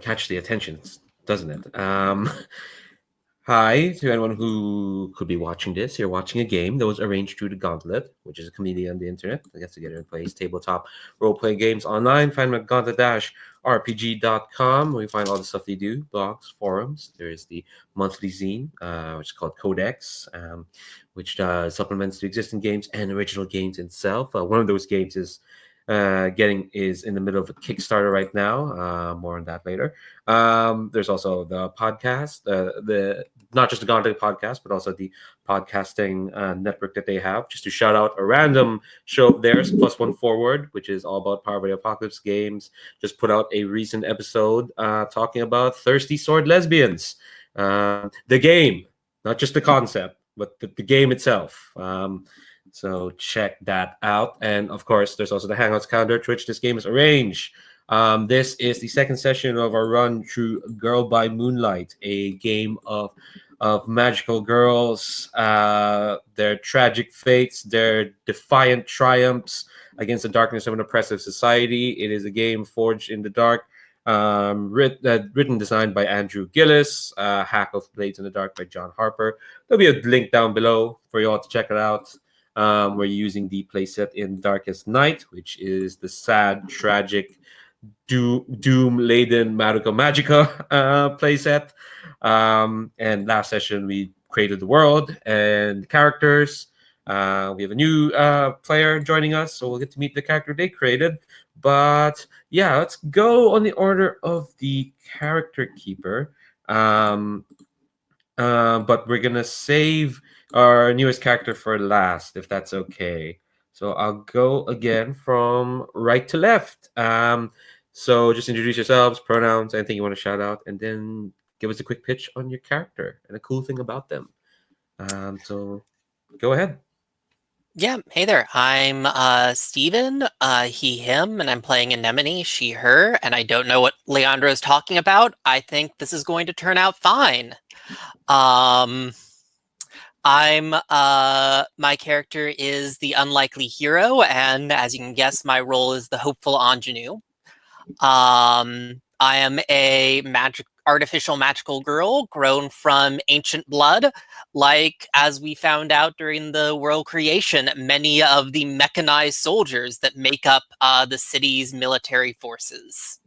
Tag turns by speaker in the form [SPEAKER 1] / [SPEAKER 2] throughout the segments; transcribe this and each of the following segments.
[SPEAKER 1] catch the attention, doesn't it? Hi to anyone who could be watching this. You're watching a game that was arranged through the Gauntlet, which is a community on the internet that gets together and plays tabletop role-playing games online. Find them at gauntlet-rpg.com, where you find all the stuff they do, blogs, forums. There is the monthly zine, which is called Codex, which supplements the existing games and original games itself. One of those games is in the middle of a Kickstarter right now. More on that later. There's also the podcast, the not just the Gauntlet podcast, but also the podcasting network that they have. Just to shout out a random show of theirs, Plus One Forward, which is all about Power by the Apocalypse games. Just put out a recent episode talking about Thirsty Sword Lesbians, the game, not just the concept, but the game itself. So check that out. And of course, there's also the Hangouts calendar to which this game is arranged. This is the second session of our run through Girl by Moonlight, a game of magical girls, their tragic fates, their defiant triumphs against the darkness of an oppressive society. It is a game forged in the dark, written, designed by Andrew Gillis, Hack of Blades in the Dark by John Harper. There'll be a link down below for you all to check it out. We're using the playset in Darkest Night, which is the sad, tragic, doom-laden Madoka Magica playset. And last session, we created the world and characters. We have a new player joining us, so we'll get to meet the character they created. But yeah, let's go on the order of the character keeper. But we're going to save our newest character for last, if that's okay. So I'll go again from right to left. So just introduce yourselves, pronouns, anything you want to shout out, and then give us a quick pitch on your character and a cool thing about them. So go ahead.
[SPEAKER 2] Yeah, hey there. I'm Steven, he, him, and I'm playing Anemone, she, her, and I don't know what Leandro is talking about. I think this is going to turn out fine. My character is the unlikely hero, and as you can guess, my role is the hopeful ingenue. I am a artificial magical girl grown from ancient blood. Like, as we found out during the world creation, many of the mechanized soldiers that make up the city's military forces.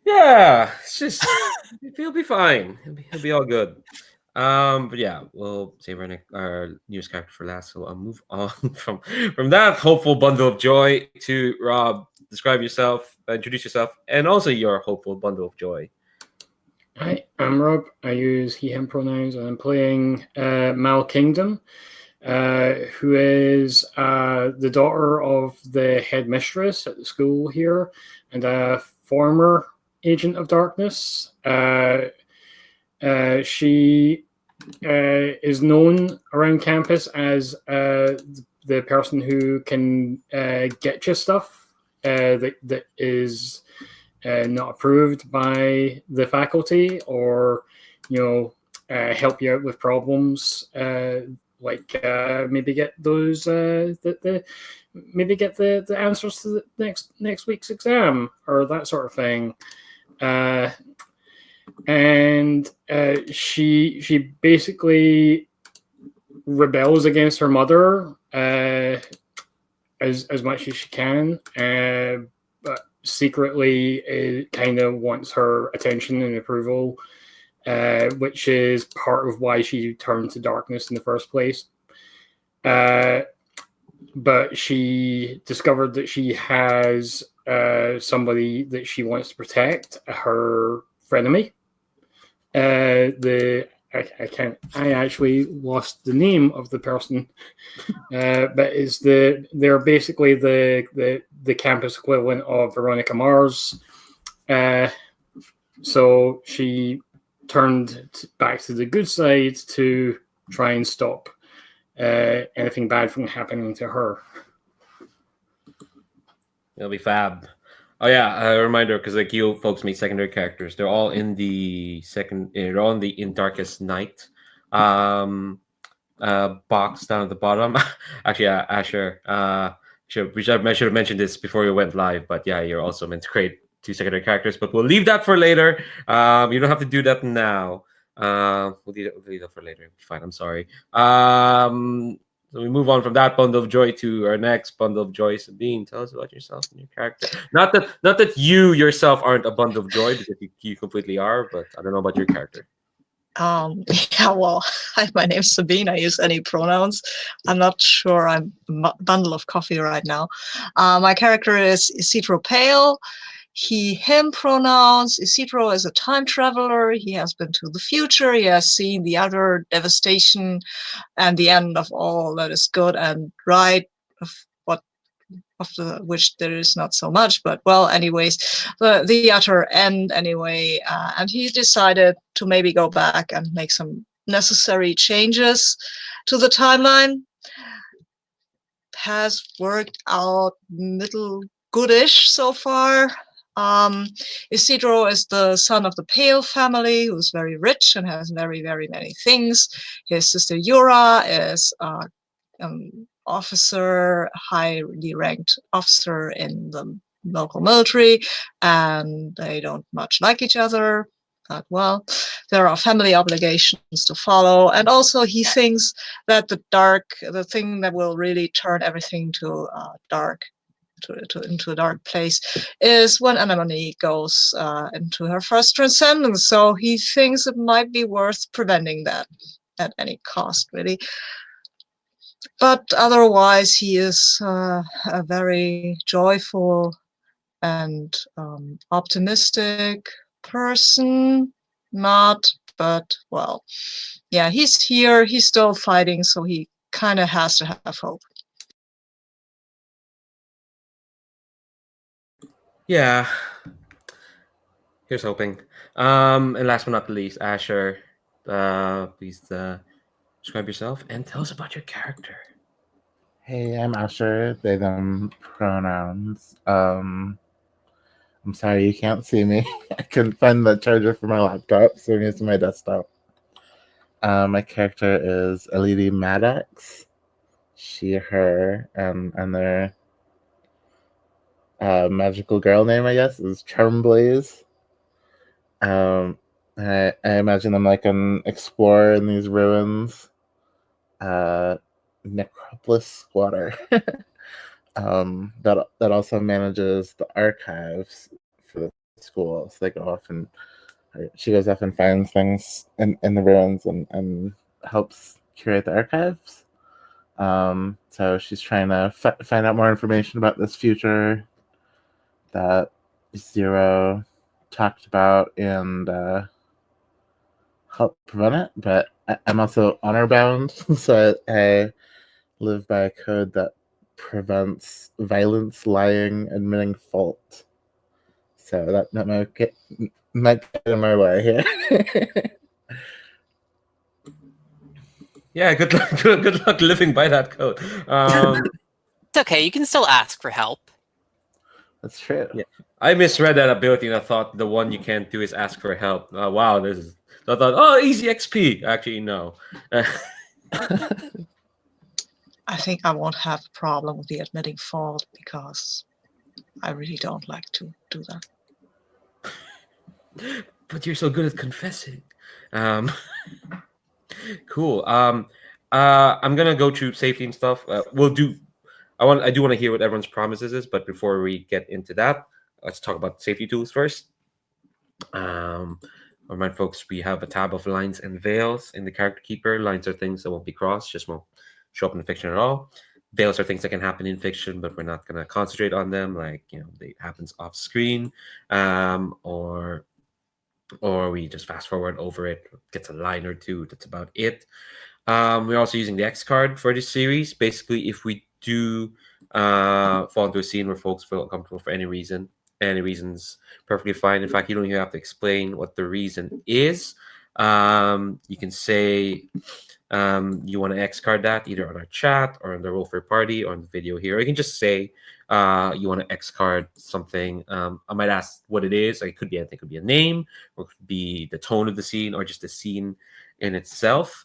[SPEAKER 1] Yeah, it's just he'll be fine. He'll be all good. But yeah, we'll save our newest character for last. So I'll move on from that hopeful bundle of joy to Rob. Describe yourself, introduce yourself, and also your hopeful bundle of joy.
[SPEAKER 3] Hi, I'm Rob. I use he, him pronouns, and I'm playing Mal Kingdom, who is the daughter of the headmistress at the school here and a former agent of darkness. She is known around campus as the person who can get you stuff that is not approved by the faculty, or help you out with problems, like maybe get those maybe get the answers to the next week's exam or that sort of thing. And she basically rebels against her mother as much as she can, but secretly kind of wants her attention and approval, which is part of why she turned to darkness in the first place. But she discovered that she has somebody that she wants to protect, her frenemy. I actually lost the name of the person, but they're basically the campus equivalent of Veronica Mars. So she turned back to the good side to try and stop anything bad from happening to her.
[SPEAKER 1] It'll be fab. Oh yeah, a reminder, because like you folks meet secondary characters, they're all in the in Darkest Night box down at the bottom. Actually, Asher, I should have mentioned this before we went live, but yeah, you're also meant to create 2 secondary characters, but we'll leave that for later. You don't have to do that now. We'll leave that for later. Fine, I'm sorry. So we move on from that bundle of joy to our next bundle of joy. Sabine, tell us about yourself and your character. Not that you yourself aren't a bundle of joy, because you completely are, but I don't know about your character.
[SPEAKER 4] Yeah, well, hi, my name's Sabine. I use any pronouns. I'm not sure I'm a bundle of coffee right now. My character is Ysidro Pale. He, him pronouns. Ysidro is a time traveler. He has been to the future. He has seen the utter devastation and the end of all that is good and right, of what of the which there is not so much, but well, anyways, the utter end anyway. And he decided to maybe go back and make some necessary changes to the timeline. Has worked out middle goodish so far. Ysidro is the son of the Pale family, who's very rich and has very, very many things. His sister Yura is officer, highly ranked officer in the local military, and they don't much like each other. But well, there are family obligations to follow, and also he thinks that the thing that will really turn everything to dark, into a dark place, is when Anemone goes into her first transcendence. So he thinks it might be worth preventing that at any cost, really. But otherwise, he is a very joyful and optimistic person. Not, but well, yeah, he's here. He's still fighting, so he kind of has to have hope.
[SPEAKER 1] Yeah. Here's hoping. And last but not least, Asher, please describe yourself and tell us about your character.
[SPEAKER 5] Hey, I'm Asher. They, them pronouns. I'm sorry you can't see me. I couldn't find the charger for my laptop, so I'm using my desktop. My character is Elidi Maddox. She, her, and their magical girl name, I guess, is Charmblaze. I imagine I'm like an explorer in these ruins. Necropolis squatter. That also manages the archives for the school. So they go off and she goes off and finds things in the ruins and helps curate the archives. So she's trying to find out more information about this future that Zero talked about and help prevent it. But I'm also honor bound, so I live by a code that prevents violence, lying, admitting fault. So that might get in my way here.
[SPEAKER 1] Yeah, good luck. Good luck living by that code.
[SPEAKER 2] It's okay. You can still ask for help.
[SPEAKER 5] That's true.
[SPEAKER 1] Yeah, I misread that ability and I thought the one you can't do is ask for help. Wow, this is. I thought, oh, easy XP. Actually, no.
[SPEAKER 4] I think I won't have a problem with the admitting fault because I really don't like to do that.
[SPEAKER 1] But you're so good at confessing. Cool. I'm gonna go through safety and stuff. We'll do. I do want to hear what everyone's promises is, but before we get into that, let's talk about safety tools first. Remind folks we have a tab of lines and veils in the character keeper. Lines are things that won't be crossed, just won't show up in fiction at all. Veils are things that can happen in fiction, but we're not gonna concentrate on them. Like it happens off screen, or we just fast forward over it. Gets a line or two. That's about it. We're also using the X card for this series. Basically, if we do fall into a scene where folks feel uncomfortable for any reason's perfectly fine. In fact, you don't even have to explain what the reason is. You can say you want to X card that either on our chat or on the Roll for Party or on the video here. Or you can just say you want to X card something. I might ask what it is. Like, it could be anything. It could be a name, or it could be the tone of the scene, or just the scene in itself.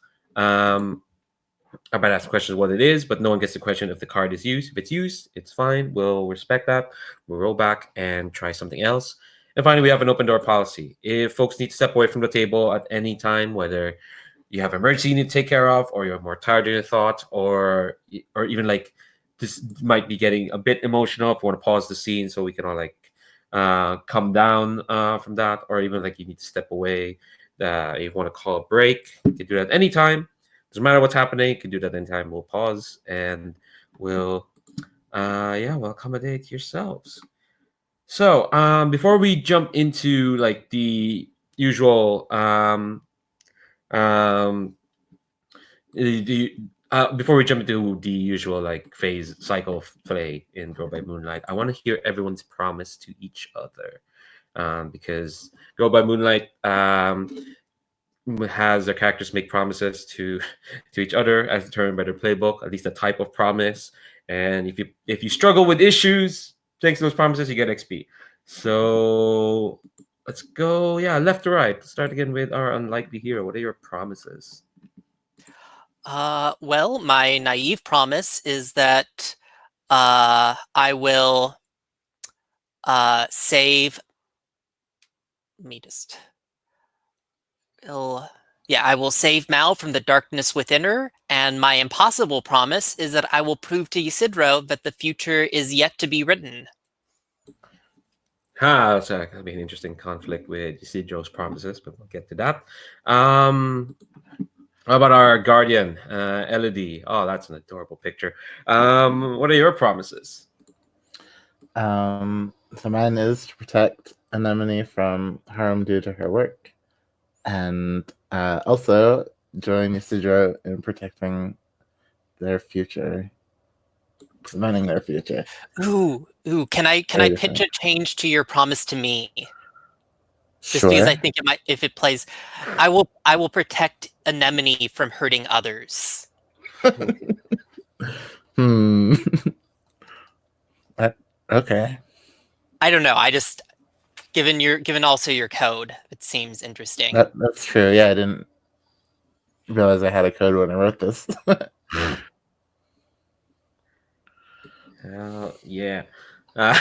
[SPEAKER 1] I might ask the question what it is, but no one gets the question if the card is used. If it's used, it's fine. We'll respect that. We'll roll back and try something else. And finally, we have an open door policy. If folks need to step away from the table at any time, whether you have an emergency you need to take care of, or you're more tired than you thought, or even like this might be getting a bit emotional, if you want to pause the scene so we can all like come down from that, or even like you need to step away, you want to call a break, you can do that anytime. Doesn't matter what's happening, you can do that anytime. We'll pause and we'll we'll accommodate yourselves. So before we jump into like the usual before we jump into the usual like phase cycle of play in Girl by Moonlight, I want to hear everyone's promise to each other, because Girl by Moonlight has their characters make promises to each other as determined by their playbook, at least a type of promise. And if you struggle with issues thanks to those promises, you get XP. So let's go, left to right. Let's start again with our unlikely hero. What are your promises?
[SPEAKER 2] Well, my naive promise is that I will save. Let me just. I will save Mal from the darkness within her, and my impossible promise is that I will prove to Ysidro that the future is yet to be written.
[SPEAKER 1] That'll be an interesting conflict with Ysidro's promises, but we'll get to that. How about our guardian, Elidi? Oh, that's an adorable picture. What are your promises?
[SPEAKER 5] So mine is to protect Anemone from harm due to her work, and also join Ysidro in protecting their future, preventing their future.
[SPEAKER 2] Ooh! Can I pitch a change to your promise to me? Just
[SPEAKER 5] Sure.
[SPEAKER 2] because I think it might, if it plays, I will protect Anemone from hurting others.
[SPEAKER 5] Okay.
[SPEAKER 2] I don't know. I just given also your code, it seems interesting.
[SPEAKER 5] That's true. Yeah, I didn't realize I had a code when I wrote this.
[SPEAKER 1] Hell yeah.
[SPEAKER 4] And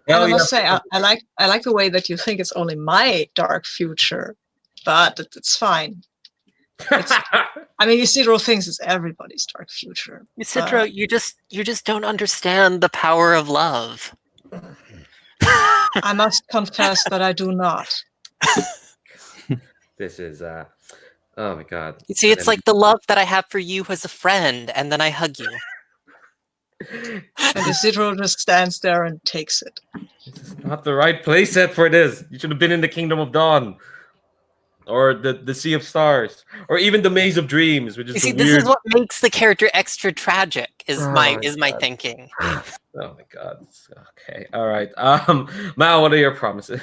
[SPEAKER 4] I must say, I like the way that you think it's only my dark future, but it's fine. I mean, Ysidro thinks it's everybody's dark future.
[SPEAKER 2] Ysidro, you just don't understand the power of love.
[SPEAKER 4] I must confess that I do not.
[SPEAKER 1] This is oh my god.
[SPEAKER 2] You see, it's like the love that I have for you as a friend, and then I hug you.
[SPEAKER 4] And Ysidro just stands there and takes it.
[SPEAKER 1] This is not the right playset for this. You should have been in the Kingdom of Dawn, or the Sea of Stars, or even the Maze of Dreams, which is
[SPEAKER 2] You see,
[SPEAKER 1] weird...
[SPEAKER 2] this is what makes the character extra tragic. Is my thinking.
[SPEAKER 1] Oh my god. Okay. All right. Mal, what are your promises?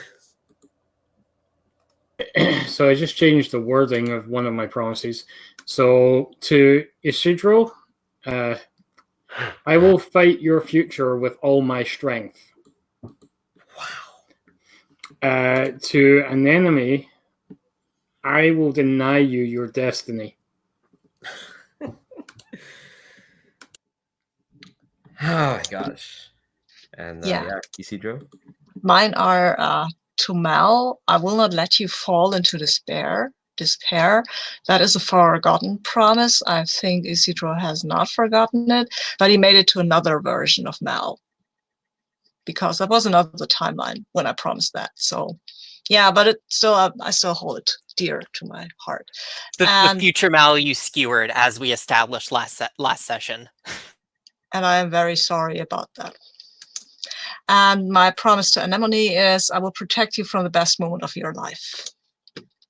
[SPEAKER 3] So I just changed the wording of one of my promises. So to Ysidro, I will fight your future with all my strength. Wow. To Anemone, I will deny you your destiny.
[SPEAKER 1] Oh my gosh. And Ysidro?
[SPEAKER 4] Mine are to Mal, I will not let you fall into despair. That is a forgotten promise. I think Ysidro has not forgotten it, but he made it to another version of Mal, because there was another timeline when I promised that. So yeah, but I still hold it dear to my heart.
[SPEAKER 2] The future Mal you skewered, as we established last session.
[SPEAKER 4] And I am very sorry about that. And my promise to Anemone is I will protect you from the best moment of your life.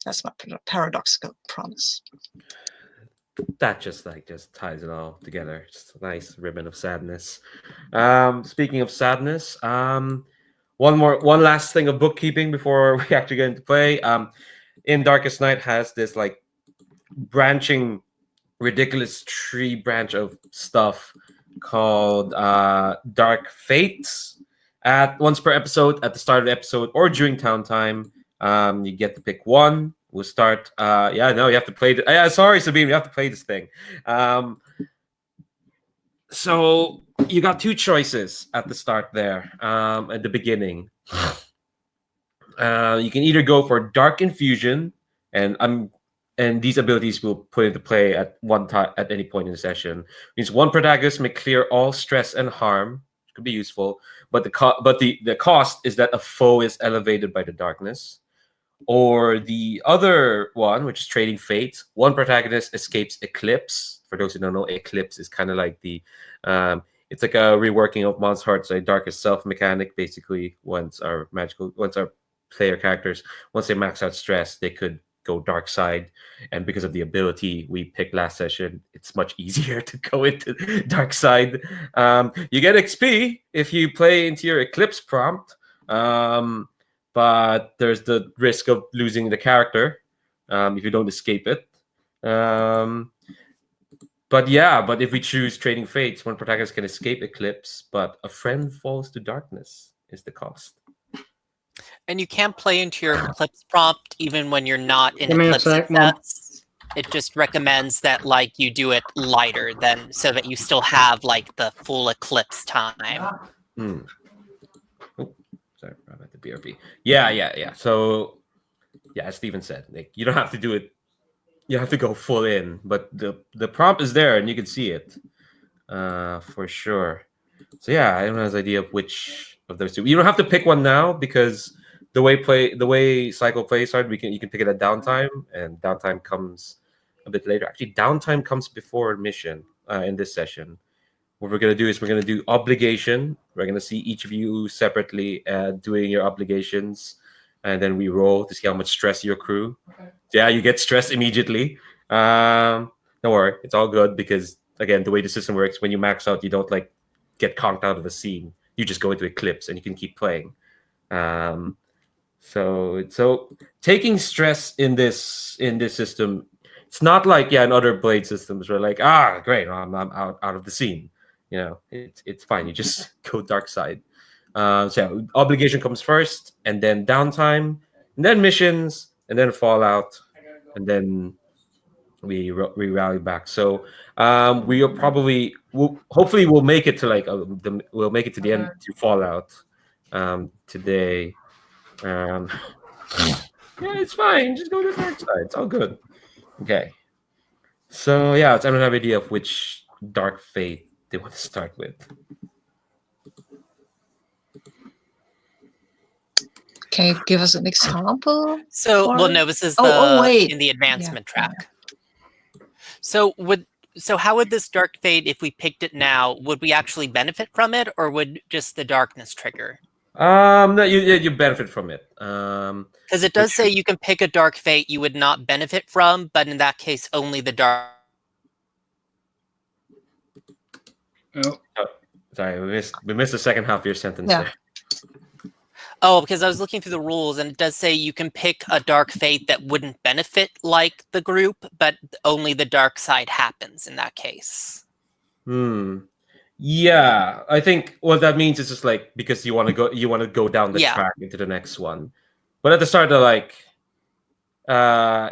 [SPEAKER 4] That's my paradoxical promise.
[SPEAKER 1] That just ties it all together. Just a nice ribbon of sadness. Speaking of sadness, one last thing of bookkeeping before we actually get into play. In Darkest Night has this like branching, ridiculous tree branch of stuff called Dark Fates. At once per episode, at the start of the episode or during town time, you get to pick one we'll start. Yeah, no, you have to play. Yeah, sorry, Sabine, you have to play this thing. So you got two choices at the start there. At the beginning, you can either go for Dark Infusion, and these abilities will put into play at one time at any point in the session. Means one protagonist may clear all stress and harm. Which could be useful, but the cost is that a foe is elevated by the darkness. Or the other one, which is Trading Fate, one protagonist escapes Eclipse. For those who don't know, Eclipse is kind of like it's like a reworking of Monster Heart's Darkest Self mechanic. Basically, once our player characters, once they max out stress, they could go dark side. And because of the ability we picked last session, it's much easier to go into dark side. You get XP if you play into your Eclipse prompt. But there's the risk of losing the character if you don't escape it. But if we choose Trading Fates, one protagonist can escape Eclipse, but a friend falls to darkness is the cost.
[SPEAKER 2] And you can play into your Eclipse prompt even when you're not in
[SPEAKER 3] Give me a
[SPEAKER 2] Eclipse
[SPEAKER 3] sec, Mom.
[SPEAKER 2] success. It just recommends that you do it lighter than so that you still have the full Eclipse time.
[SPEAKER 1] Sorry about the BRB. Yeah. So, as Steven said, you don't have to do it. You have to go full in, but the prompt is there and you can see it, for sure. So yeah, I don't have an idea of which of those two. You don't have to pick one now because the way cycle plays hard, you can pick it at downtime, and downtime comes a bit later. Actually, downtime comes before mission in this session. What we're going to do is we're going to do obligation. We're going to see each of you separately doing your obligations, and then we roll to see how much stress you accrue. Okay. Yeah, you get stressed immediately. Don't worry, it's all good because, again, the way the system works, when you max out, you don't get conked out of a scene. You just go into Eclipse and you can keep playing. So taking stress in this system, it's not like in other Blade systems where great, I'm out of the scene. It's fine. You just go dark side. So obligation comes first, and then downtime, and then missions, and then fallout, and then we rally back. So hopefully we'll make it to we'll make it to the end to fallout today. Yeah, it's fine. Just go to the dark side. It's all good. Okay. So yeah, I don't have an idea of which dark fate they want to start with.
[SPEAKER 4] Can you give us an example?
[SPEAKER 2] So, this is
[SPEAKER 4] wait.
[SPEAKER 2] in the advancement track. Yeah. So how would this dark fate, if we picked it now, would we actually benefit from it, or would just the darkness trigger?
[SPEAKER 1] No, you benefit from it.
[SPEAKER 2] Because it does say you can pick a dark fate you would not benefit from, but in that case, only the dark.
[SPEAKER 1] Oh, sorry, we missed the second half of your sentence there.
[SPEAKER 2] Oh, because I was looking through the rules, and it does say you can pick a dark fate that wouldn't benefit the group, but only the dark side happens in that case.
[SPEAKER 1] Yeah, I think what that means is just because you want to go down the track into the next one, but at the start they're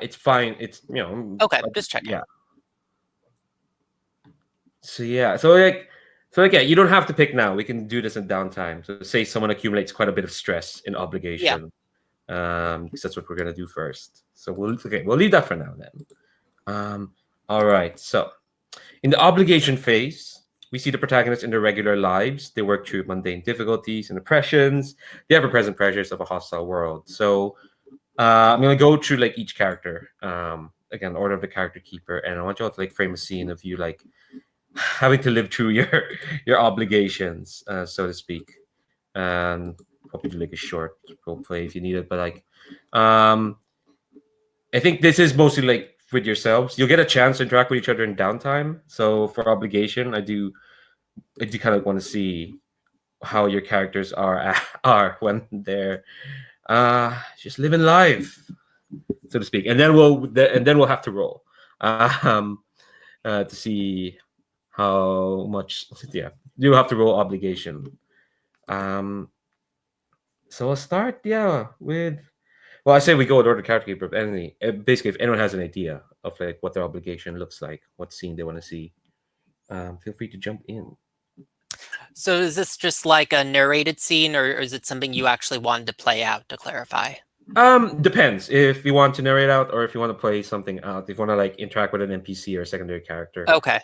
[SPEAKER 1] it's fine. It's
[SPEAKER 2] okay, just checking.
[SPEAKER 1] Yeah. So you don't have to pick now. We can do this in downtime. So say someone accumulates quite a bit of stress in obligation, because that's what we're gonna do first. So we'll leave that for now then. All right. So in the obligation phase, we see the protagonists in their regular lives. They work through mundane difficulties and oppressions, the ever-present pressures of a hostile world. So I'm gonna go through each character, again, order of the character keeper, and I want you all to frame a scene of you having to live through your obligations, so to speak. And probably do a short role play if you need it, but I think this is mostly with yourselves. You'll get a chance to interact with each other in downtime. So for obligation, I do kind of want to see how your characters are when they're just living life, so to speak. And then we'll have to roll to see how much. Yeah, you have to roll obligation. So I'll start with Well, I say we go with order character keeper. Basically, if anyone has an idea of like what their obligation looks like, what scene they want to see, feel free to jump in.
[SPEAKER 2] So is this just like a narrated scene, or is it something you actually wanted to play out, to clarify?
[SPEAKER 1] Depends if you want to narrate out or if you want to play something out. If you want to like interact with an NPC or a secondary character.
[SPEAKER 2] Okay.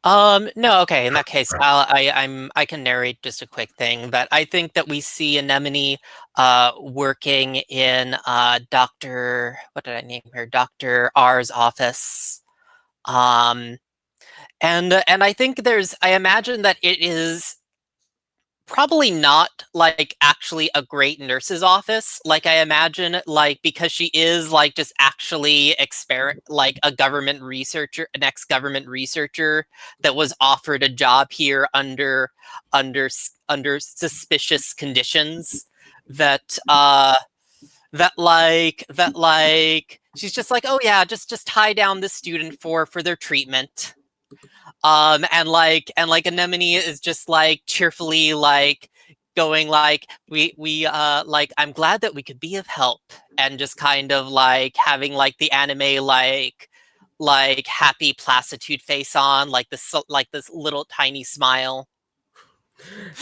[SPEAKER 2] No, okay. In that case, I can narrate just a quick thing that I think that we see Anemone working in Dr. What did I name her? Dr. R's office. And I think I imagine that it is probably not like actually a great nurse's office. Like I imagine, like, because she is like just actually like a government researcher, an ex-government researcher that was offered a job here under suspicious conditions, that she's just like, oh yeah, just tie down the student for their treatment. And like Anemone is just like cheerfully like going like, we like, I'm glad that we could be of help, and just kind of like having like the anime like happy placiditude face on, like this little tiny smile.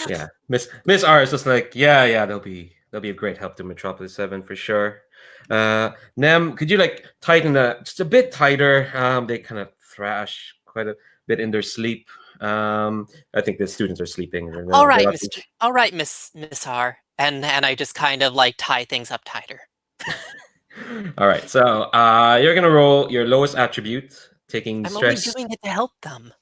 [SPEAKER 1] Yeah, Miss R is just like, yeah, they'll be a great help to Metropolis 7 for sure. Nem, could you like tighten that just a bit tighter? They kind of thrash quite a bit in their sleep. I think the students are sleeping.
[SPEAKER 2] All right, Miss R, and I just kind of like tie things up tighter.
[SPEAKER 1] All right, so you're gonna roll your lowest attribute, taking
[SPEAKER 2] I'm
[SPEAKER 1] stress.
[SPEAKER 2] only doing it to help them.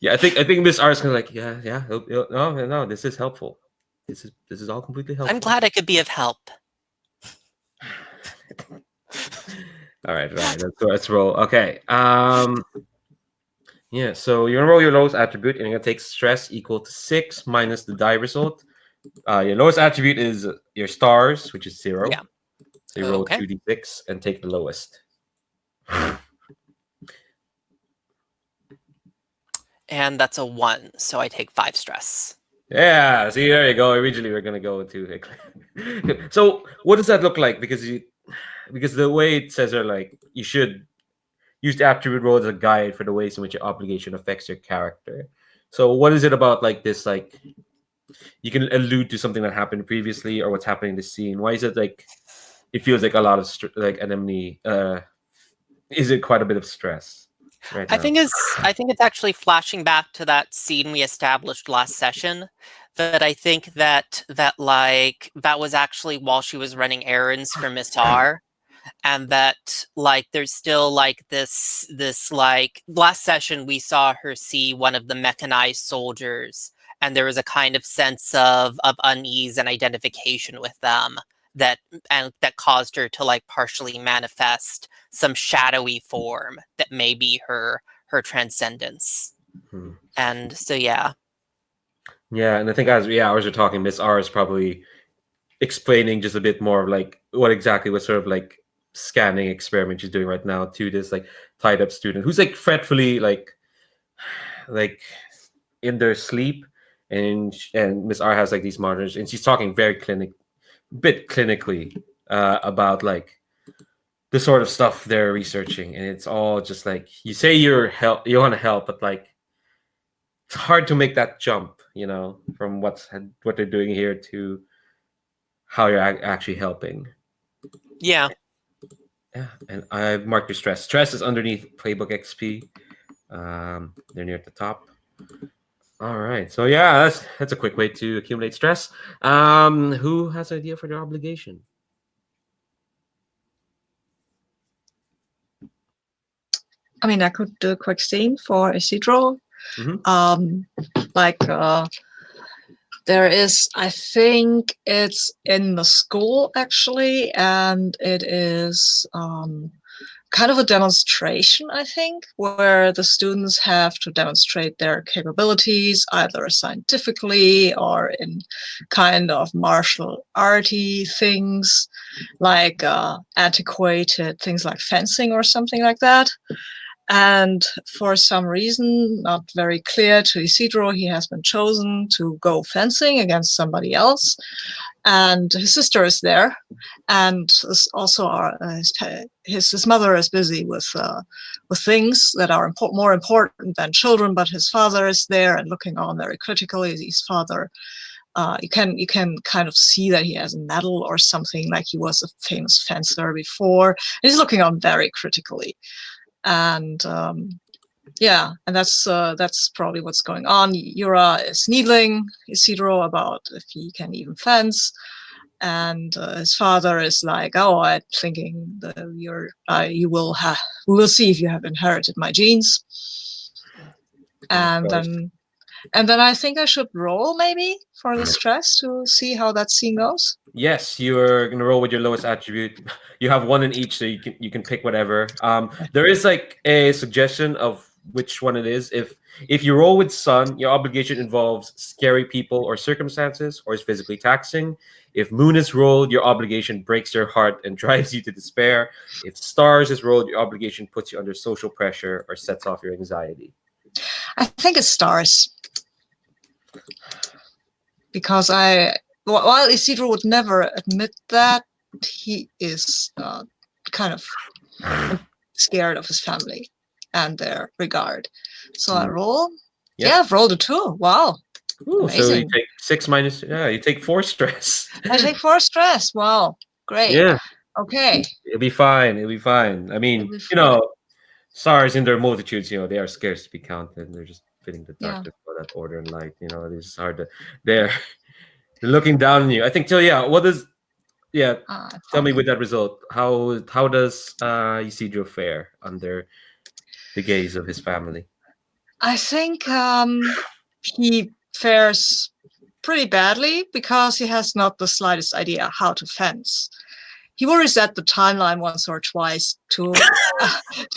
[SPEAKER 1] Yeah, I think Miss R is gonna like, yeah. No, this is helpful. This is all completely helpful.
[SPEAKER 2] I'm glad I could be of help.
[SPEAKER 1] All right. Let's roll. Okay. Yeah. So you're gonna roll your lowest attribute, and you're gonna take stress equal to 6 minus the die result. Your lowest attribute is your stars, which is 0.
[SPEAKER 2] Yeah.
[SPEAKER 1] So you roll
[SPEAKER 2] Okay.
[SPEAKER 1] 2d6 and take the lowest.
[SPEAKER 2] And that's a 1, so I take 5 stress.
[SPEAKER 1] Yeah. See, there you go. Originally, we're gonna go into. So, what does that look like? Because the way it says are like, you should use the attribute roll as a guide for the ways in which your obligation affects your character. So, what is it about like this? Like, you can allude to something that happened previously or what's happening in the scene. Why is it like it feels like a lot of like Anemone? Is it quite a bit of stress? Right
[SPEAKER 2] I
[SPEAKER 1] now?
[SPEAKER 2] think it's actually flashing back to that scene we established last session. That I think that was actually while she was running errands for Miss R, and that like there's still like this like last session we saw her see one of the mechanized soldiers, and there was a kind of sense of unease and identification with them that caused her to like partially manifest some shadowy form that may be her transcendence. And so yeah.
[SPEAKER 1] Yeah, and I think as hours are talking, Miss R is probably explaining just a bit more of like what exactly was sort of like scanning experiment she's doing right now to this like tied up student who's like fretfully like in their sleep, and Miss R has like these monitors, and she's talking very clinically about like the sort of stuff they're researching, and it's all just like you say you want to help, but like it's hard to make that jump, from what they're doing here to how you're actually helping.
[SPEAKER 2] Yeah.
[SPEAKER 1] Yeah, and I've marked your stress. Stress is underneath Playbook XP. They're near at the top. All right, so yeah, that's a quick way to accumulate stress. Who has an idea for their obligation?
[SPEAKER 4] I mean, I could do a quick scene for Ysidro. There is, I think it's in the school actually, and it is kind of a demonstration, I think, where the students have to demonstrate their capabilities, either scientifically or in kind of martial arty things, like antiquated things like fencing or something like that. And for some reason, not very clear to Ysidro, he has been chosen to go fencing against somebody else. And his sister is there, and his mother is busy with things that are more important than children. But his father is there and looking on very critically. His father, you can kind of see that he has a medal or something, like he was a famous fencer before. And he's looking on very critically, and and that's probably what's going on. Yura is needling Ysidro about if he can even fence, and his father is like, "Oh, I'm thinking that we will see if you have inherited my genes." And then I think I should roll maybe for the stress to see how that scene goes.
[SPEAKER 1] Yes, you're gonna roll with your lowest attribute. You have one in each, so you can pick whatever. There is like a suggestion of which one it is. If you roll with sun, your obligation involves scary people or circumstances, or is physically taxing. If moon is rolled, your obligation breaks your heart and drives you to despair. If stars is rolled, your obligation puts you under social pressure or sets off your anxiety.
[SPEAKER 4] I think it's stars, because while Ysidro would never admit that, he is kind of scared of his family and their regard. So I roll.
[SPEAKER 1] Yep.
[SPEAKER 4] Yeah, I've rolled a 2. Wow.
[SPEAKER 1] Ooh, so you
[SPEAKER 4] Amazing.
[SPEAKER 1] take 6 minus. Yeah, you take 4 stress.
[SPEAKER 4] I take 4 stress. Wow. Great.
[SPEAKER 1] Yeah.
[SPEAKER 4] Okay.
[SPEAKER 1] It'll be fine. It'll be fine. I mean, stars in their multitudes, they are scarce to be counted. They're just fitting the darkness for that order and light. It's hard to. They're looking down on you. I think. So yeah. What does? Yeah. Tell me with that result. How does Ysidro fare under the gaze of his family?
[SPEAKER 4] I think he fares pretty badly because he has not the slightest idea how to fence. He will reset the timeline once or twice to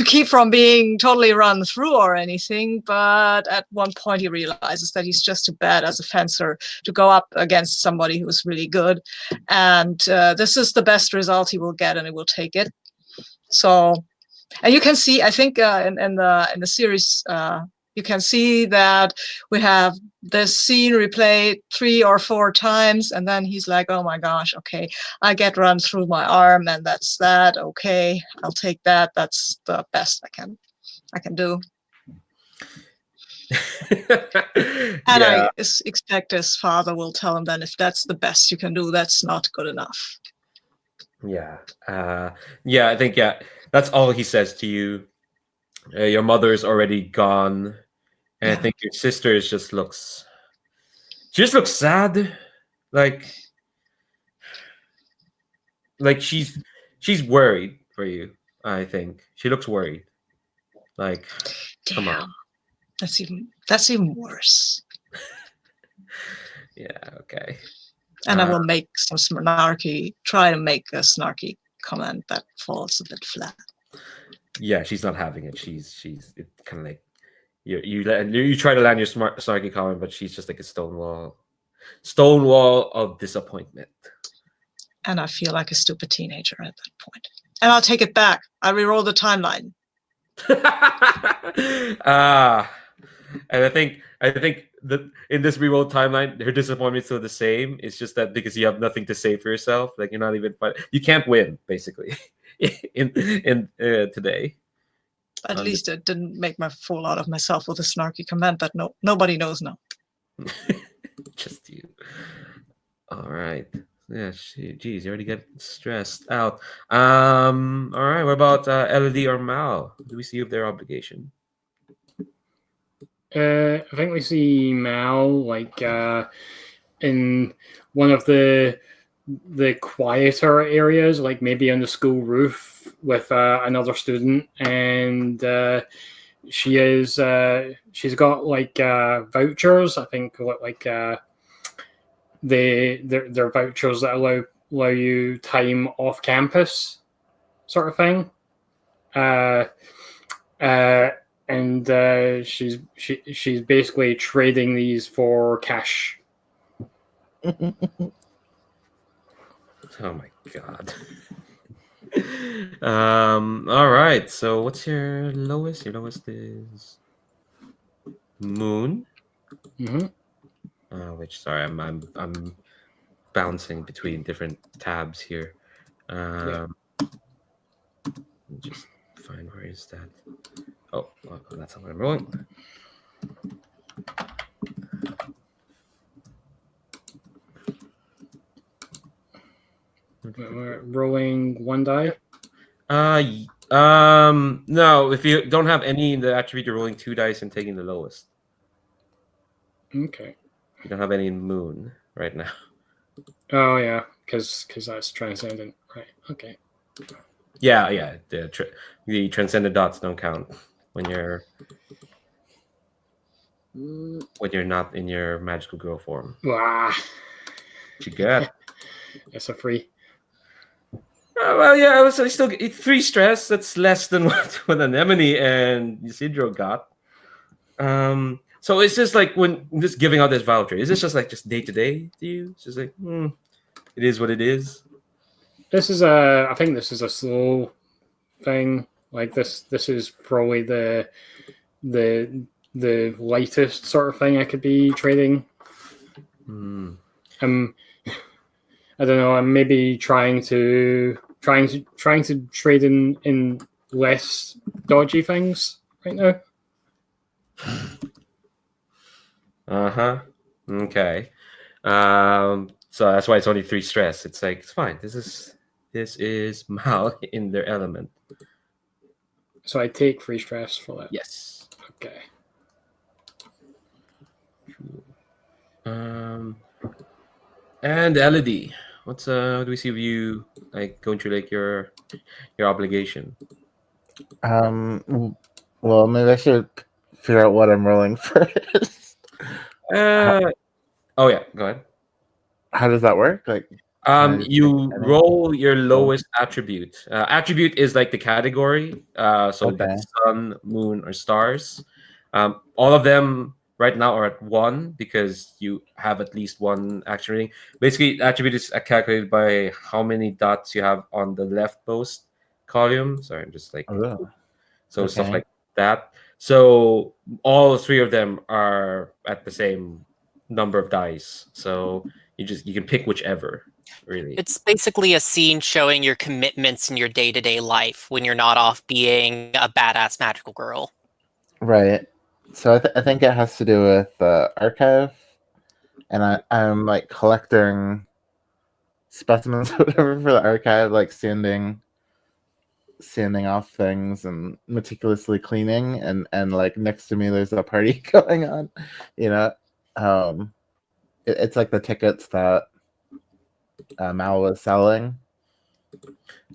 [SPEAKER 4] keep from being totally run through or anything. But at one point he realizes that he's just too bad as a fencer to go up against somebody who's really good. And this is the best result he will get, and he will take it. So, and you can see, I think in the series, you can see that we have this scene replayed 3 or 4 times, and then he's like, "Oh my gosh, okay, I get run through my arm, and that's that. Okay, I'll take that. That's the best I can do." And I expect his father will tell him then, if that's the best you can do, that's not good enough.
[SPEAKER 1] Yeah. I think that's all he says to you. Your mother is already gone. And I think your sister just looks sad. Like she's worried for you, I think. She looks worried. Like, come on.
[SPEAKER 4] That's even worse.
[SPEAKER 1] Yeah, okay.
[SPEAKER 4] And I will try to make a snarky comment that falls a bit flat.
[SPEAKER 1] Yeah, she's not having it. She's kind of like you try to land your snarky comment, but she's just like a stone wall of disappointment.
[SPEAKER 4] And I feel like a stupid teenager at that point. And I'll take it back. I reroll the timeline.
[SPEAKER 1] And I think that in this reroll timeline, her disappointment is still the same. It's just that because you have nothing to say for yourself, like you're not even you can't win basically in today.
[SPEAKER 4] At least it didn't make my fool out of myself with a snarky comment that nobody knows now.
[SPEAKER 1] Just you. All right. Yeah, geez, you already get stressed out. All right. What about Elidi or Mal? Do we see if their obligation?
[SPEAKER 3] I think we see Mal like in one of the quieter areas, like maybe on the school roof with another student, and she's got like vouchers. I think like they're vouchers that allow you time off campus, sort of thing. And she's basically trading these for cash.
[SPEAKER 1] Oh my god. All right. So what's your lowest? Your lowest is Moon.
[SPEAKER 3] Hmm.
[SPEAKER 1] Which sorry, I'm bouncing between different tabs here.
[SPEAKER 3] Yeah.
[SPEAKER 1] Let me just find where is that. Oh, well, that's how I'm rolling.
[SPEAKER 3] We're rolling one die.
[SPEAKER 1] No. If you don't have any in the attribute, you're rolling 2 dice and taking the lowest.
[SPEAKER 3] Okay.
[SPEAKER 1] You don't have any in Moon right now.
[SPEAKER 3] Oh yeah, because that's transcendent, right? Okay.
[SPEAKER 1] Yeah. The transcendent dots don't count when you're not in your magical girl form.
[SPEAKER 3] Wow.
[SPEAKER 1] What you got?
[SPEAKER 3] It's a free.
[SPEAKER 1] Well, yeah, I still get 3 stress. That's less than what Anemone and Ysidro got. So it's just like when just giving out this voucher. Is this just like just day to day to you? It's just like it is what it is.
[SPEAKER 3] This is I think this is a slow thing. Like this is probably the lightest sort of thing I could be trading.
[SPEAKER 1] Hmm.
[SPEAKER 3] I don't know. I'm maybe trying to trade in less dodgy things right now.
[SPEAKER 1] Uh-huh. Okay. So that's why it's only 3 stress. It's like it's fine. This is Mal in their element.
[SPEAKER 3] So I take free stress for that.
[SPEAKER 1] Yes.
[SPEAKER 3] Okay.
[SPEAKER 1] And Elidi, what do we see of you like going through like your obligation?
[SPEAKER 5] Well, maybe I should figure out what I'm rolling first.
[SPEAKER 1] Oh yeah, go ahead.
[SPEAKER 5] How does that work? Like, can I just
[SPEAKER 1] You
[SPEAKER 5] pick any?
[SPEAKER 1] roll your lowest attribute. Attribute is like the category. So
[SPEAKER 5] Okay.
[SPEAKER 1] that's sun, moon, or stars. All of them right now are at 1 because you have at least 1 action rating. Basically, attribute is calculated by how many dots you have on the leftmost column. Sorry, I'm just like
[SPEAKER 5] Oh,
[SPEAKER 1] so stuff
[SPEAKER 5] okay.
[SPEAKER 1] like that. So all 3 of them are at the same number of dice. So you can pick whichever. Really.
[SPEAKER 2] It's basically a scene showing your commitments in your day-to-day life when you're not off being a badass magical girl.
[SPEAKER 5] Right. So I think it has to do with the archive, and I'm like collecting specimens or whatever for the archive, like sanding off things and meticulously cleaning, and like next to me there's a party going on, you know. It's like the tickets that Mal was selling.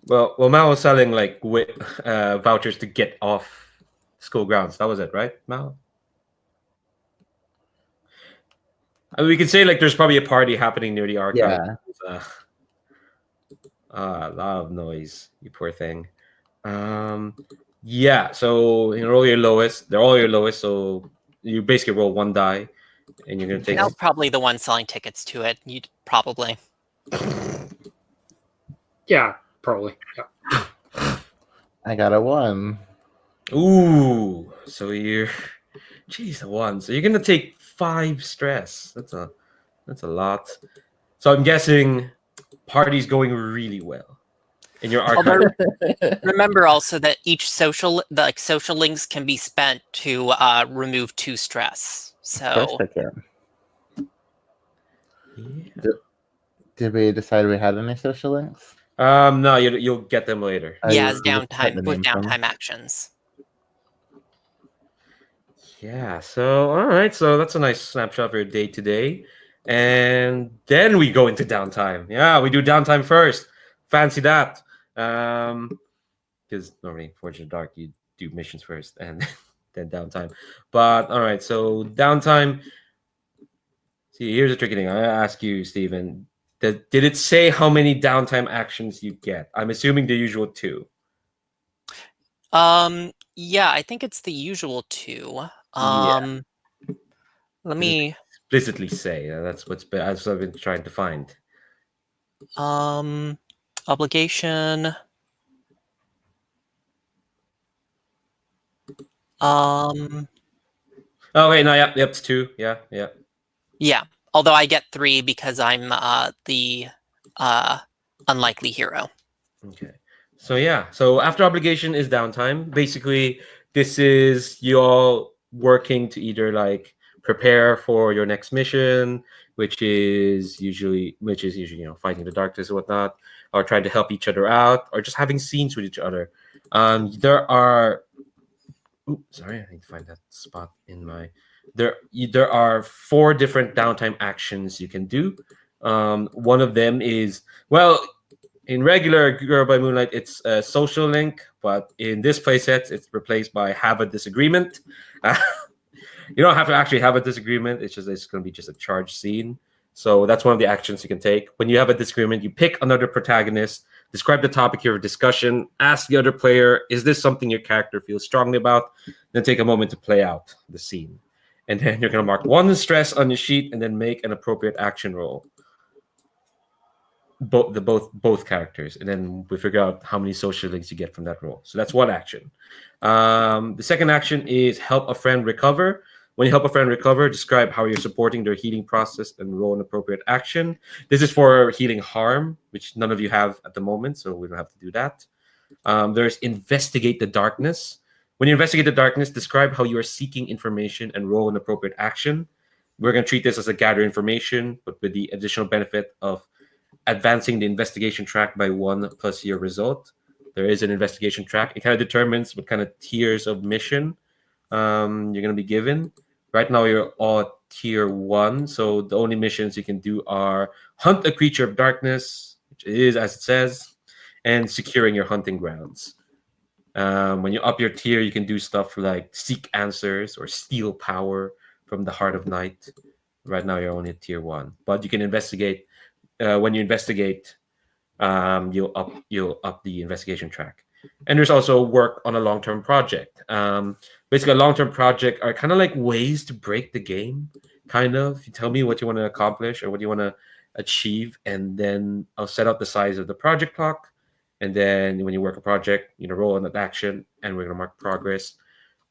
[SPEAKER 1] Well, Mal was selling like vouchers to get off school grounds. That was it, right, Mal? I mean, we could say like there's probably a party happening near the archive.
[SPEAKER 5] Yeah.
[SPEAKER 1] A lot of noise. You poor thing. Yeah. So you roll your lowest. They're all your lowest. So you basically roll 1 die, and you're gonna take.
[SPEAKER 2] Mel's probably the one selling tickets to it. You'd probably.
[SPEAKER 3] Yeah, probably. Yeah.
[SPEAKER 5] I got a 1.
[SPEAKER 1] Ooh. So you're. Jeez, a 1. So you're gonna take 5 stress. That's a lot. So I'm guessing party's going really well in your archive.
[SPEAKER 2] Although, remember also that each social links can be spent to remove 2 stress.
[SPEAKER 5] Of course
[SPEAKER 2] So
[SPEAKER 5] I can.
[SPEAKER 1] Yeah.
[SPEAKER 5] Did we decide we had any social links?
[SPEAKER 1] No, you'll get them later.
[SPEAKER 2] yeah, as
[SPEAKER 5] You just type
[SPEAKER 2] downtime
[SPEAKER 5] the
[SPEAKER 2] with
[SPEAKER 5] names in.
[SPEAKER 2] downtime actions.
[SPEAKER 1] Yeah. So all right. So that's a nice snapshot of your day to day, and then we go into downtime. Yeah, we do downtime first. Fancy that. Because normally Forge in the Dark you do missions first and then downtime. But all right. So downtime. See, here's a tricky thing. I ask you, Steven. Did it say how many downtime actions you get? I'm assuming the usual 2.
[SPEAKER 2] Yeah, I think it's the usual 2.
[SPEAKER 1] Yeah.
[SPEAKER 2] Let
[SPEAKER 1] Does it
[SPEAKER 2] me
[SPEAKER 1] explicitly say that's that's what I've been trying to find.
[SPEAKER 2] obligation.
[SPEAKER 1] Oh wait, no, yep, it's 2. Yeah.
[SPEAKER 2] Yeah. Although I get 3 because I'm the unlikely hero.
[SPEAKER 1] Okay. So yeah. So after obligation is downtime. Basically, this is you all working to either like prepare for your next mission, which is usually fighting the darkness and whatnot, or trying to help each other out, or just having scenes with each other. There are. Ooh, sorry, I need to find that spot in my. There are 4 different downtime actions you can do. One of them is in regular Girl by Moonlight, it's a social link, but in this playset, it's replaced by have a disagreement. Uh, you don't have to actually have a disagreement. It's going to be just a charged scene. So that's one of the actions you can take. When you have a disagreement, you pick another protagonist, describe the topic of your discussion, ask the other player, is this something your character feels strongly about? Then take a moment to play out the scene. And then you're going to mark 1 stress on your sheet and then make an appropriate action roll. Both characters, and then we figure out how many social links you get from that roll. So that's one action. The second action is help a friend recover. When you help a friend recover, describe how you're supporting their healing process and roll an appropriate action. This is for healing harm, which none of you have at the moment, so we don't have to do that. There's investigate the darkness. When you investigate the darkness, describe how you are seeking information and roll an appropriate action. We're going to treat this as a gather information, but with the additional benefit of advancing the investigation track by 1 plus your result. There is an investigation track. It kind of determines what kind of tiers of mission you're going to be given. Right now, you're all tier 1, so the only missions you can do are hunt a creature of darkness, which is as it says, and securing your hunting grounds. When you up your tier, you can do stuff like seek answers or steal power from the heart of night. Right now, you're only at tier 1, but you can investigate. When you investigate, you'll up the investigation track. And there's also work on a long-term project. Basically, a long-term project are kind of like ways to break the game. Kind of, you tell me what you want to accomplish or what you want to achieve, and then I'll set up the size of the project clock. And then when you work a project, roll on that action, and we're gonna mark progress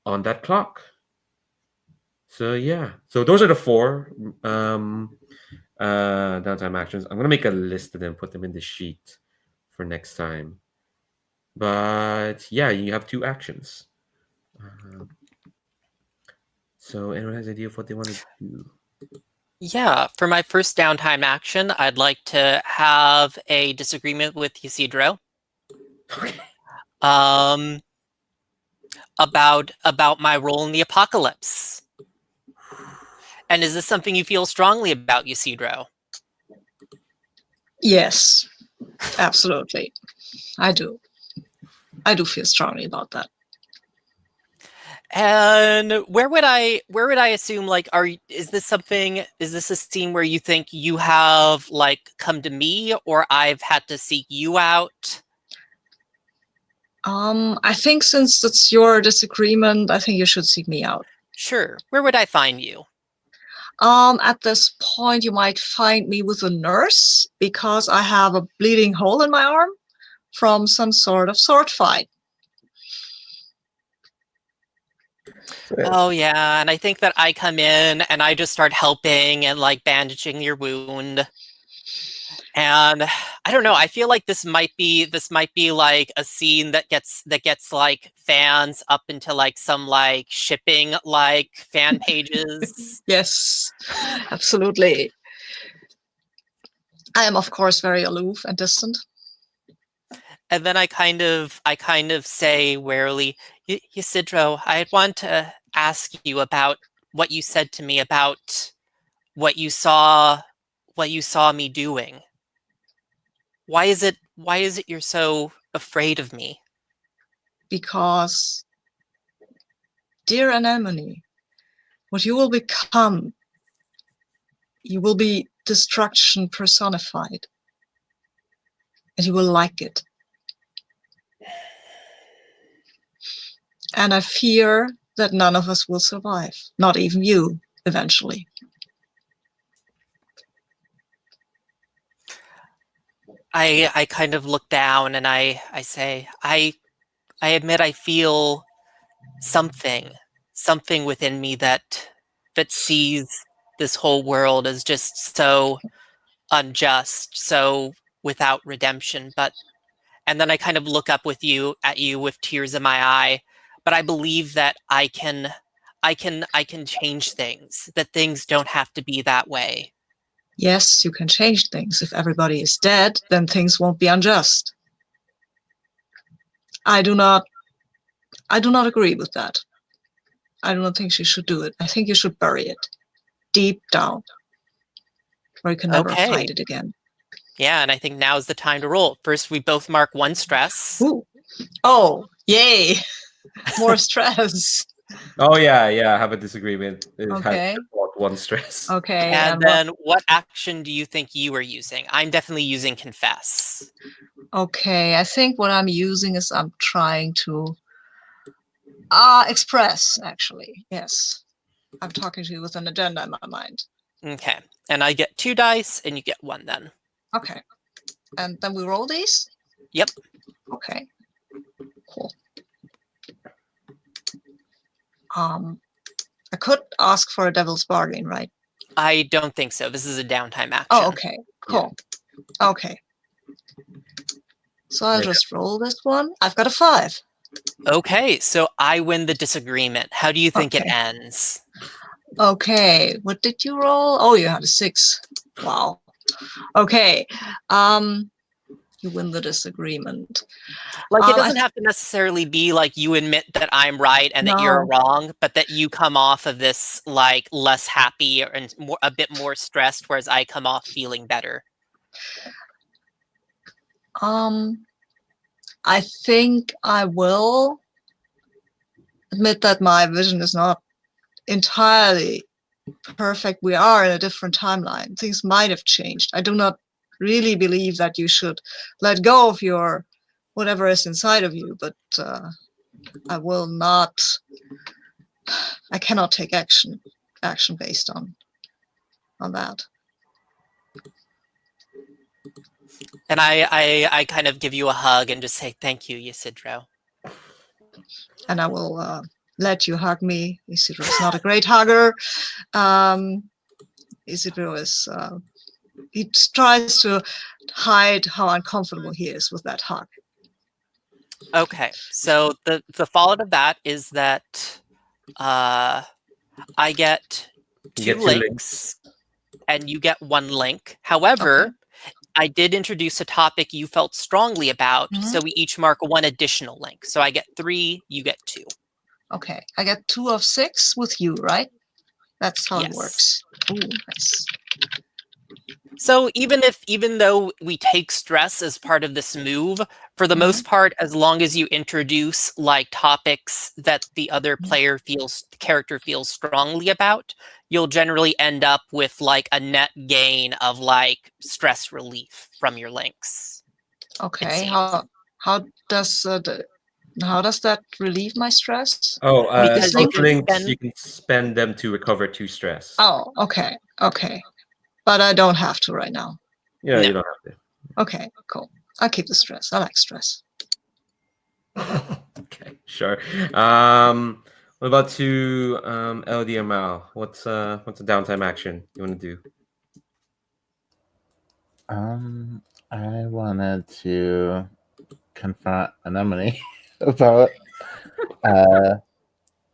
[SPEAKER 1] on that clock. So yeah, so those are the 4. Downtime actions. I'm gonna make a list of them, put them in the sheet for next time. But yeah, you have 2 actions. So anyone has an idea of what they want to do?
[SPEAKER 2] Yeah, for my first downtime action, I'd like to have a disagreement with Ysidro.
[SPEAKER 1] Okay.
[SPEAKER 2] About my role in the apocalypse. And is this something you feel strongly about, Ysidro?
[SPEAKER 4] Yes, absolutely. I do. I do feel strongly about that.
[SPEAKER 2] And where would I assume, like, is this a scene where you think you have like come to me, or I've had to seek you out?
[SPEAKER 4] I think since it's your disagreement, I think you should seek me out.
[SPEAKER 2] Sure. Where would I find you?
[SPEAKER 4] At this point, you might find me with a nurse because I have a bleeding hole in my arm from some sort of sword fight.
[SPEAKER 2] Oh yeah, and I think that I come in and I just start helping and like bandaging your wound. And I don't know, I feel like this might be like a scene that gets like fans up into like some like shipping like fan pages.
[SPEAKER 4] Yes, absolutely. I am, of course, very aloof and distant.
[SPEAKER 2] And then I kind of say warily, Ysidro, I want to ask you about what you said to me about what you saw me doing. Why is it you're so afraid of me?
[SPEAKER 4] Because, dear Anemone, what you will become, you will be destruction personified. And you will like it. And I fear that none of us will survive, not even you, eventually.
[SPEAKER 2] I kind of look down and I say, I admit I feel something something within me that sees this whole world as just so unjust, so without redemption. And then I kind of look up at you with tears in my eye. But I believe that I can change things, that things don't have to be that way.
[SPEAKER 4] Yes, you can change things. If everybody is dead, then things won't be unjust. I do not agree with that. I do not think you should do it. I think you should bury it deep down, where you can never
[SPEAKER 2] Okay.
[SPEAKER 4] find it again.
[SPEAKER 2] Yeah, and I think now is the time to roll. First, we both mark 1 stress.
[SPEAKER 4] Ooh. Oh, yay! More stress.
[SPEAKER 1] Oh yeah, I have a disagreement. It
[SPEAKER 4] Okay.
[SPEAKER 1] has 1 stress.
[SPEAKER 4] Okay.
[SPEAKER 2] And then what action do you think you are using? I'm definitely using confess.
[SPEAKER 4] Okay, I think what I'm using is I'm trying to express, actually. Yes. I'm talking to you with an agenda in my mind.
[SPEAKER 2] Okay. And I get 2 dice, and you get 1 then.
[SPEAKER 4] Okay. And then we roll these?
[SPEAKER 2] Yep.
[SPEAKER 4] Okay. Cool. I could ask for a devil's bargain, right?
[SPEAKER 2] I don't think so. This is a downtime action.
[SPEAKER 4] Oh, okay. Cool. Yeah. Okay. So I'll just roll this one. I've got a 5.
[SPEAKER 2] Okay, so I win the disagreement. How do you think it ends?
[SPEAKER 4] Okay. What did you roll? Oh, you had a 6. Wow. Okay. You win the disagreement.
[SPEAKER 2] Like, it doesn't have to necessarily be like you admit that I'm right and that you're wrong, but that you come off of this like less happy and a bit more stressed, whereas I come off feeling better.
[SPEAKER 4] I think I will admit that my vision is not entirely perfect. We are in a different timeline. Things might have changed. I do not really believe that you should let go of your whatever is inside of you, but I will not. I cannot take action based on that.
[SPEAKER 2] And I kind of give you a hug and just say thank you, Ysidro.
[SPEAKER 4] And I will let you hug me. Ysidro is not a great hugger. Ysidro is. He tries to hide how uncomfortable he is with that hug.
[SPEAKER 2] Okay, so the fallout of that is that I get 2 links, and you get 1 link. However, I did introduce a topic you felt strongly about, so we each mark 1 additional link. So I get 3, you get 2.
[SPEAKER 4] Okay, I get 2 of 6 with you, right? That's how it works. Ooh, nice.
[SPEAKER 2] So even though we take stress as part of this move, for the most part, as long as you introduce like topics that the other character feels strongly about, you'll generally end up with like a net gain of like stress relief from your links.
[SPEAKER 4] Okay, how does that relieve my stress?
[SPEAKER 1] Oh,
[SPEAKER 2] because
[SPEAKER 1] those links you can spend them to recover 2 stress.
[SPEAKER 4] Oh, okay. But I don't have to right now.
[SPEAKER 1] Yeah, no. You don't have to.
[SPEAKER 4] Okay, cool. I'll keep the stress. I like stress.
[SPEAKER 1] Okay, sure. What about to Elidi or Mal? What's a downtime action you want to do?
[SPEAKER 5] I wanted to confront Anemone about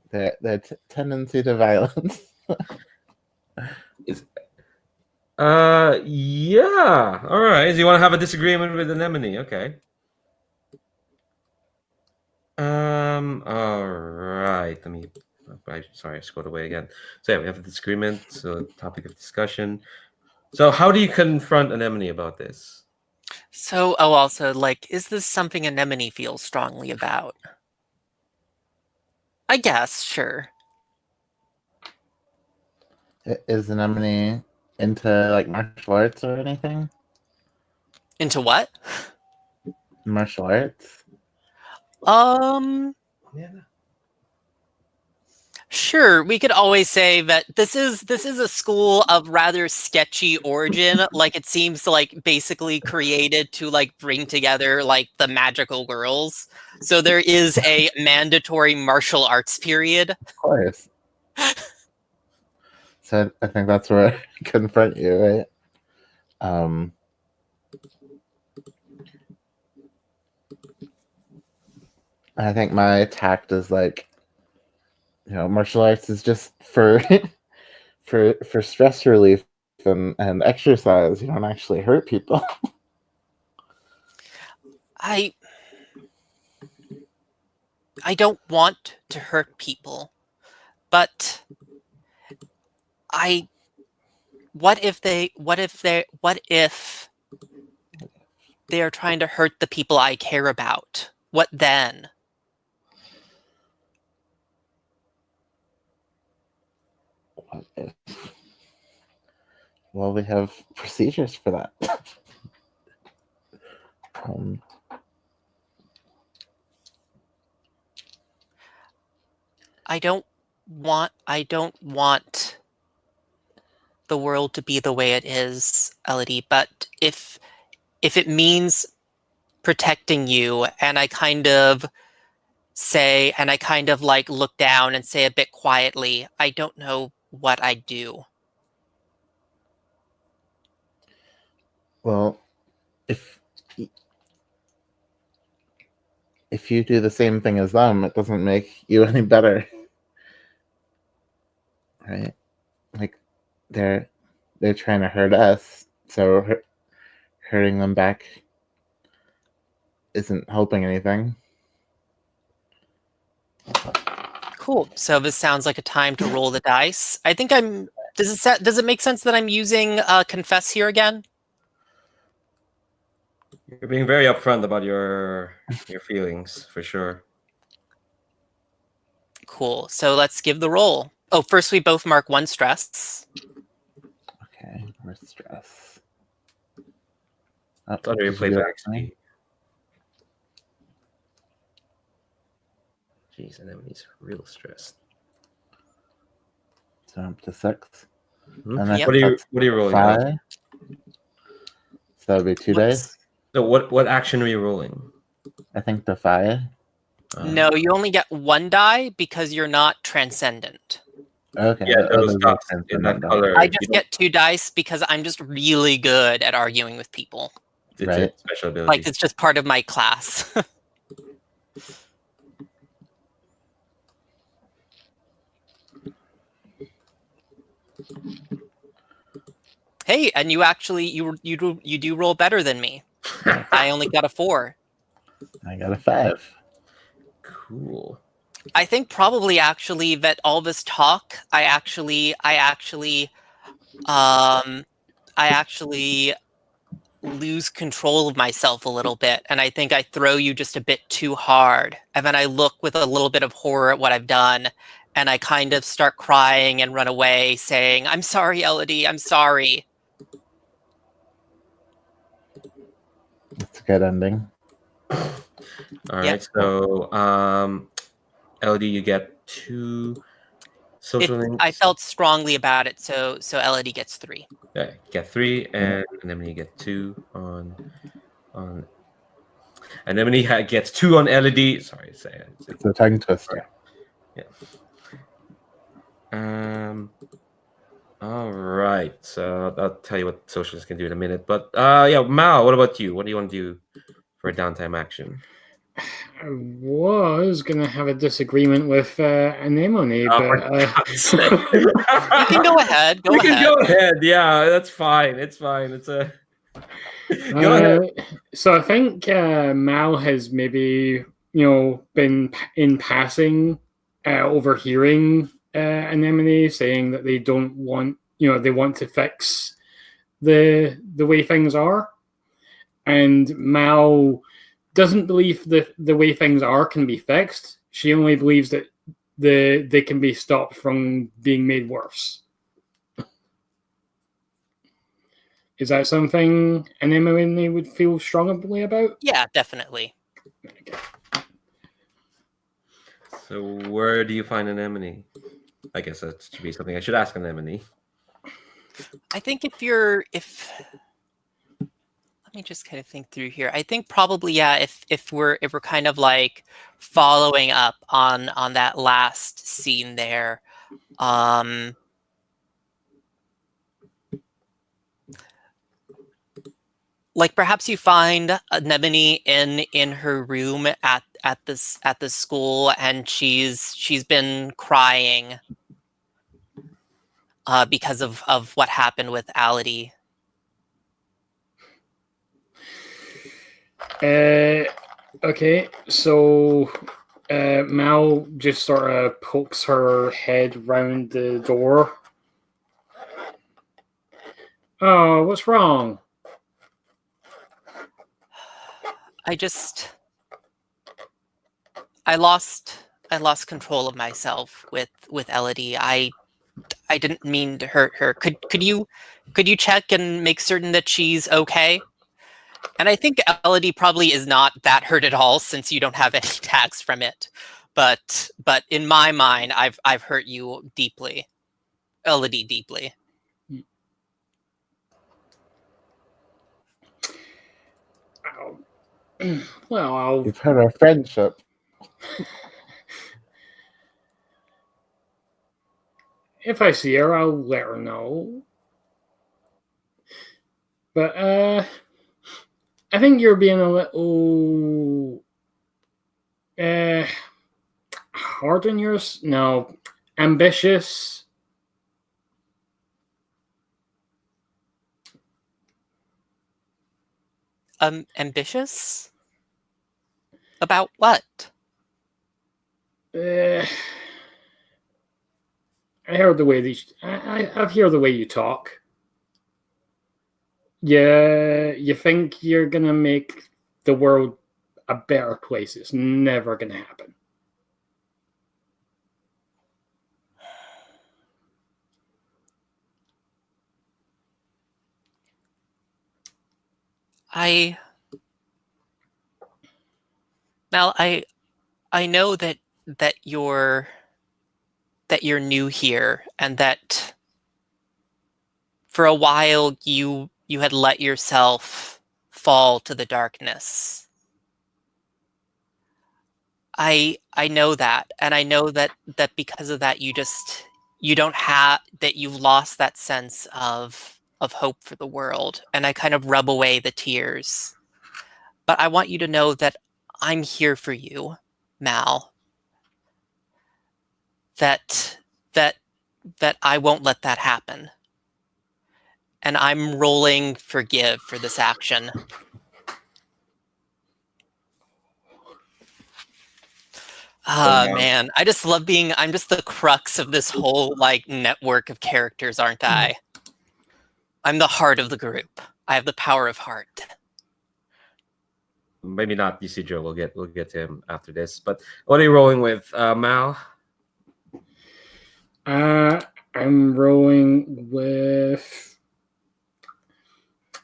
[SPEAKER 5] their tendency to violence.
[SPEAKER 1] Yeah. All right. So you want to have a disagreement with Anemone? Okay. All right. Sorry, I scrolled away again. So yeah, we have a disagreement. So topic of discussion. So how do you confront Anemone about this?
[SPEAKER 2] So, also, like, is this something Anemone feels strongly about? I guess, sure.
[SPEAKER 5] Is Anemone into like martial arts or anything?
[SPEAKER 2] Into what?
[SPEAKER 5] Martial arts?
[SPEAKER 2] Sure, we could always say that this is a school of rather sketchy origin. Like it seems like basically created to like bring together like the magical girls. So there is a mandatory martial arts period.
[SPEAKER 5] Of course. So I think that's where I confront you, right? I think my tact is like, martial arts is just for for stress relief and exercise. You don't actually hurt people.
[SPEAKER 2] I don't want to hurt people, but what if they are trying to hurt the people I care about? What then?
[SPEAKER 5] What if? Well, we have procedures for that.
[SPEAKER 2] I don't want the world to be the way it is, Elidi, but if it means protecting you, and I kind of like look down and say a bit quietly, I don't know what I'd do.
[SPEAKER 5] Well, if you do the same thing as them, it doesn't make you any better, right? Like they're trying to hurt us, so hurting them back isn't helping anything.
[SPEAKER 2] Cool. So this sounds like a time to roll the dice. I think I'm. Does it make sense that I'm using confess here again?
[SPEAKER 1] You're being very upfront about your feelings, for sure.
[SPEAKER 2] Cool. So let's give the roll. Oh, first we both mark 1 stress.
[SPEAKER 5] Okay, where's stress?
[SPEAKER 1] I thought you played back speed. Jeez, Anemone's real stressed.
[SPEAKER 5] So up to 6.
[SPEAKER 1] Mm-hmm.
[SPEAKER 5] And
[SPEAKER 2] Yep.
[SPEAKER 1] What are you rolling?
[SPEAKER 5] 5. So that would be 2 dice.
[SPEAKER 1] So what action are you rolling?
[SPEAKER 5] I think the 5.
[SPEAKER 2] No, you only get 1 die because you're not transcendent.
[SPEAKER 5] Okay.
[SPEAKER 1] Yeah, those dots in that color.
[SPEAKER 2] I just get 2 dice because I'm just really good at arguing with people.
[SPEAKER 1] It's
[SPEAKER 5] Right.
[SPEAKER 1] a special ability.
[SPEAKER 2] Like it's just part of my class. Hey, and you actually you do roll better than me. I only got a 4.
[SPEAKER 5] I got a 5.
[SPEAKER 2] Cool. I think probably actually that all this talk, I actually lose control of myself a little bit, and I think I throw you just a bit too hard. And then I look with a little bit of horror at what I've done, and I kind of start crying and run away, saying, "I'm sorry, Elidi, I'm sorry."
[SPEAKER 5] That's a good ending.
[SPEAKER 1] All right, so Elidi, you get 2 social links.
[SPEAKER 2] I felt strongly about it, so Elidi gets 3.
[SPEAKER 1] Yeah, get 3, and Anemone get 2 on Anemone gets 2 on Elidi. Sorry,
[SPEAKER 5] it's a tongue twister.
[SPEAKER 1] Yeah. All right. So I'll tell you what socialists can do in a minute. But yeah, Mal, what about you? What do you want to do for a downtime action?
[SPEAKER 3] I was gonna have a disagreement with Anemone, but
[SPEAKER 2] You can go ahead. Go ahead.
[SPEAKER 1] Yeah, that's fine. It's fine. It's a. Go ahead.
[SPEAKER 3] So I think Mal has maybe been in passing overhearing Anemone saying that they don't want they want to fix the way things are, and Mal doesn't believe that the way things are can be fixed. She only believes that they can be stopped from being made worse. Is that something Anemone would feel strongly about?
[SPEAKER 2] Yeah, definitely.
[SPEAKER 1] So where do you find Anemone? I guess that should be something I should ask Anemone.
[SPEAKER 2] I think if let me just kind of think through here. I think probably, yeah, if we're kind of like following up on that last scene there, like perhaps you find Anemone in her room at the school, and she's been crying because of what happened with Elidi.
[SPEAKER 3] Okay, so Mal just sort of pokes her head round the door. Oh, what's wrong?
[SPEAKER 2] I lost control of myself with Elidi. I didn't mean to hurt her. Could you check and make certain that she's okay? And I think Elidi probably is not that hurt at all, since you don't have any tags from it. But in my mind, I've hurt you deeply, Elidi deeply.
[SPEAKER 3] Well,
[SPEAKER 5] You've hurt our friendship.
[SPEAKER 3] if I see her, I'll let her know. But I think you're being a little hard on yours. No, ambitious.
[SPEAKER 2] Ambitious? About what?
[SPEAKER 3] I heard the way I've heard the way you talk. Yeah, you think you're gonna make the world a better place. It's never gonna happen.
[SPEAKER 2] Now I know that you're new here, and that for a while you had let yourself fall to the darkness. I know that, and I know that because of that you don't have that, you've lost that sense of hope for the world, and I kind of rub away the tears. But I want you to know that I'm here for you, Mal. That I won't let that happen. And I'm rolling forgive for this action. Man, I just love I'm just the crux of this whole like network of characters, aren't I? I'm the heart of the group. I have the power of heart.
[SPEAKER 1] Maybe not Ysidro. We'll get to him after this. But what are you rolling with, Mal?
[SPEAKER 3] I'm rolling with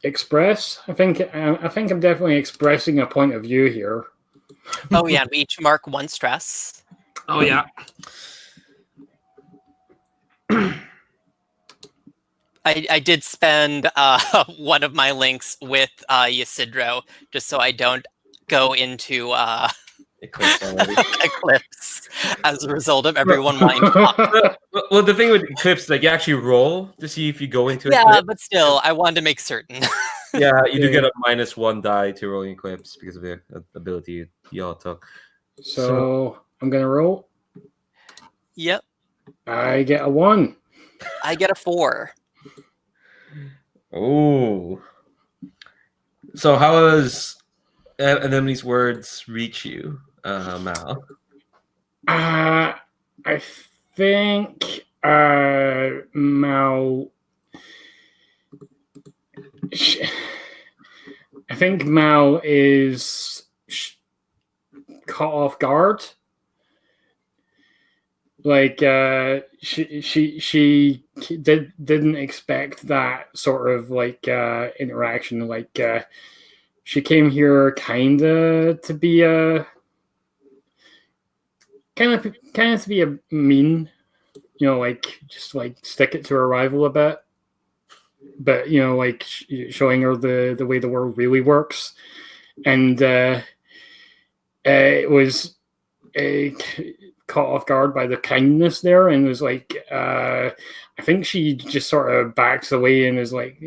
[SPEAKER 3] express. I think I'm definitely expressing a point of view here.
[SPEAKER 2] Oh yeah, we each mark 1 stress.
[SPEAKER 1] Oh yeah.
[SPEAKER 2] I did spend one of my links with Ysidro, just so I don't go into Eclipse as a result of everyone wanting to talk.
[SPEAKER 1] Well, the thing with Eclipse, like you actually roll to see if you go into
[SPEAKER 2] yeah,
[SPEAKER 1] Eclipse.
[SPEAKER 2] but still, I wanted to make certain.
[SPEAKER 1] Yeah, you do get a -1 die to rolling Eclipse because of the ability y'all took.
[SPEAKER 3] So I'm gonna roll.
[SPEAKER 2] Yep.
[SPEAKER 3] I get a 1.
[SPEAKER 2] I get a 4.
[SPEAKER 1] Oh. So how does Anemone's words reach you, Mal?
[SPEAKER 3] I think Mal. I think Mal is caught off guard. Like she didn't expect that sort of like interaction. Like she came here kinda to be a kind of to be a mean, like just like stick it to her rival a bit, but like showing her the way the world really works, and it was caught off guard by the kindness there, and was like, I think she just sort of backs away and is like,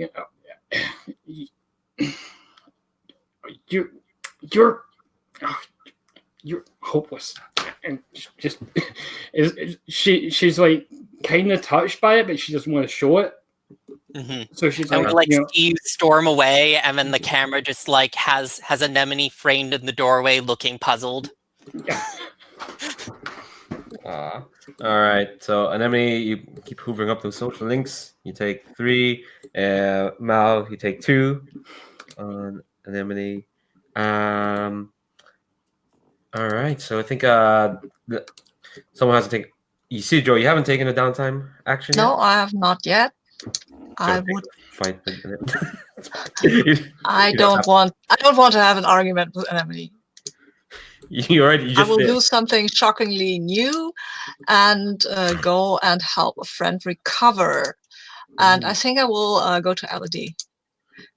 [SPEAKER 3] you're you're hopeless, and just she's like kind of touched by it, but she doesn't want to show it. So she's
[SPEAKER 2] And
[SPEAKER 3] like,
[SPEAKER 2] we see you storm away, and then the camera just like has Anemone framed in the doorway, looking puzzled.
[SPEAKER 1] All right, so Anemone, you keep hoovering up those social links. You take 3. Mal, you take 2 on Anemone. All right, so I think someone has to take. Ysidro, you haven't taken a downtime action
[SPEAKER 4] No,
[SPEAKER 1] yet?
[SPEAKER 4] I have not yet. I
[SPEAKER 1] So
[SPEAKER 4] would.
[SPEAKER 1] fight.
[SPEAKER 4] I don't want to have an argument with Anemone.
[SPEAKER 1] You already just
[SPEAKER 4] I will
[SPEAKER 1] did.
[SPEAKER 4] do something shockingly new, and go and help a friend recover. And I think I will go to Elidi,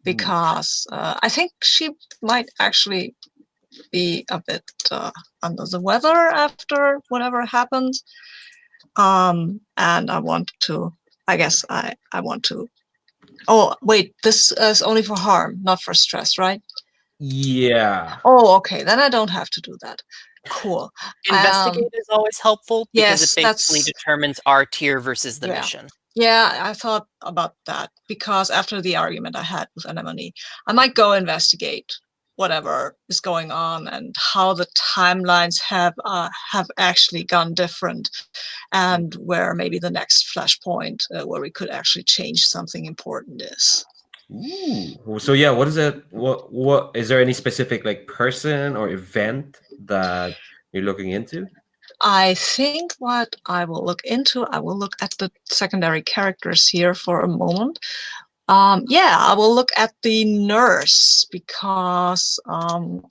[SPEAKER 4] because I think she might actually be a bit under the weather after whatever happens. And I want to. I guess I want to. Oh wait, this is only for harm, not for stress, right?
[SPEAKER 1] Yeah.
[SPEAKER 4] Oh, okay. Then I don't have to do that. Cool.
[SPEAKER 2] Investigate is always helpful because
[SPEAKER 4] Yes,
[SPEAKER 2] it basically determines our tier versus the mission.
[SPEAKER 4] Yeah, I thought about that, because after the argument I had with Anemone, I might go investigate whatever is going on and how the timelines have actually gone different, and where maybe the next flashpoint where we could actually change something important is.
[SPEAKER 1] Ooh. So yeah, what is it? What is there any specific like person or event that you're looking into?
[SPEAKER 4] I think what I will look into, I will look at the secondary characters here for a moment. I will look at the nurse, because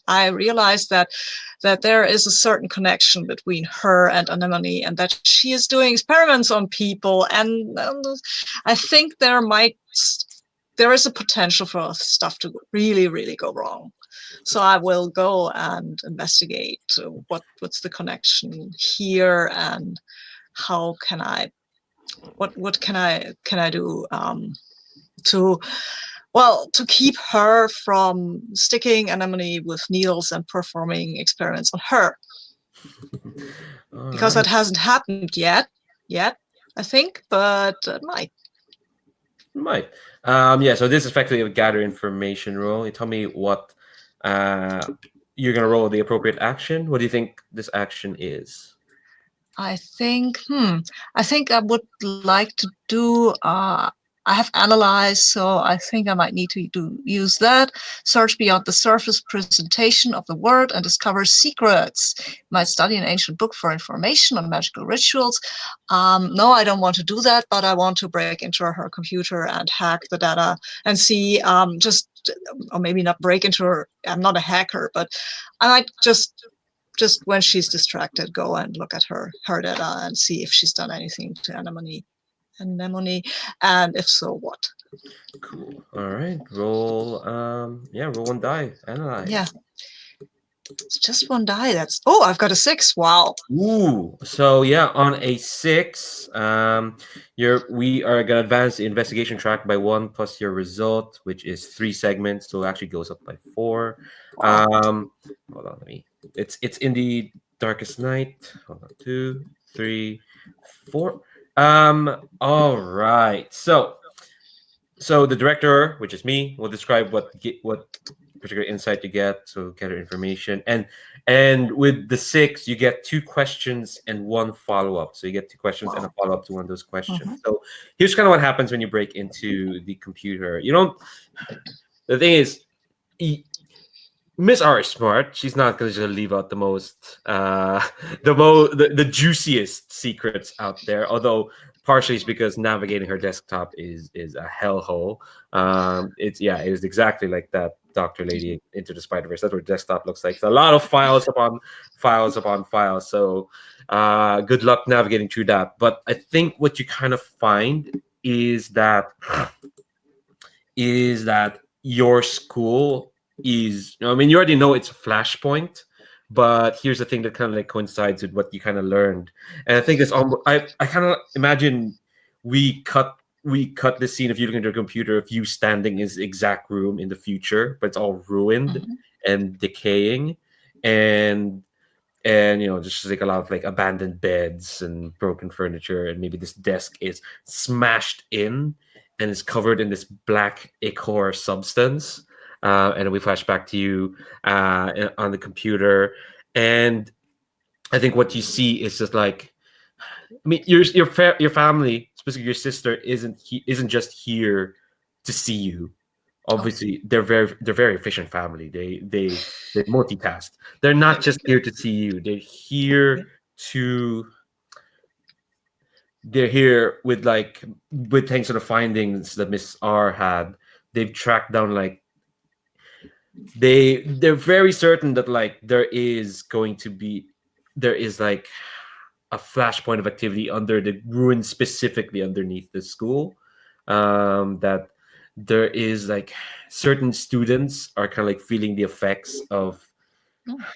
[SPEAKER 4] I realized that there is a certain connection between her and Anemone, and that she is doing experiments on people, and I think there is a potential for stuff to really, really go wrong. So I will go and investigate what's the connection here, and how can I, what can I do to keep her from sticking Anemone with needles and performing experiments on her, because that hasn't happened yet, I think, but it might.
[SPEAKER 1] Might. Yeah, so this is effectively a gather information roll. You tell me what you're gonna roll the appropriate action. What do you think this action is?
[SPEAKER 4] I think I would like to do I have analyzed, so I think I might need to use that. Search beyond the surface presentation of the world and discover secrets. Might study an ancient book for information on magical rituals. No, I don't want to do that, but I want to break into her computer and hack the data and see, or maybe not break into her. I'm not a hacker, but I might just when she's distracted, go and look at her data and see if she's done anything to Anemone, and if so, what.
[SPEAKER 1] Cool. All right. Roll. Roll 1 die. Analyze.
[SPEAKER 4] Yeah. It's just 1 die. I've got a 6. Wow.
[SPEAKER 1] Ooh. So yeah, on a 6, we are gonna advance the investigation track by 1 plus your result, which is 3 segments. So it actually goes up by 4.
[SPEAKER 4] Wow.
[SPEAKER 1] Hold on. It's in the darkest night. Hold on. 2, 3, 4. All right. So the director, which is me, will describe what particular insight you get, so gather information, and with the 6 you get 2 questions and 1 follow-up, so you get 2 questions and a follow-up to one of those questions. So here's kind of what happens when you break into the computer. The thing is, Miss R is smart. She's not going to leave out the most the juiciest secrets out there, although partially it's because navigating her desktop is a hellhole. It is exactly like that Dr. Lady Into the Spider-Verse. That's what desktop looks like. So a lot of files upon files upon files. So good luck navigating through that. But I think what you kind of find is that your school is, I mean, you already know it's a flashpoint, but here's the thing that kind of like coincides with what you kind of learned. And I think it's almost, I kind of imagine we cut this scene of you looking at your computer of you standing in this exact room in the future, but it's all ruined and decaying, and just like a lot of like abandoned beds and broken furniture, and maybe this desk is smashed in and is covered in this black ichor substance. And then we flash back to you on the computer, and I think what you see is just like, I mean, your family, specifically your sister, isn't just here to see you. Obviously, they're very efficient family. They multitask. They're not just here to see you. They're here with thanks to the findings that Miss R had. They've tracked down like they're very certain that like there is like a flashpoint of activity under the ruins, specifically underneath the school. That there is like certain students are kind of like feeling the effects of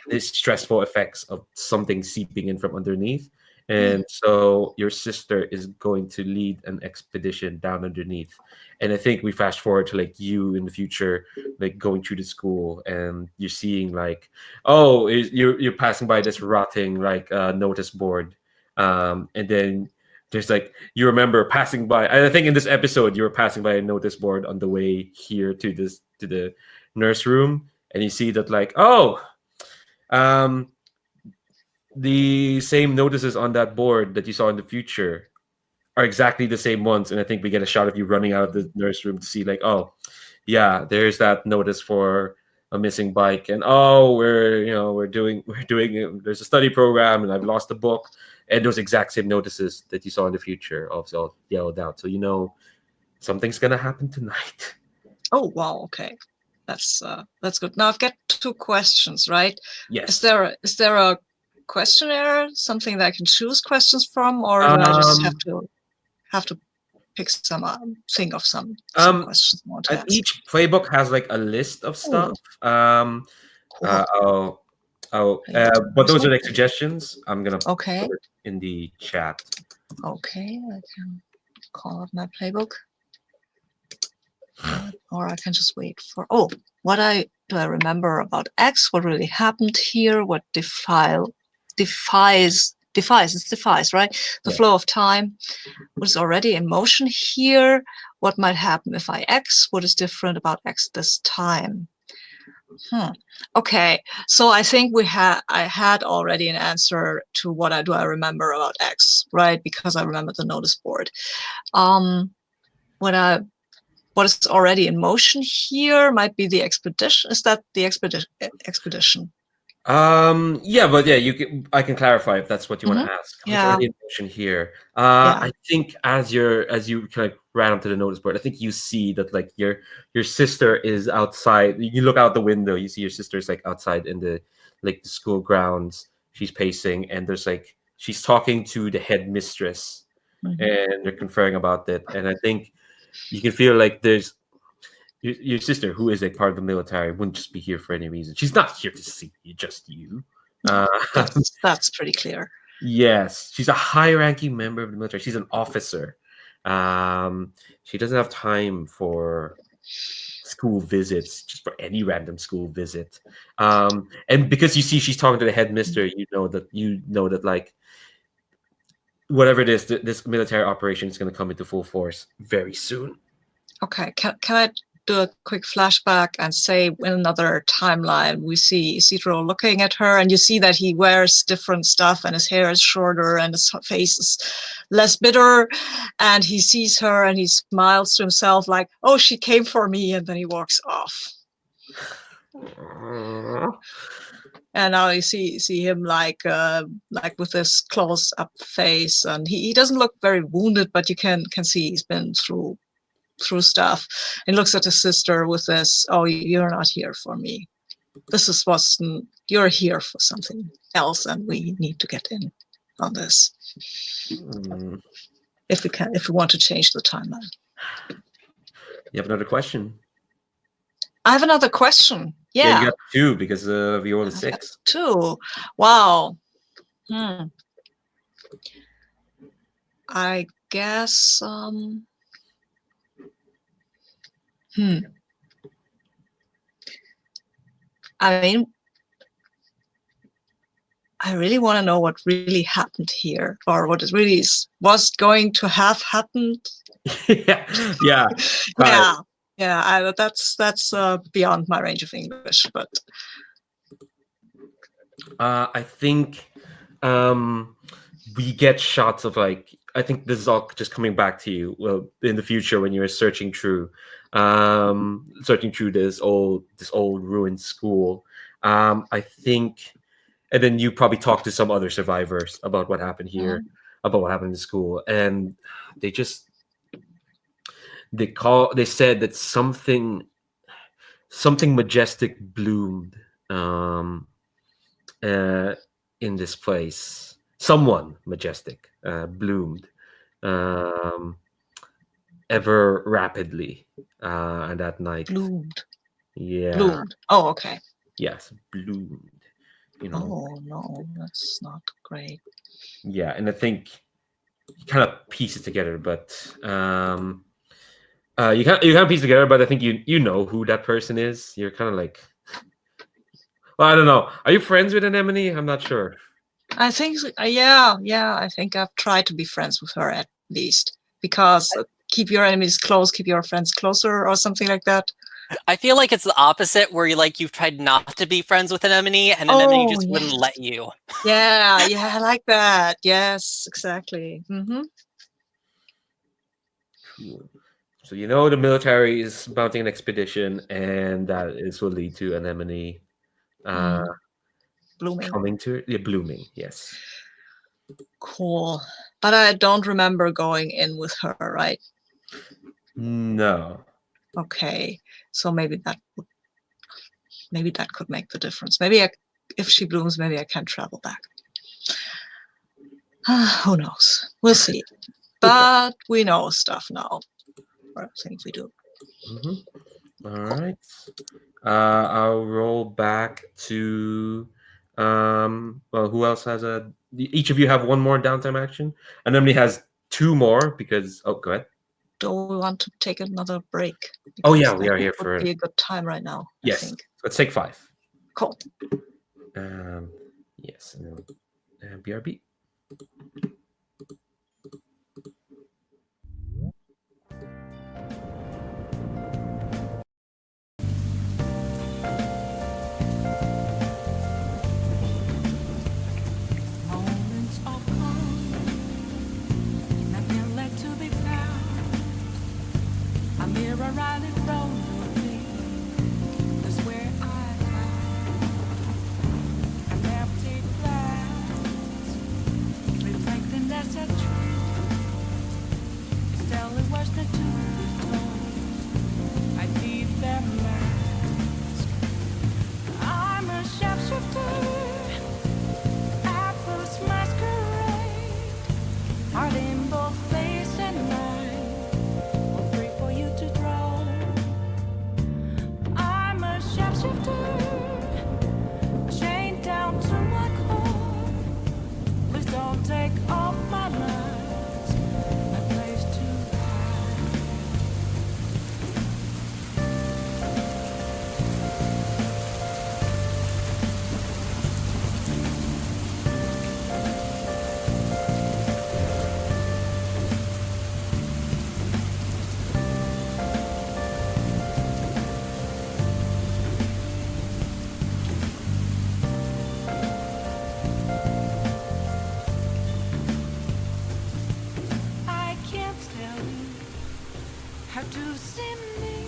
[SPEAKER 1] these stressful effects of something seeping in from underneath. And so your sister is going to lead an expedition down underneath. And I think we fast forward to like you in the future, like going through the school, and you're seeing like, you're passing by this rotting like notice board. And then there's like, you remember passing by, I think in this episode, you were passing by a notice board on the way here to the nurse room. And you see that like, the same notices on that board that you saw in the future are exactly the same ones. And I think we get a shot of you running out of the nurse room to see like, there's that notice for a missing bike. And we're doing there's a study program, and I've lost a book. And those exact same notices that you saw in the future also yellowed out. So something's gonna happen tonight.
[SPEAKER 4] Oh wow, okay. That's good. Now I've got 2 questions, right?
[SPEAKER 1] Yes.
[SPEAKER 4] Is there a questionnaire, something that I can choose questions from, or do I just have to pick some, think of some questions I want to ask?
[SPEAKER 1] Each playbook has like a list of stuff.
[SPEAKER 4] Cool.
[SPEAKER 1] But those are like suggestions. I'm gonna
[SPEAKER 4] put
[SPEAKER 1] it in the chat.
[SPEAKER 4] Okay, I can call up my playbook. Or I can just wait for, what do I remember about X? What really happened here? What defies, right? The flow of time was already in motion here. What might happen if I X? What is different about X this time? Okay, so I think I had already an answer to what I remember about X, right? Because I remember the notice board. What is already in motion here might be the expedition. Is that the expedition?
[SPEAKER 1] I can clarify if that's what you want to ask. It's already in motion here. I think as you kind of ran up to the notice board, I think you see that like your sister is outside. You look out the window, you see your sister's like outside in the school grounds. She's pacing, and there's like she's talking to the headmistress, and they're conferring about it. And I think you can feel like there's your sister, who is a part of the military, wouldn't just be here for any reason. She's not here to see you, just you.
[SPEAKER 4] That's pretty clear.
[SPEAKER 1] Yes, she's a high-ranking member of the military. She's an officer. She doesn't have time for school visits, just for any random school visit. And because you see she's talking to the headmister, you know that like whatever it is, this military operation is going to come into full force very soon.
[SPEAKER 4] Okay, can I do a quick flashback and say in another timeline we see Ysidro looking at her, and you see that he wears different stuff and his hair is shorter and his face is less bitter, and he sees her and he smiles to himself like, oh, she came for me, and then he walks off. And now you see him like with this close up face, and he doesn't look very wounded, but you can see he's been through through stuff, and looks at his sister with this, "Oh, you're not here for me. This is you're here for something else, and we need to get in on this if we want to change the timeline."
[SPEAKER 1] You have another question?
[SPEAKER 4] I have another question.
[SPEAKER 1] Yeah, you got 2 because of you rolled a 6.
[SPEAKER 4] 2. Wow. I guess. I mean, I really want to know what really happened here, or what it really was going to have happened.
[SPEAKER 1] Yeah.
[SPEAKER 4] That's beyond my range of English, but
[SPEAKER 1] I think we get shots of like, I think this is all just coming back to you. Well, in the future when you're searching through this old ruined school, I think, and then you probably talk to some other survivors about what happened here, about what happened in school, and they said that something majestic bloomed in this place. Someone majestic bloomed ever rapidly, and that night
[SPEAKER 4] bloomed.
[SPEAKER 1] Yeah.
[SPEAKER 4] Bloomed. Oh, okay.
[SPEAKER 1] Yes, bloomed.
[SPEAKER 4] Oh no, that's not great.
[SPEAKER 1] Yeah, and I think you kind of piece it together, but you can't piece it together, but I think you know who that person is. You're kind of like, well, I don't know. Are you friends with Anemone? I'm not sure.
[SPEAKER 4] I think, yeah. I think I've tried to be friends with her at least, because keep your enemies close, keep your friends closer, or something like that.
[SPEAKER 2] I feel like it's the opposite, where you've tried not to be friends with Anemone, and Anemone just wouldn't let you.
[SPEAKER 4] Yeah, I like that. Yes, exactly.
[SPEAKER 1] Cool. So the military is mounting an expedition, and that will lead to Anemone
[SPEAKER 4] blooming.
[SPEAKER 1] Blooming, yes.
[SPEAKER 4] Cool. But I don't remember going in with her, right?
[SPEAKER 1] No.
[SPEAKER 4] Okay. So maybe that could make the difference. Maybe if she blooms, maybe I can travel back. Who knows? We'll see. But we know stuff now. Or I think we do.
[SPEAKER 1] All right. I'll roll back to well, who else has each of you have one more downtime action, and Emily has 2 more because go ahead.
[SPEAKER 4] Do we want to take another break?
[SPEAKER 1] Oh yeah, we are here for
[SPEAKER 4] be a good time right now.
[SPEAKER 1] Yes,
[SPEAKER 4] I think.
[SPEAKER 1] Let's take 5.
[SPEAKER 4] Cool.
[SPEAKER 1] Yes, and then BRB.
[SPEAKER 6] Right in front of me is where I hide. An empty glass, reflecting that's a truth. Still it was the truth told. I need that mask. I'm a sharpshooter, apples masquerade, heart in both face and mind. Free for you to draw. I'm a sharpshooter, chained down to my core. Please don't take off my mask, my place to hide. How to see me?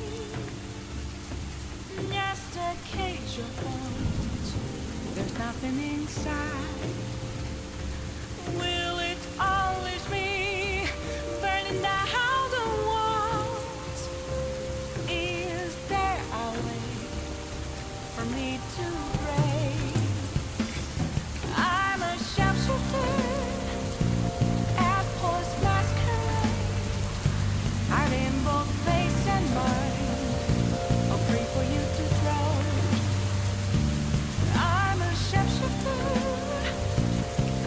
[SPEAKER 6] Just a cage of bones. There's nothing inside. Will it always be burning down the walls? face and mind are free for you to drown. I'm a shapeshifter,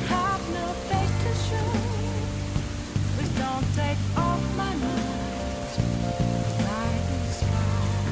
[SPEAKER 6] have no face to show. Please don't take off my mask, light the sky.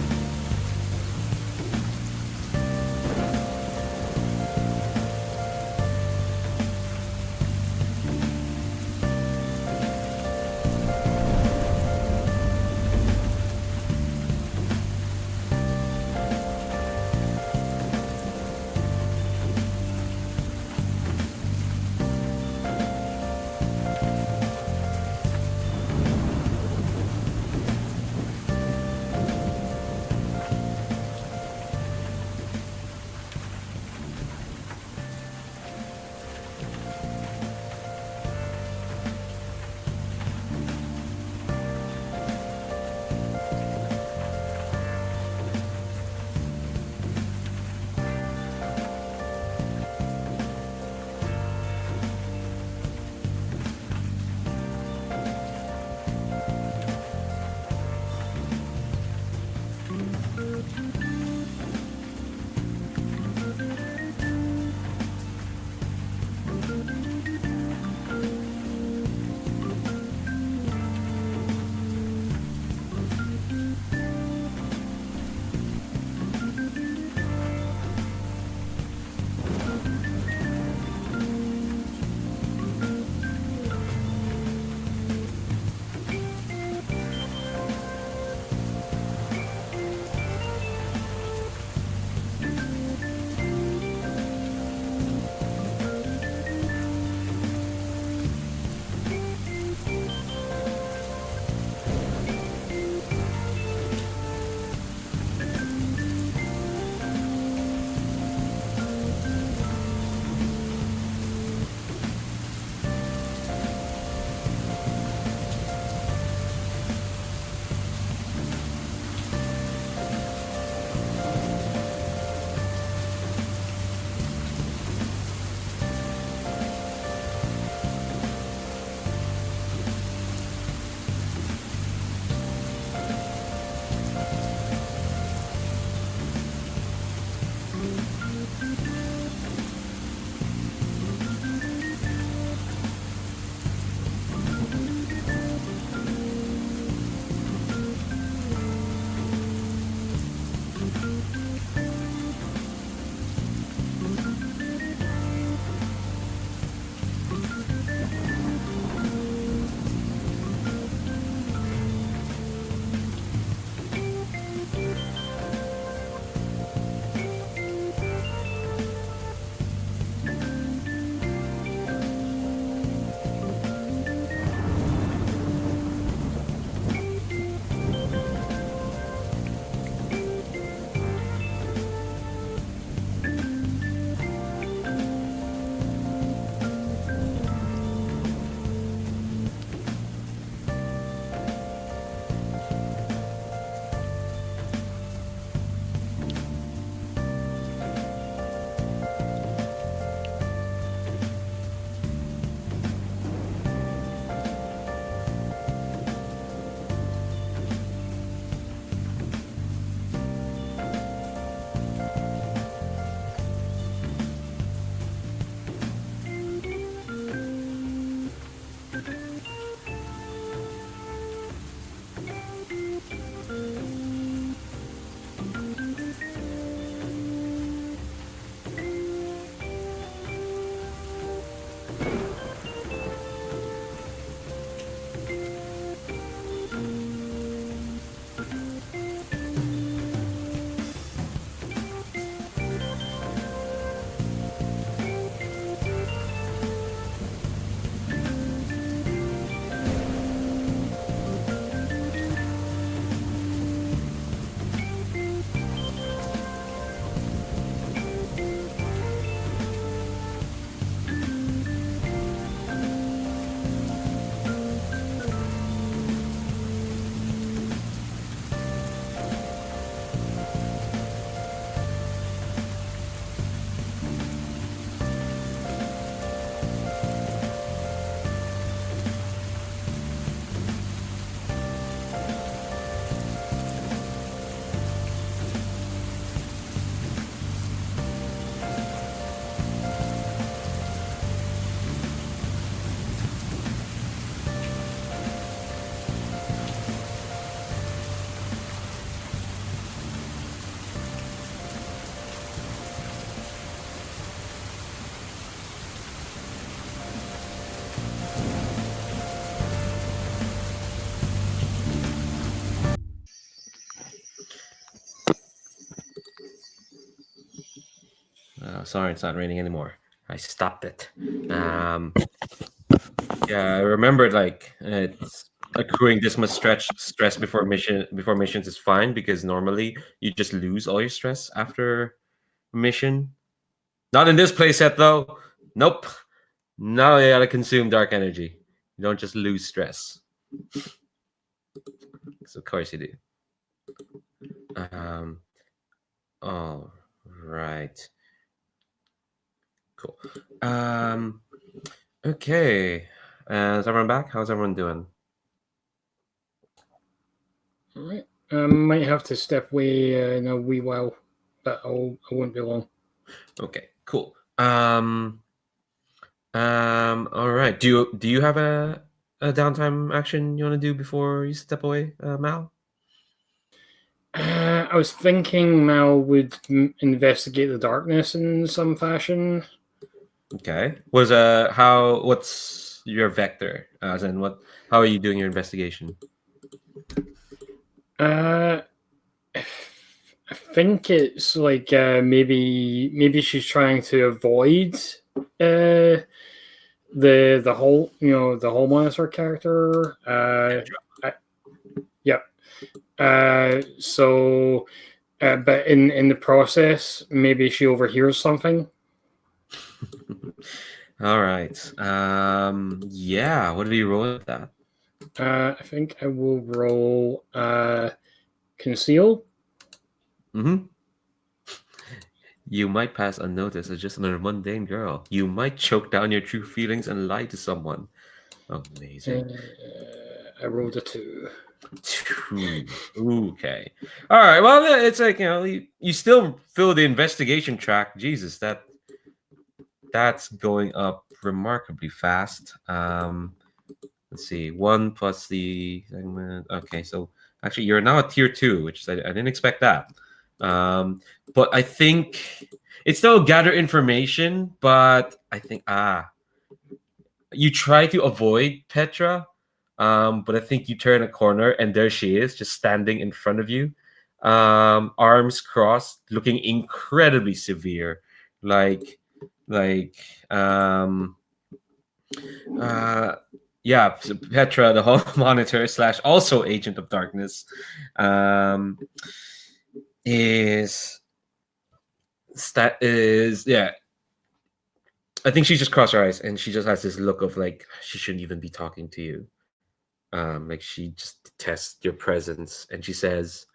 [SPEAKER 1] Sorry, it's not raining anymore. I stopped it. Yeah, I remembered it's accruing this much stress before missions is fine because normally you just lose all your stress after mission. Not in this playset though. Nope. Now you gotta consume dark energy. You don't just lose stress. So of course you do. All right. Cool. Okay. Is everyone back? How's everyone doing?
[SPEAKER 3] All right. Might have to step away in a wee while, but I won't be long.
[SPEAKER 1] Okay. Cool. All right. Do you have a downtime action you want to do before you step away, Mal?
[SPEAKER 3] I was thinking Mal would investigate the darkness in some fashion.
[SPEAKER 1] Okay. What's your vector? As in how are you doing your investigation?
[SPEAKER 3] I think it's like maybe she's trying to avoid the whole the whole monitor character. Yep. So, but in the process, maybe she overhears something.
[SPEAKER 1] All right. Yeah. What do you roll with that?
[SPEAKER 3] I think I will roll conceal.
[SPEAKER 1] Mm-hmm. You might pass unnoticed as just another mundane girl. You might choke down your true feelings and lie to someone. Amazing.
[SPEAKER 3] I rolled a 2.
[SPEAKER 1] 2. Okay. All right. Well, it's like you still fill the investigation track. Jesus, that's going up remarkably fast. Let's see. 1 plus the segment. Okay, so actually you're now at tier 2, which I didn't expect that. But I think it's still gather information, but I think you try to avoid Petra, but I think you turn a corner and there she is, just standing in front of you, arms crossed, looking incredibly severe, um, yeah, so Petra, the hall monitor / also agent of darkness, is yeah. I think she just crossed her eyes and she just has this look of like she shouldn't even be talking to you. Like she just detests your presence, and she says,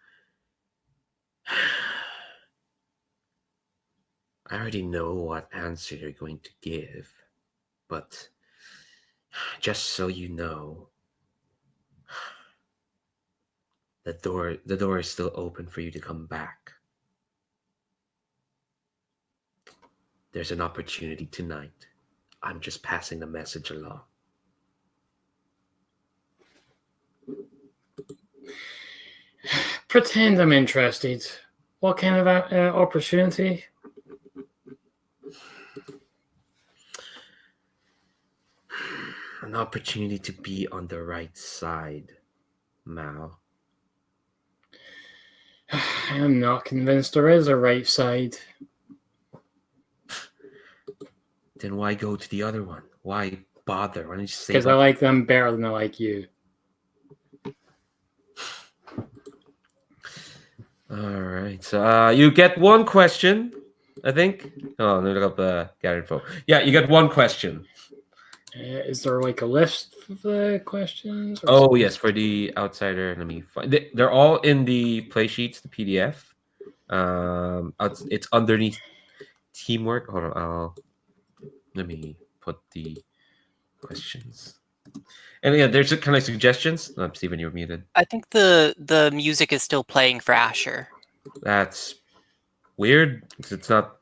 [SPEAKER 1] "I already know what answer you're going to give, but just so you know, the door is still open for you to come back. There's an opportunity tonight. I'm just passing the message along."
[SPEAKER 3] Pretend I'm interested. What kind of opportunity?
[SPEAKER 1] An opportunity to be on the right side, Mal.
[SPEAKER 3] I'm not convinced there is a right side.
[SPEAKER 1] Then why go to the other one? Why bother? Why don't you say?
[SPEAKER 3] Because I like them better than I like you.
[SPEAKER 1] All right. So you get one question, I think. Oh, let me look up gather info. Yeah, you get one question.
[SPEAKER 3] Is there like a list of the questions?
[SPEAKER 1] Oh yes, for the outsider. Let me find. They're all in the play sheets, the PDF. It's underneath teamwork. Hold on. Let me put the questions. And yeah, there's kind of suggestions. Steven, you're muted.
[SPEAKER 2] I think the music is still playing for Asher.
[SPEAKER 1] That's weird because it's not.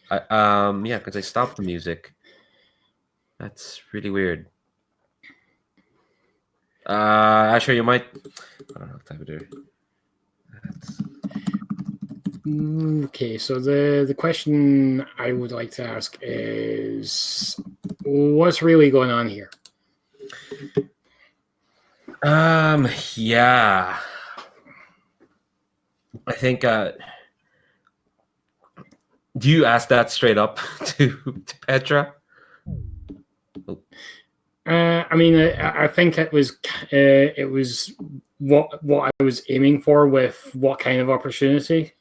[SPEAKER 1] Yeah, because I stopped the music. That's really weird. Asher, you might. I don't know what type of do.
[SPEAKER 3] Okay, so the question I would like to ask is, what's really going on here?
[SPEAKER 1] Yeah. I think Do you ask that straight up to Petra?
[SPEAKER 3] I mean, I think it was what I was aiming for with what kind of opportunity.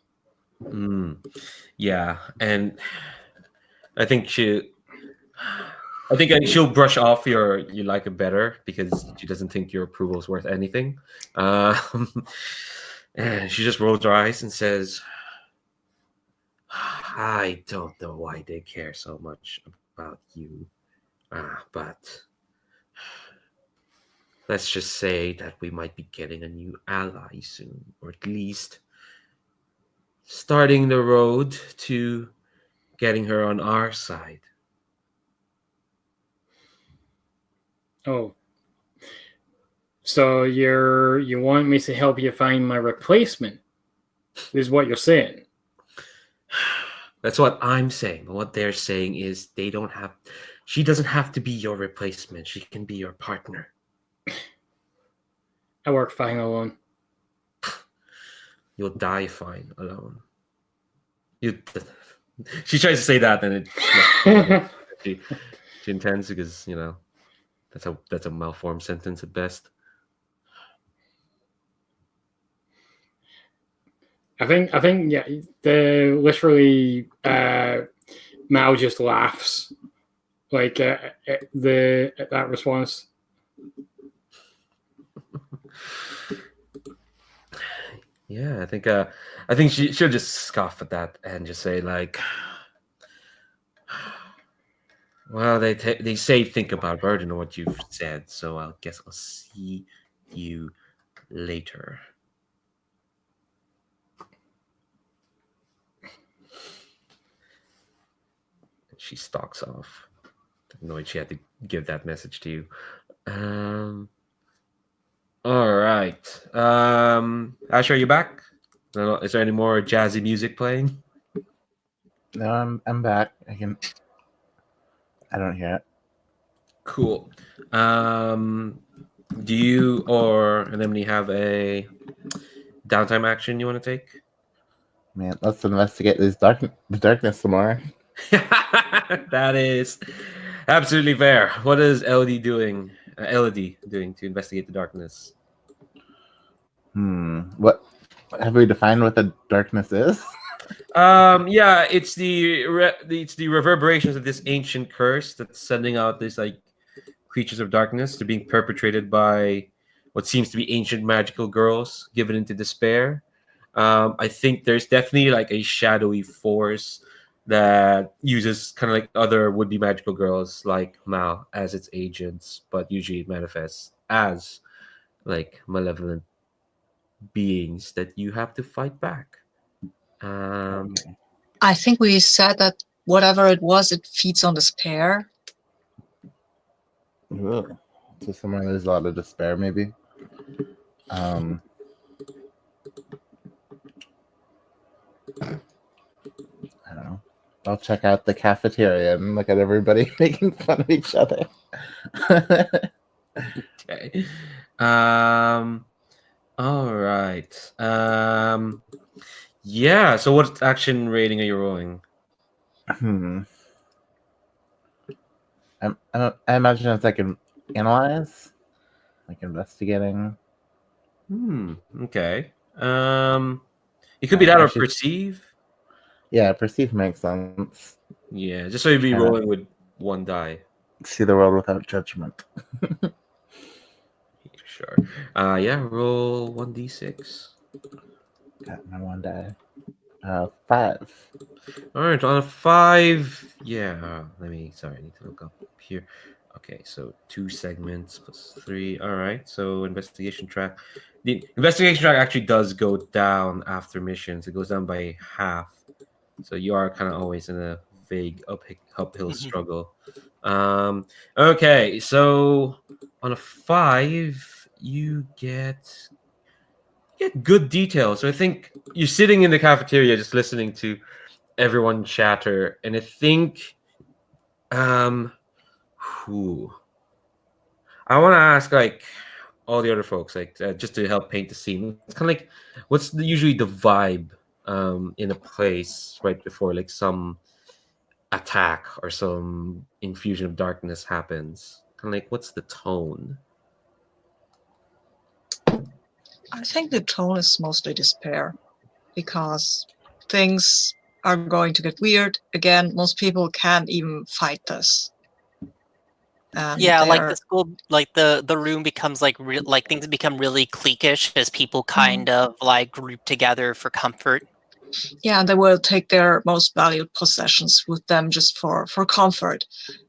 [SPEAKER 1] Yeah, and I think she'll brush off you like it better because she doesn't think your approval is worth anything. And she just rolls her eyes and says, "I don't know why they care so much about you, but let's just say that we might be getting a new ally soon, or at least starting the road to getting her on our side."
[SPEAKER 3] Oh, so you want me to help you find my replacement? Is what you're saying?
[SPEAKER 1] That's what I'm saying. What they're saying is she doesn't have to be your replacement. She can be your partner.
[SPEAKER 3] I work fine alone.
[SPEAKER 1] You'll die fine alone. She tries to say that, and she intends, because that's a malformed sentence at best.
[SPEAKER 3] I think yeah. The literally Mal just laughs like at that response.
[SPEAKER 1] Yeah, I think she'll just scoff at that and just say like, "Well, they say think about it. I don't know what you've said, so I guess I'll see you later." She stalks off. Annoyed she had to give that message to you. All right. Asher, are you back? Is there any more jazzy music playing?
[SPEAKER 5] No, I'm back. I don't hear it.
[SPEAKER 1] Cool. Do you or Anemone have a downtime action you want to take?
[SPEAKER 5] Man, let's investigate the darkness some more.
[SPEAKER 1] That is absolutely fair. What is Elidi doing? Elidi doing to investigate the darkness?
[SPEAKER 5] What have we defined what the darkness is?
[SPEAKER 1] Yeah, it's the reverberations of this ancient curse that's sending out this like creatures of darkness. They're being perpetrated by what seems to be ancient magical girls given into despair. I think there's definitely like a shadowy force that uses kind of like other would-be magical girls like Mal as its agents, but usually it manifests as like malevolent beings that you have to fight back.
[SPEAKER 5] Okay.
[SPEAKER 4] I think we said that whatever it was, it feeds on despair.
[SPEAKER 5] Ugh. So somewhere there's a lot of despair, maybe. I don't know. I'll check out the cafeteria and look at everybody making fun of each other.
[SPEAKER 1] Okay. All right. Yeah. So, what action rating are you rolling?
[SPEAKER 5] I imagine it's like an analyze, like investigating.
[SPEAKER 1] Okay. It could be that or perceive.
[SPEAKER 5] Yeah, perceive makes sense.
[SPEAKER 1] Yeah, just so you'd be rolling with one die.
[SPEAKER 5] See the world without judgment.
[SPEAKER 1] Sure. Yeah, roll 1d6.
[SPEAKER 5] Got my one die. 5.
[SPEAKER 1] All right, on a 5. Yeah, I need to look up here. Okay, so 2 segments plus 3. All right, so investigation track. The investigation track actually does go down after missions. It goes down by half. So you are kind of always in a vague uphill struggle. Okay, so on a 5, you get good details. So I think you're sitting in the cafeteria just listening to everyone chatter, and I think who I want to ask like all the other folks, like just to help paint the scene. It's kind of like what's usually the vibe in a place right before like some attack or some infusion of darkness happens? Kind of like, what's the tone?
[SPEAKER 4] I think the tone is mostly despair, because things are going to get weird again. Most people can't even fight this.
[SPEAKER 2] Yeah, like
[SPEAKER 4] they're-
[SPEAKER 2] the school, like the room becomes like like things become really cliquish as people kind of like group together for comfort.
[SPEAKER 4] Yeah, and they will take their most valued possessions with them just for comfort,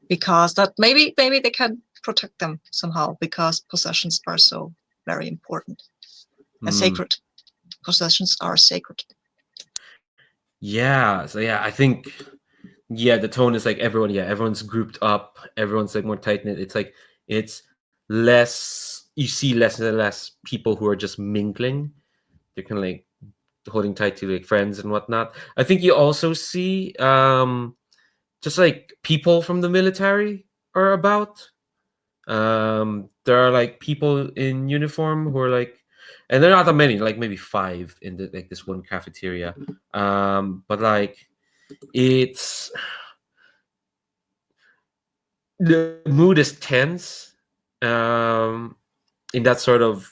[SPEAKER 4] because that maybe they can protect them somehow, because possessions are so very important and sacred. Possessions are sacred.
[SPEAKER 1] Yeah. So yeah, I think the tone is like everyone's grouped up, everyone's like more tight knit. It's like it's less, you see less and less people who are just mingling. They're kind of like holding tight to like friends and whatnot. I think you also see just like people from the military are about. There are like people in uniform who are like, and they're not that many, like maybe 5 in the like this one cafeteria. But like it's the mood is tense. In that sort of,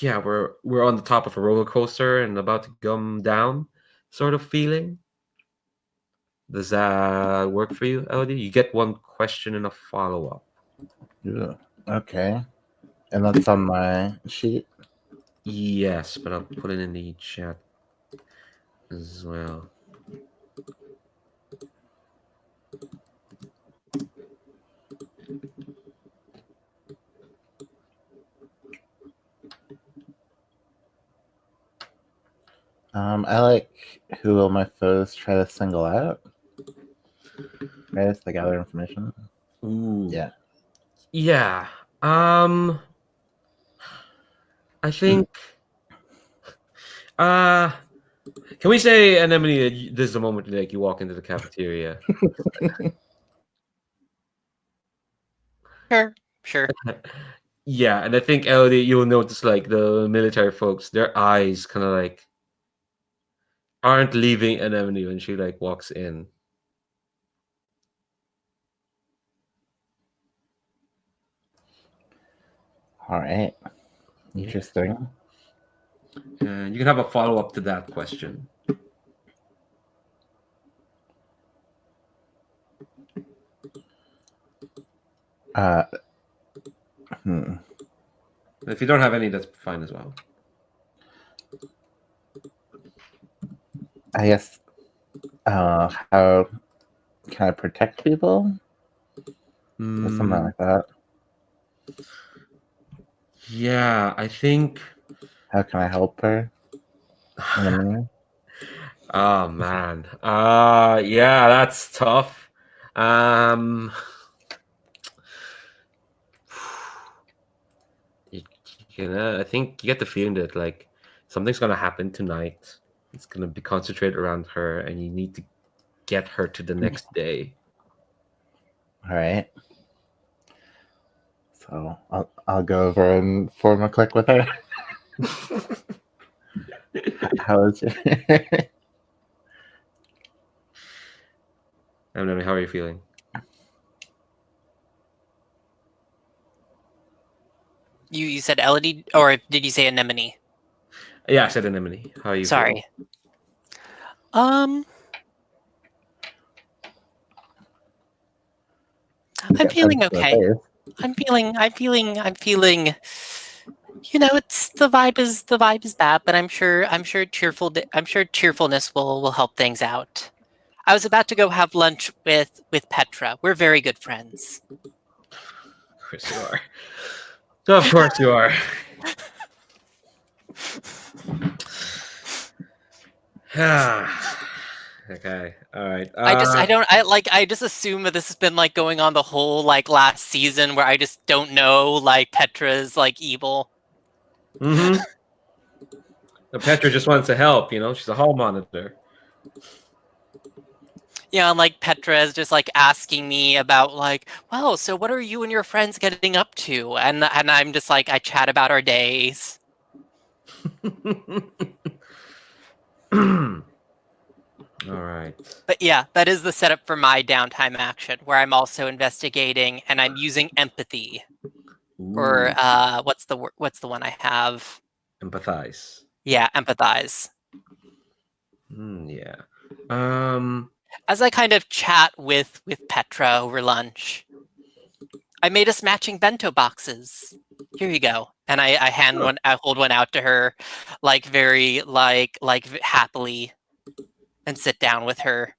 [SPEAKER 1] we're on the top of a roller coaster and about to come down sort of feeling. Does that work for you, Elodie? You get one question and a follow-up.
[SPEAKER 5] Yeah. Okay. And that's on my sheet.
[SPEAKER 1] Yes, but I'll put it in the chat as well.
[SPEAKER 5] I like who will my foes try to single out. Right, to gather information.
[SPEAKER 1] Ooh.
[SPEAKER 5] Yeah.
[SPEAKER 1] Yeah. I think can we say, Anemone, that this is the moment like you walk into the cafeteria?
[SPEAKER 2] Sure.
[SPEAKER 1] Yeah, and I think Elodie, you'll notice like the military folks, their eyes kind of like aren't leaving Anemone when she like walks in.
[SPEAKER 5] All right. Interesting.
[SPEAKER 1] And you can have a follow-up to that question. If you don't have any, that's fine as well.
[SPEAKER 5] I guess how can I protect people? Or something like that.
[SPEAKER 1] Yeah, I think.
[SPEAKER 5] How can I help her?
[SPEAKER 1] Oh man. Yeah, that's tough. I think you get the feeling that like something's gonna happen tonight. It's gonna be concentrated around her, and you need to get her to the next day.
[SPEAKER 5] All right. So I'll go over and form a click with her. How is it?
[SPEAKER 1] I don't know. How are you feeling?
[SPEAKER 2] You said Elidi, or did you say Anemone?
[SPEAKER 1] Yeah, I said Anemone. How are you
[SPEAKER 2] Sorry.
[SPEAKER 1] feeling?
[SPEAKER 2] I'm feeling okay. I'm feeling. You know, the vibe is bad, but I'm sure cheerfulness will help things out. I was about to go have lunch with Petra. We're very good friends.
[SPEAKER 1] Of course you are. Of course you are. Okay. All right.
[SPEAKER 2] I just assume that this has been like going on the whole like last season, where I just don't know like Petra's like evil.
[SPEAKER 1] Mm-hmm. Petra just wants to help. She's a hall monitor.
[SPEAKER 2] Yeah, and like Petra is just like asking me about like, well, so what are you and your friends getting up to? And I'm just like, I chat about our days.
[SPEAKER 1] All right.
[SPEAKER 2] But yeah, that is the setup for my downtime action, where I'm also investigating and I'm using empathy. Or
[SPEAKER 1] Ooh,
[SPEAKER 2] what's the one I have?
[SPEAKER 1] empathize.
[SPEAKER 2] Yeah, empathize.
[SPEAKER 1] Yeah. Um.
[SPEAKER 2] As I kind of chat with Petra over lunch, I made us matching bento boxes. Here you go. And I hand
[SPEAKER 1] Oh,
[SPEAKER 2] one, I hold one out to her, like very happily, and sit down with her.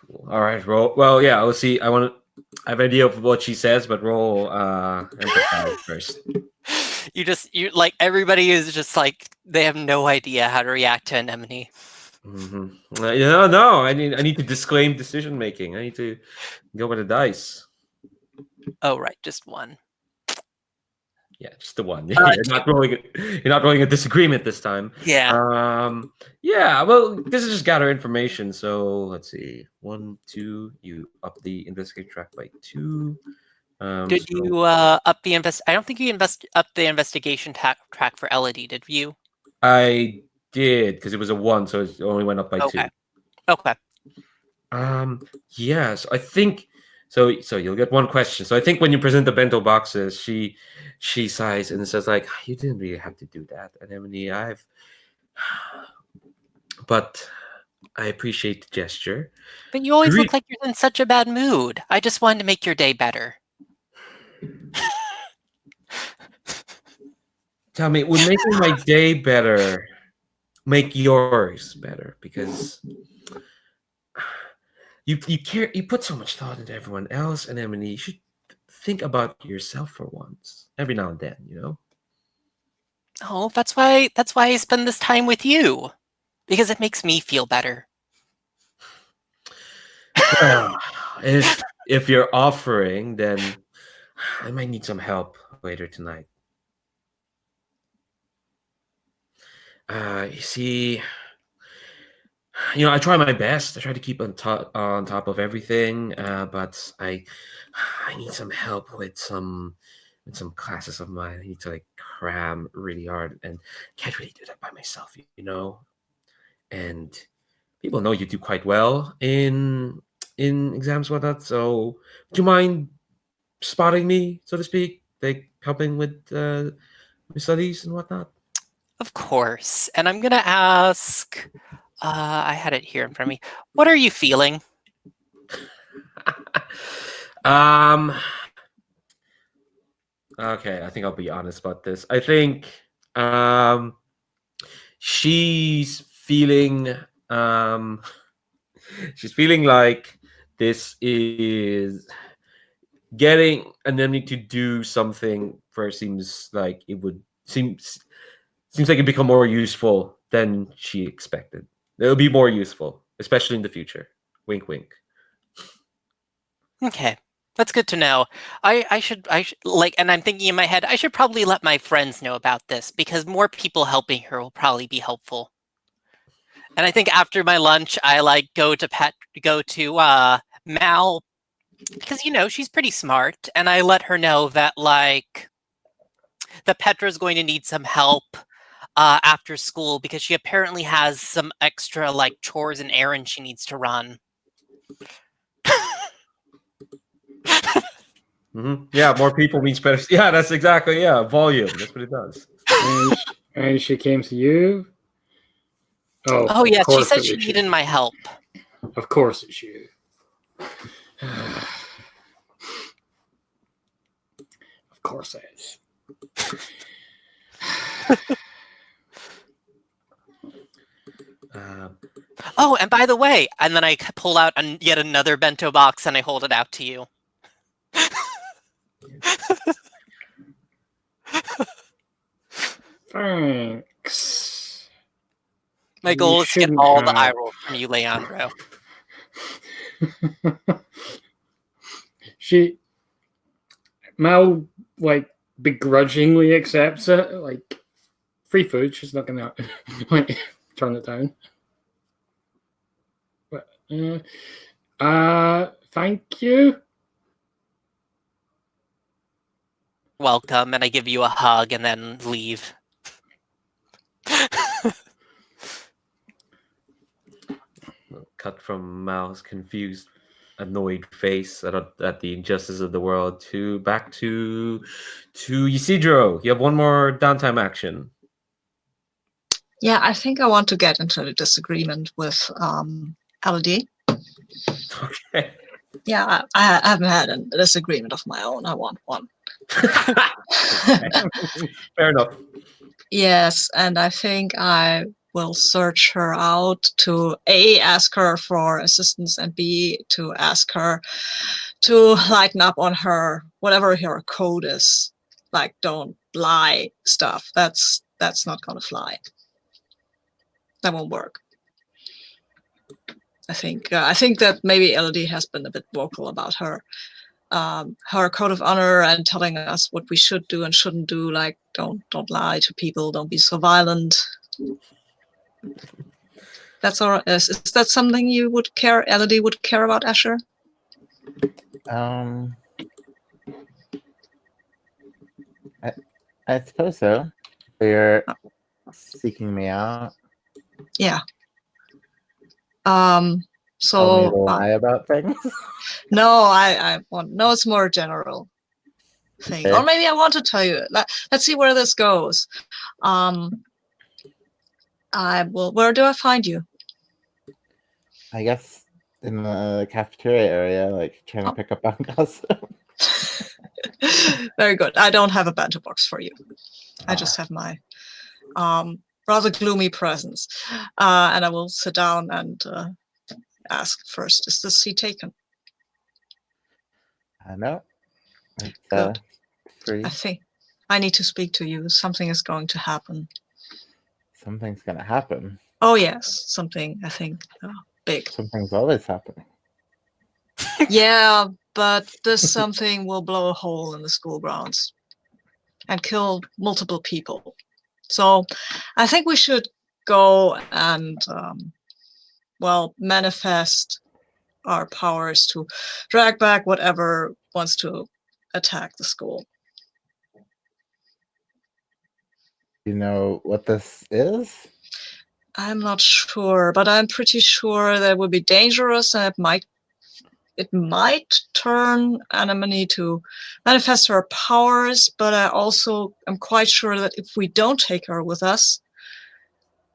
[SPEAKER 1] cool. All right. Roll. Well, yeah. Let's see. I have an idea of what she says, but roll empathize first.
[SPEAKER 2] You like everybody is just like they have no idea how to react to Anemone.
[SPEAKER 1] No. I need to disclaim decision making. I need to go with the dice.
[SPEAKER 2] Oh right, just one.
[SPEAKER 1] Yeah, just the one.
[SPEAKER 2] Two.
[SPEAKER 1] You're not rolling a disagreement this time.
[SPEAKER 2] Yeah.
[SPEAKER 1] Yeah. Well, this is just gather information. So let's see. 1, 2. You up the investigate track by 2.
[SPEAKER 2] Did
[SPEAKER 1] So
[SPEAKER 2] you up the I don't think you up the investigation track for Elidi, did you?
[SPEAKER 1] I did because it was a 1, so it only went up by 2.
[SPEAKER 2] Okay. Okay.
[SPEAKER 1] Yes, I think so. So you'll get one question. So I think when you present the bento boxes, she sighs and says like, "You didn't really have to do that, Anemone. But I appreciate the gesture.
[SPEAKER 2] But you always
[SPEAKER 1] Re-
[SPEAKER 2] look like you're in such a bad mood. I just wanted to make your day better.
[SPEAKER 1] Tell me, would making my day better make yours better? Because you care, you put so much thought into everyone else, Anemone. You should think about yourself for once, every now and then. You know."
[SPEAKER 2] Oh, that's why I spend this time with you. Because it makes me feel better.
[SPEAKER 1] Well, if you're offering, then I might need some help later tonight. You see, I try my best. I try to keep on top of everything, but I need some help with some classes of mine. I need to like cram really hard, and can't really do that by myself. And people know you do quite well in exams, whatnot. So, would you mind spotting me, so to speak, like helping with my studies and whatnot?
[SPEAKER 2] Of course. And I'm gonna ask I had it here in front of me. What are you feeling?
[SPEAKER 1] um. Okay, I think I'll be honest about this. I think um, she's feeling um, she's feeling like this is getting an enemy to do something for her seems like it would seems like it become more useful than she expected. It'll be more useful, especially in the future. Wink, wink.
[SPEAKER 2] Okay. That's good to know. I should like, and I'm thinking in my head, I should probably let my friends know about this because more people helping her will probably be helpful. And I think after my lunch, I like go to Mal because she's pretty smart, and I let her know that that Petra's going to need some help after school because she apparently has some extra like chores and errands she needs to run.
[SPEAKER 1] Yeah, more people means better. Yeah, that's exactly. Yeah, volume. That's what it does.
[SPEAKER 3] And she came to you. Oh,
[SPEAKER 2] Oh
[SPEAKER 3] of
[SPEAKER 2] yeah, she
[SPEAKER 3] course
[SPEAKER 2] said
[SPEAKER 3] it
[SPEAKER 2] she
[SPEAKER 3] was
[SPEAKER 2] needed
[SPEAKER 3] you.
[SPEAKER 2] my help.
[SPEAKER 3] Of course it's you. Of course it is.
[SPEAKER 2] Oh, and by the way, and then I pull out yet another bento box and I hold it out to you.
[SPEAKER 3] Thanks.
[SPEAKER 2] My
[SPEAKER 3] You
[SPEAKER 2] goal is to get
[SPEAKER 3] shouldn't
[SPEAKER 2] all the eye
[SPEAKER 3] have.
[SPEAKER 2] rolls from you, Leandro.
[SPEAKER 3] Mal like begrudgingly accepts it, like free food. She's not gonna like turn it down. But thank you.
[SPEAKER 2] Welcome, and I give you a hug and then leave.
[SPEAKER 1] cut from Mal's confused, annoyed face at the injustice of the world to back to Ysidro. You have one more downtime action.
[SPEAKER 4] Yeah, I think I want to get into a disagreement with Elidi.
[SPEAKER 1] Okay.
[SPEAKER 4] Yeah, I haven't had a disagreement of my own. I want one.
[SPEAKER 1] Fair enough.
[SPEAKER 4] Yes, and I think I will search her out to A, ask her for assistance, and B, to ask her to lighten up on her, whatever her code is. Like, don't lie stuff. That's not gonna fly. That won't work. I think that maybe Elodie has been a bit vocal about her code of honor and telling us what we should do and shouldn't do. Like, don't lie to people. Don't be so violent. That's all. Is that something you would care? Elodie would care about, Asher?
[SPEAKER 5] I suppose so. You're seeking me out.
[SPEAKER 4] Yeah.
[SPEAKER 5] Tell me
[SPEAKER 4] So
[SPEAKER 5] to lie about things.
[SPEAKER 4] no, I want no. It's more general thing,
[SPEAKER 5] Okay.
[SPEAKER 4] or maybe I want to tell you. Let's see where this goes. I will. Where do I find you?
[SPEAKER 5] I guess in the cafeteria area, like trying to pick up on gossip.
[SPEAKER 4] Very good. I don't have a bento box for you. I just have my rather gloomy presence. And I will sit down and ask first, is this seat taken?
[SPEAKER 5] I know. It's,
[SPEAKER 4] Good.
[SPEAKER 5] free.
[SPEAKER 4] I think I need to speak to you. Something is going to happen.
[SPEAKER 5] Something's gonna happen.
[SPEAKER 4] Oh, yes. Something, I think, big.
[SPEAKER 5] Something's always happening.
[SPEAKER 4] Yeah, but this something will blow a hole in the school grounds and kill multiple people. So I think we should go and, manifest our powers to drag back whatever wants to attack the school.
[SPEAKER 5] You know what this is?
[SPEAKER 4] I'm not sure, but I'm pretty sure that it would be dangerous, and it might turn Anemone to manifest her powers, but I also am quite sure that if we don't take her with us,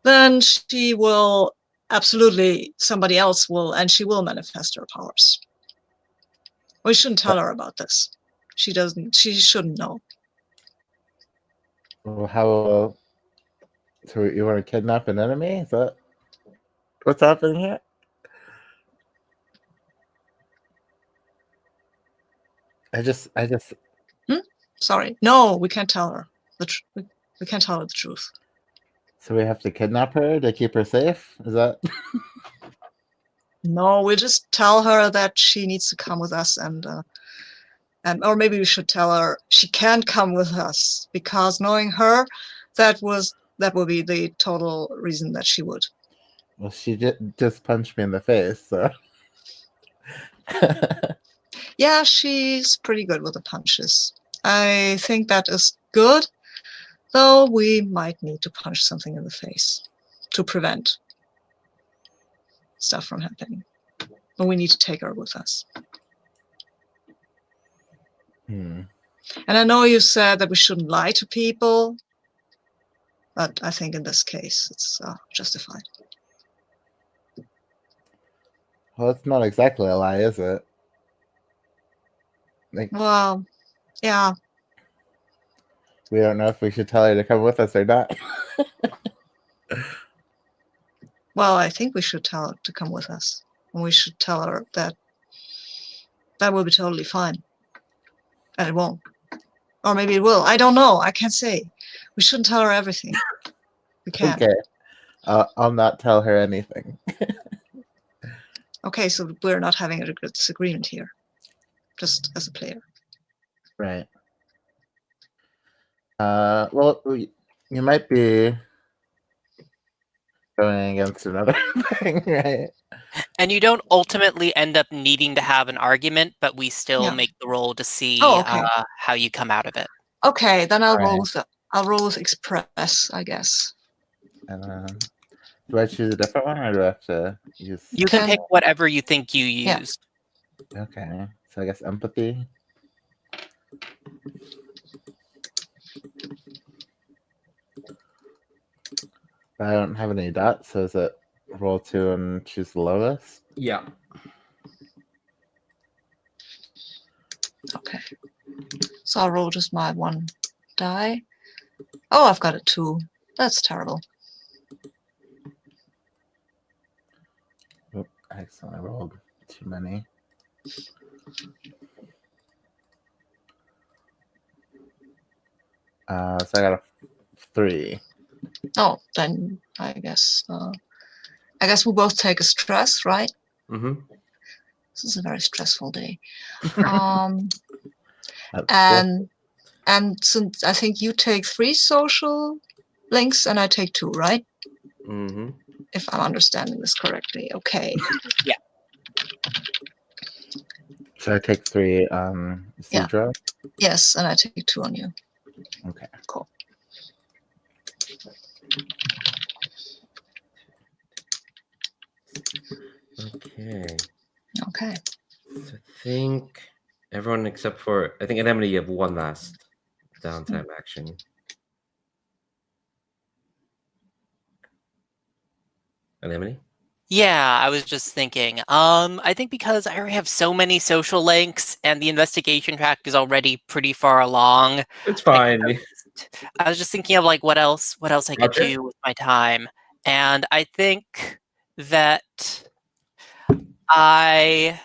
[SPEAKER 4] then she will absolutely, somebody else will, and she will manifest her powers. We shouldn't tell her about this. She shouldn't know.
[SPEAKER 5] Well, so you want to kidnap an enemy? Is that what's happening here? I just.
[SPEAKER 4] Sorry. No, we can't tell her. We can't tell her the truth.
[SPEAKER 5] So we have to kidnap her to keep her safe? Is that?
[SPEAKER 4] No, we'll just tell her that she needs to come with us, and or maybe we should tell her she can't come with us, because knowing her, that would be the total reason that she would.
[SPEAKER 5] Well, she just punched me in the face, so.
[SPEAKER 4] Yeah, she's pretty good with the punches. I think that is good, though we might need to punch something in the face to prevent stuff from happening. But we need to take her with us.
[SPEAKER 5] Hmm.
[SPEAKER 4] And I know you said that we shouldn't lie to people, but I think in this case it's justified.
[SPEAKER 5] Well, it's not exactly a lie, is it? Like,
[SPEAKER 4] Well, yeah.
[SPEAKER 5] we don't know if we should tell her to come with us or not.
[SPEAKER 4] Well, I think we should tell her to come with us. And we should tell her that will be totally fine. And it won't. Or maybe it will. I don't know. I can't say. We shouldn't tell her everything. We can't.
[SPEAKER 5] Okay. I'll not tell her anything.
[SPEAKER 4] Okay, so we're not having a good disagreement here. Just as a player.
[SPEAKER 5] Right. Well, you might be going against another thing, right?
[SPEAKER 2] And you don't ultimately end up needing to have an argument, but we still make the roll to see how you come out of it.
[SPEAKER 4] Okay, then I'll
[SPEAKER 5] All
[SPEAKER 4] roll with express, I guess.
[SPEAKER 5] Do I choose a different one, or do I have to use?
[SPEAKER 2] You can
[SPEAKER 4] Can-
[SPEAKER 2] pick whatever you think you
[SPEAKER 4] Yeah.
[SPEAKER 2] used.
[SPEAKER 5] Okay, so I guess empathy. But I don't have any dots, so is it roll 2 and choose the lowest?
[SPEAKER 1] Yeah.
[SPEAKER 4] Okay. So I'll roll just my 1 die. Oh, I've got a 2. That's terrible.
[SPEAKER 5] Oop, I accidentally rolled too many. So I got a 3.
[SPEAKER 4] Oh, then I guess we both take a stress, right?
[SPEAKER 1] Mm-hmm.
[SPEAKER 4] This is a very stressful day. Um,
[SPEAKER 5] That's
[SPEAKER 4] and since I think you take 3 social links and I take 2, right?
[SPEAKER 1] Mm-hmm.
[SPEAKER 4] If I'm understanding this correctly. Okay.
[SPEAKER 5] So I take 3
[SPEAKER 4] Yeah.
[SPEAKER 5] Ysidro?
[SPEAKER 4] Yes, and I take 2 on you.
[SPEAKER 5] Okay.
[SPEAKER 4] Cool.
[SPEAKER 1] Okay.
[SPEAKER 4] Okay.
[SPEAKER 1] So I think everyone except for I think Anemone, you have one last downtime action. Anemone?
[SPEAKER 2] Yeah, I was just thinking. I think because I already have so many social links and the investigation track is already pretty far along.
[SPEAKER 1] It's fine.
[SPEAKER 2] I was just thinking of like what else I could
[SPEAKER 1] Roger?
[SPEAKER 2] do with my time. And I think that I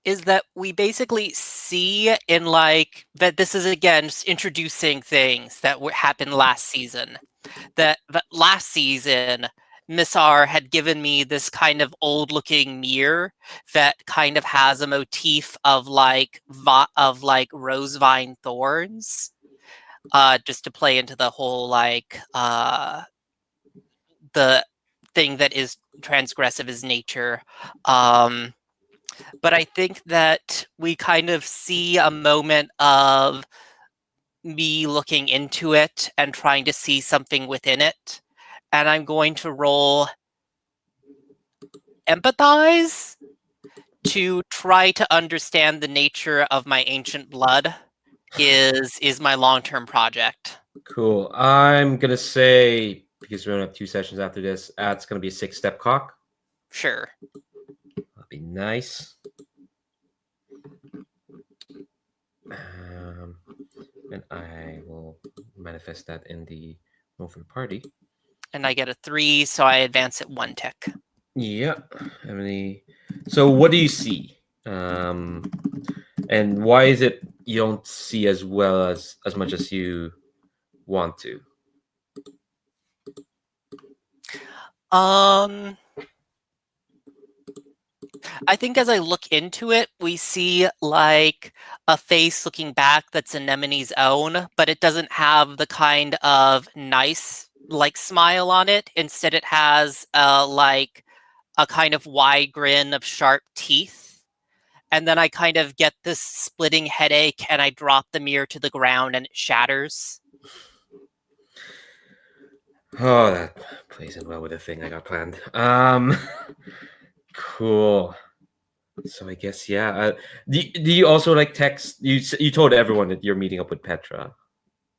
[SPEAKER 2] is that we basically see in like that this is again just introducing things that happened last season. That last season, Missar had given me this kind of old-looking mirror that kind of has a motif of like rose vine thorns, just to play into the whole like the thing that is transgressive as nature. But I think that we kind of see a moment of me looking into it and trying to see something within it. And I'm going to roll empathize to try to understand the nature of my ancient blood is my long-term project.
[SPEAKER 1] Cool. I'm gonna say because we're gonna have 2 sessions after this, it's gonna be a 6-step cock.
[SPEAKER 2] Sure.
[SPEAKER 1] That'd be nice. And I will manifest that in the roll for the party.
[SPEAKER 2] And I get a 3, so I advance it 1 tick.
[SPEAKER 1] Yeah. So what do you see? And why is it you don't see as well as much as you want to?
[SPEAKER 2] I think as I look into it, we see like a face looking back that's Anemone's own, but it doesn't have the kind of nice like smile on it. Instead, it has like a kind of wide grin of sharp teeth. And then I kind of get this splitting headache and I drop the mirror to the ground and it shatters.
[SPEAKER 1] Oh, that plays in well with the thing I got planned. Cool. So I guess yeah. Do you also like text? You told everyone that you're meeting up with Petra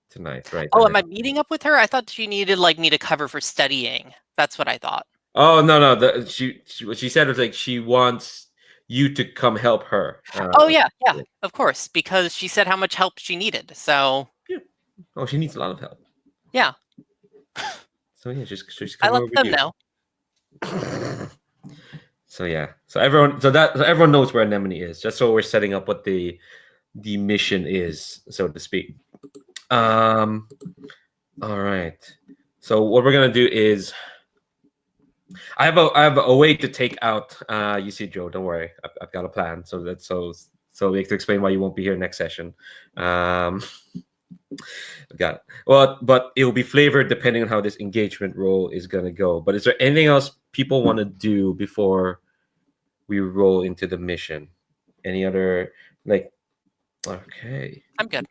[SPEAKER 1] tonight, right?
[SPEAKER 2] Oh, am I meeting up with her? I thought she needed like me to cover for studying. That's what I thought.
[SPEAKER 1] Oh no! What she said was like she wants you to come help her.
[SPEAKER 2] Oh yeah, of course, because she said how much help she needed. So
[SPEAKER 1] Oh, she needs a lot of help.
[SPEAKER 2] yeah,
[SPEAKER 1] So yeah, just
[SPEAKER 2] I
[SPEAKER 1] come
[SPEAKER 2] let
[SPEAKER 1] over
[SPEAKER 2] them
[SPEAKER 1] you.
[SPEAKER 2] know.
[SPEAKER 1] So yeah, so everyone knows where Anemone is. Just so we're setting up what the mission is, so to speak. All right. So what we're gonna do is, I have a way to take out Ysidro. Don't worry, I've got a plan. So we have to explain why you won't be here next session. Got it. Well, but it will be flavored depending on how this engagement roll is gonna go. But is there anything else people want to do before we roll into the mission? Any other like? Okay.
[SPEAKER 2] I'm good.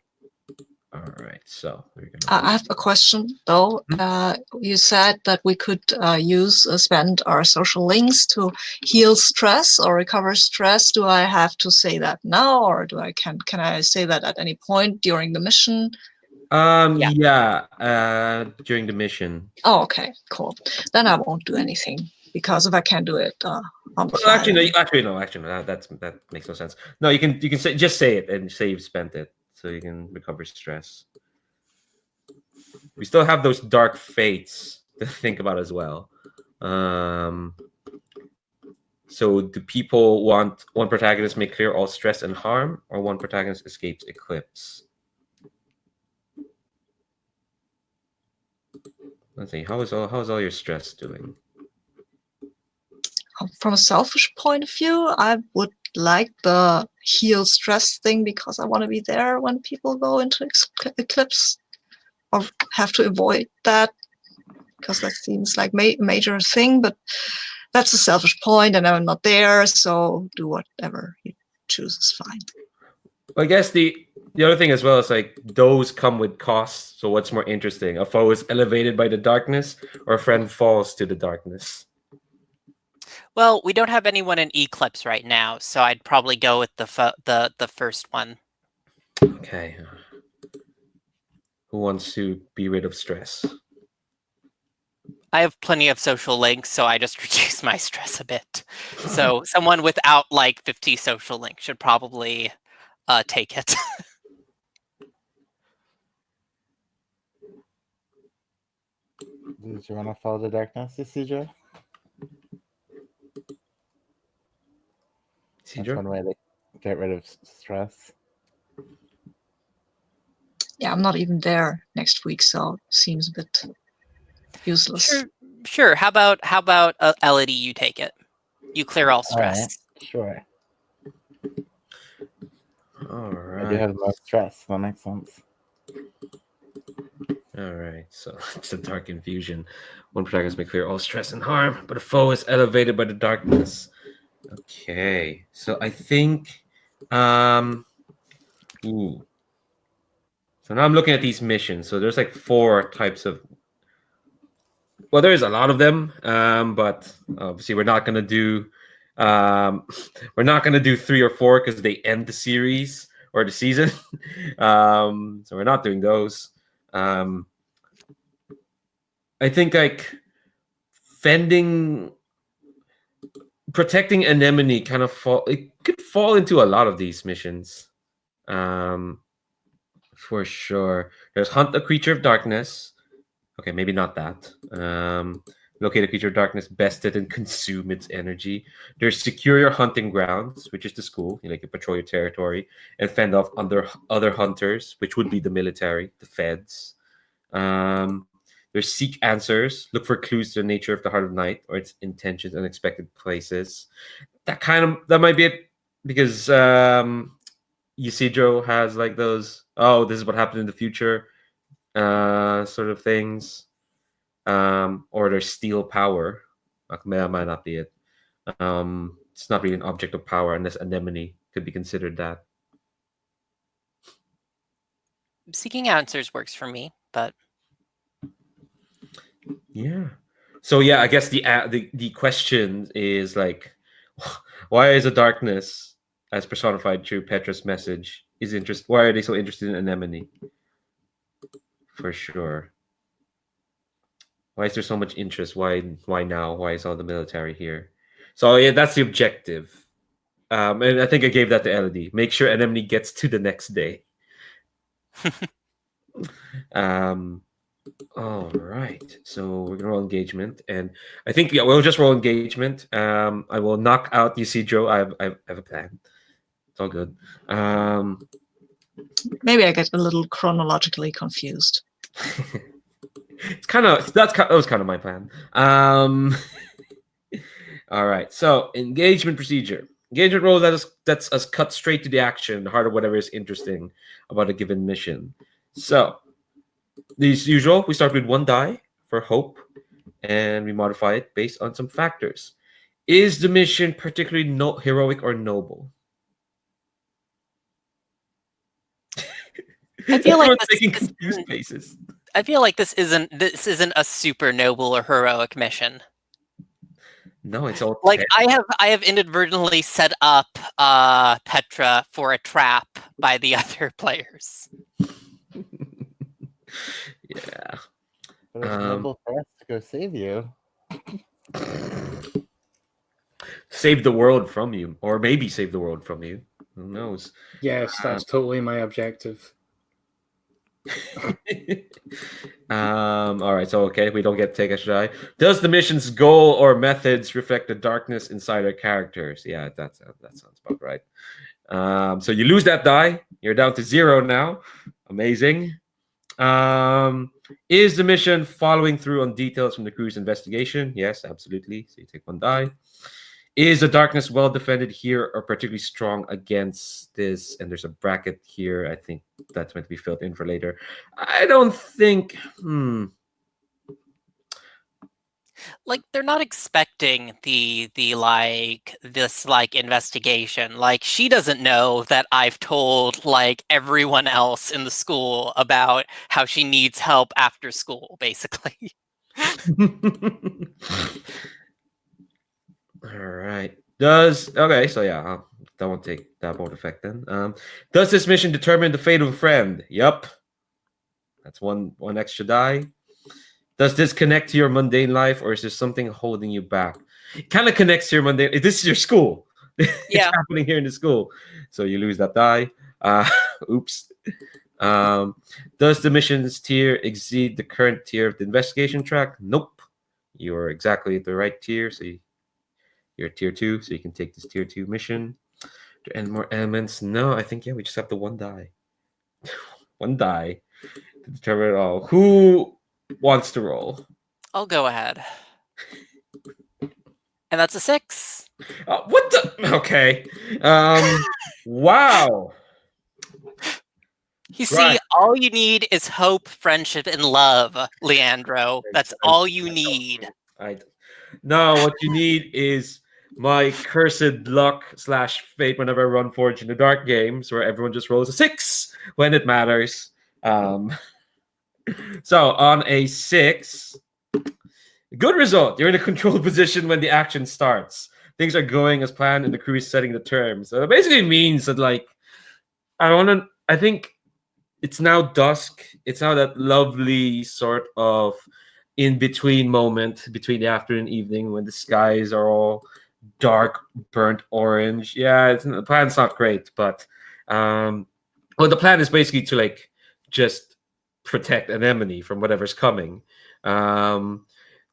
[SPEAKER 1] All right, so we're gonna.
[SPEAKER 4] I have a question though. You said that we could spend our social links to heal stress or recover stress. Do I have to say that now, or can I say that at any point during the mission?
[SPEAKER 1] During the mission.
[SPEAKER 4] Oh, okay, cool. Then I won't do anything, because if I can't do it on the
[SPEAKER 1] Well,
[SPEAKER 4] fly,
[SPEAKER 1] actually, no. That makes no sense. No, you can say it and say you've spent it, so you can recover stress. We still have those dark fates to think about as well. So do people want one protagonist may clear all stress and harm, or one protagonist escapes eclipse? Let's see. How's all your stress doing?
[SPEAKER 4] from a selfish point of view, I would like the heal stress thing, because I want to be there when people go into eclipse, or have to avoid that, because that seems like major thing. But that's a selfish point, and I'm not there, so do whatever you choose is fine.
[SPEAKER 1] I guess the other thing as well is like those come with costs. So what's more interesting? A foe is elevated by the darkness, or a friend falls to the darkness?
[SPEAKER 2] Well, we don't have anyone in Eclipse right now, so I'd probably go with the first one.
[SPEAKER 1] Okay. Who wants to be rid of stress?
[SPEAKER 2] I have plenty of social links, so I just reduce my stress a bit. So someone without like 50 social links should probably take it.
[SPEAKER 5] Did you want to follow the darkness, Ysidro? That's one way to get rid of stress.
[SPEAKER 4] Yeah, I'm not even there next week, so it seems a bit useless.
[SPEAKER 2] Sure. How about Elidi? You take it. You clear all stress.
[SPEAKER 5] Right. Sure.
[SPEAKER 1] All right.
[SPEAKER 5] I do have more stress. That makes sense.
[SPEAKER 1] All right. So it's a dark infusion. One protagonist may clear all stress and harm, but a foe is elevated by the darkness. Okay. So I think. Ooh. So now I'm looking at these missions. So there's like 4 types of. Well, there's a lot of them, but obviously we're not gonna do. We're not gonna do 3 or 4 because they end the series or the season. So we're not doing those. I think like protecting Anemone kind of could fall into a lot of these missions. For sure. There's hunt a creature of darkness. Okay, maybe not that. Locate a creature of darkness, best it, and consume its energy. There's secure your hunting grounds, which is the school. You patrol your territory and fend off other hunters, which would be the military, the feds. There's seek answers. Look for clues to the nature of the heart of night or its intentions, unexpected places. That might be it, because Ysidro has like those. Oh, this is what happened in the future, sort of things. Or there's steel power. That might not be it. It's not really an object of power unless Anemone could be considered that.
[SPEAKER 2] Seeking answers works for me, but
[SPEAKER 1] yeah. So yeah, I guess the question is like, why is the darkness, as personified through Petra's message, why are they so interested in Anemone? For sure. Why is there so much interest? Why now? Why is all the military here? So yeah, that's the objective. And I think I gave that to Elidi. Make sure Anemone gets to the next day. All right. So we're gonna roll engagement, and I think we'll just roll engagement. I will knock out Ysidro. I have a plan. It's all good.
[SPEAKER 4] Maybe I get a little chronologically confused.
[SPEAKER 1] That was kind of my plan. All right. So engagement procedure. Engagement roll that's us cut straight to the action, the heart of whatever is interesting about a given mission. So, as usual, we start with 1 die for hope, and we modify it based on some factors. Is the mission particularly heroic or noble?
[SPEAKER 2] I feel like
[SPEAKER 1] Everyone's
[SPEAKER 2] this
[SPEAKER 1] taking
[SPEAKER 2] isn't-
[SPEAKER 1] confused faces.
[SPEAKER 2] I feel like this isn't a super noble or heroic mission.
[SPEAKER 1] No, it's all
[SPEAKER 2] Like
[SPEAKER 1] tech.
[SPEAKER 2] I have inadvertently set up Petra for a trap by the other players.
[SPEAKER 1] Yeah.
[SPEAKER 5] But it's noble for us to go save you.
[SPEAKER 1] Save the world from you, or maybe save the world from you. Who knows?
[SPEAKER 3] Yes, that's totally my objective.
[SPEAKER 1] All right, so okay, we don't get to take a try. Does the mission's goal or methods reflect the darkness inside our characters? Yeah, that sounds about right. So you lose that die. You're down to 0 now. Amazing. Is the mission following through on details from the crew's investigation? Yes, absolutely. So you take 1 die. Is the darkness well defended here or particularly strong against this? And there's a bracket here. I think that's meant to be filled in for later. I don't think.
[SPEAKER 2] Like they're not expecting the like this like investigation. Like she doesn't know that I've told like everyone else in the school about how she needs help after school, basically.
[SPEAKER 1] All right. Okay? So yeah, that won't affect then. Does this mission determine the fate of a friend? Yup. That's one extra die. Does this connect to your mundane life, or is there something holding you back? It kind of connects to your mundane. This is your school. It's
[SPEAKER 2] Yeah.
[SPEAKER 1] happening here in the school, so you lose that die. Oops. Does the mission's tier exceed the current tier of the investigation track? Nope. You're exactly at the right tier, so you're tier 2, so you can take this tier 2 mission. And more elements? No, I think we just have the 1 die. 1 die to determine it all. Who wants to roll?
[SPEAKER 2] I'll go ahead. And that's a 6.
[SPEAKER 1] What the? Okay. Wow.
[SPEAKER 2] You see,
[SPEAKER 1] Right.
[SPEAKER 2] all you need is hope, friendship, and love, Leandro. That's all you need.
[SPEAKER 1] No, what you need is my cursed luck / fate whenever I run Forge in the Dark games, where everyone just rolls a 6 when it matters. So on a 6, good result. You're in a controlled position when the action starts. Things are going as planned, and the crew is setting the terms. So it basically means that, like, I think it's now dusk. It's now that lovely sort of in-between moment between the afternoon and evening when the skies are all dark, burnt orange. Yeah, the plan's not great, but well, the plan is basically to like just protect Anemone from whatever's coming.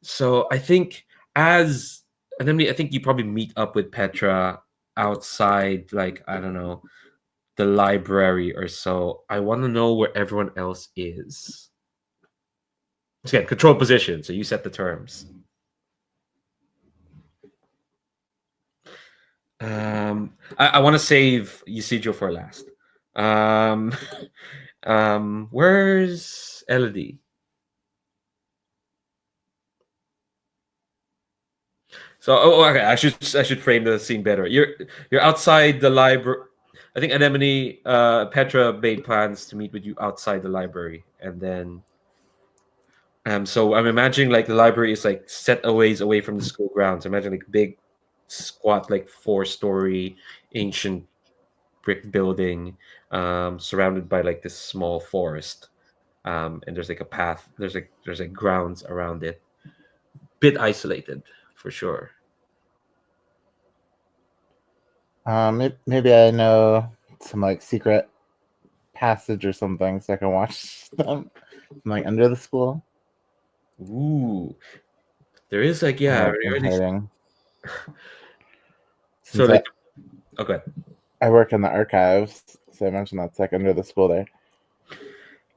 [SPEAKER 1] So I think as Anemone, I think you probably meet up with Petra outside, like, I don't know, the library or so. I want to know where everyone else is. Again, control position. So you set the terms. I want to save Ysidro for last. Where's Elidi? So, okay. I should frame the scene better. You're outside the library. I think Anemone, Petra made plans to meet with you outside the library, and then, so I'm imagining like the library is like set a ways away from the school grounds. Imagine like big, squat, like 4-story ancient brick building, surrounded by like this small forest, and there's like a path. There's like grounds around it. Bit isolated for sure.
[SPEAKER 5] Maybe I know some like secret passage or something, so I can watch them from like under the school.
[SPEAKER 1] Ooh, there is like
[SPEAKER 5] Hiding.
[SPEAKER 1] So like, okay.
[SPEAKER 5] I work in the archives, so I mentioned that's like under the school there.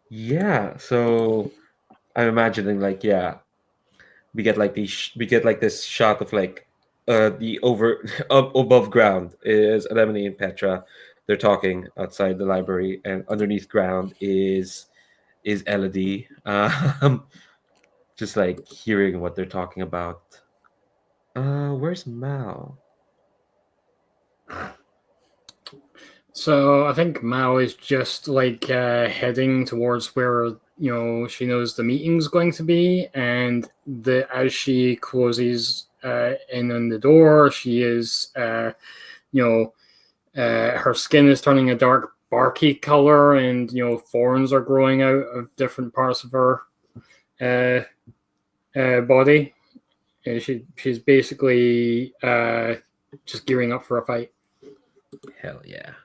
[SPEAKER 1] Yeah, so I'm imagining like we get like this shot of like the up above ground is Anemone and Petra. They're talking outside the library, and underneath ground is Elidi. Just like hearing what they're talking about. Where's Mal?
[SPEAKER 3] So I think Mao is just like heading towards where she knows the meeting's going to be, and as she closes in on the door, she is her skin is turning a dark barky color, and thorns are growing out of different parts of her body. And she's basically just gearing up for a fight.
[SPEAKER 1] Hell yeah.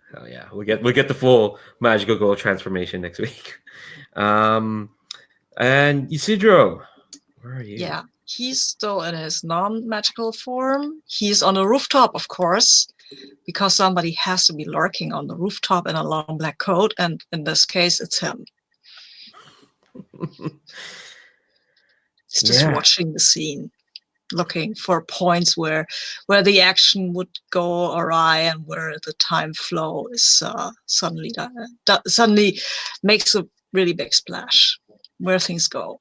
[SPEAKER 1] We'll get the full magical girl transformation next week. And Ysidro, where are you?
[SPEAKER 4] Yeah, he's still in his non-magical form. He's on the rooftop, of course, because somebody has to be lurking on the rooftop in a long black coat, and in this case, it's him. He's just watching the scene, looking for points where the action would go awry and where the time flow is suddenly makes a really big splash, where things go.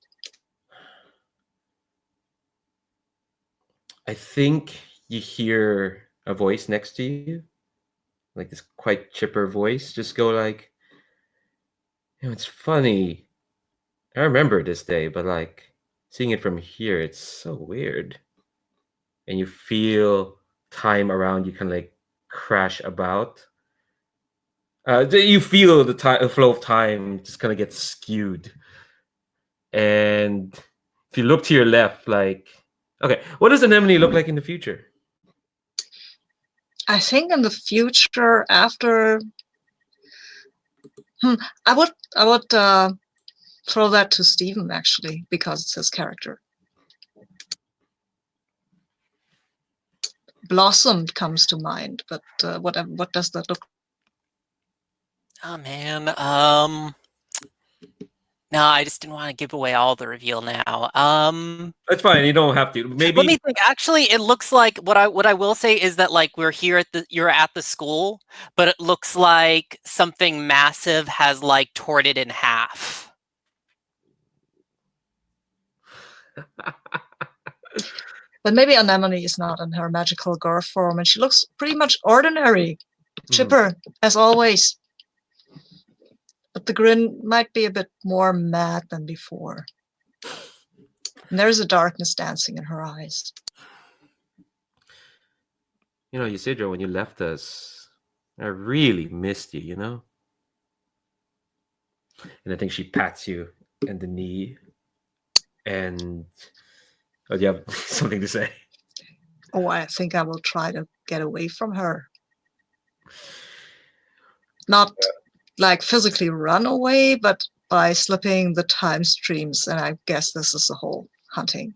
[SPEAKER 1] I think you hear a voice next to you, like this quite chipper voice, just go like, it's funny. I remember this day, but like seeing it from here, it's so weird. And you feel time around you kind of like crash about. You feel the flow of time just kind of gets skewed. And if you look to your left, like, okay, what does Anemone look like in the future?
[SPEAKER 4] I think in the future, after I would throw that to Stephen, actually, because it's his character. Blossom comes to mind, but what does that look like?
[SPEAKER 2] Oh man, no, I just didn't want to give away all the reveal now.
[SPEAKER 1] That's fine. You don't have to. Maybe.
[SPEAKER 2] Let me think. Actually, it looks like what I will say is that like you're at the school, but it looks like something massive has like torn it in half.
[SPEAKER 4] But maybe Anemone is not in her magical girl form, and she looks pretty much ordinary, chipper as always. But the grin might be a bit more mad than before. And there's a darkness dancing in her eyes.
[SPEAKER 1] Ysidro, when you left us, I really missed you, And I think she pats you in the knee. And do you have something to say?
[SPEAKER 4] Oh, I think I will try to get away from her. Not like physically run away, but by slipping the time streams. And I guess this is the whole hunting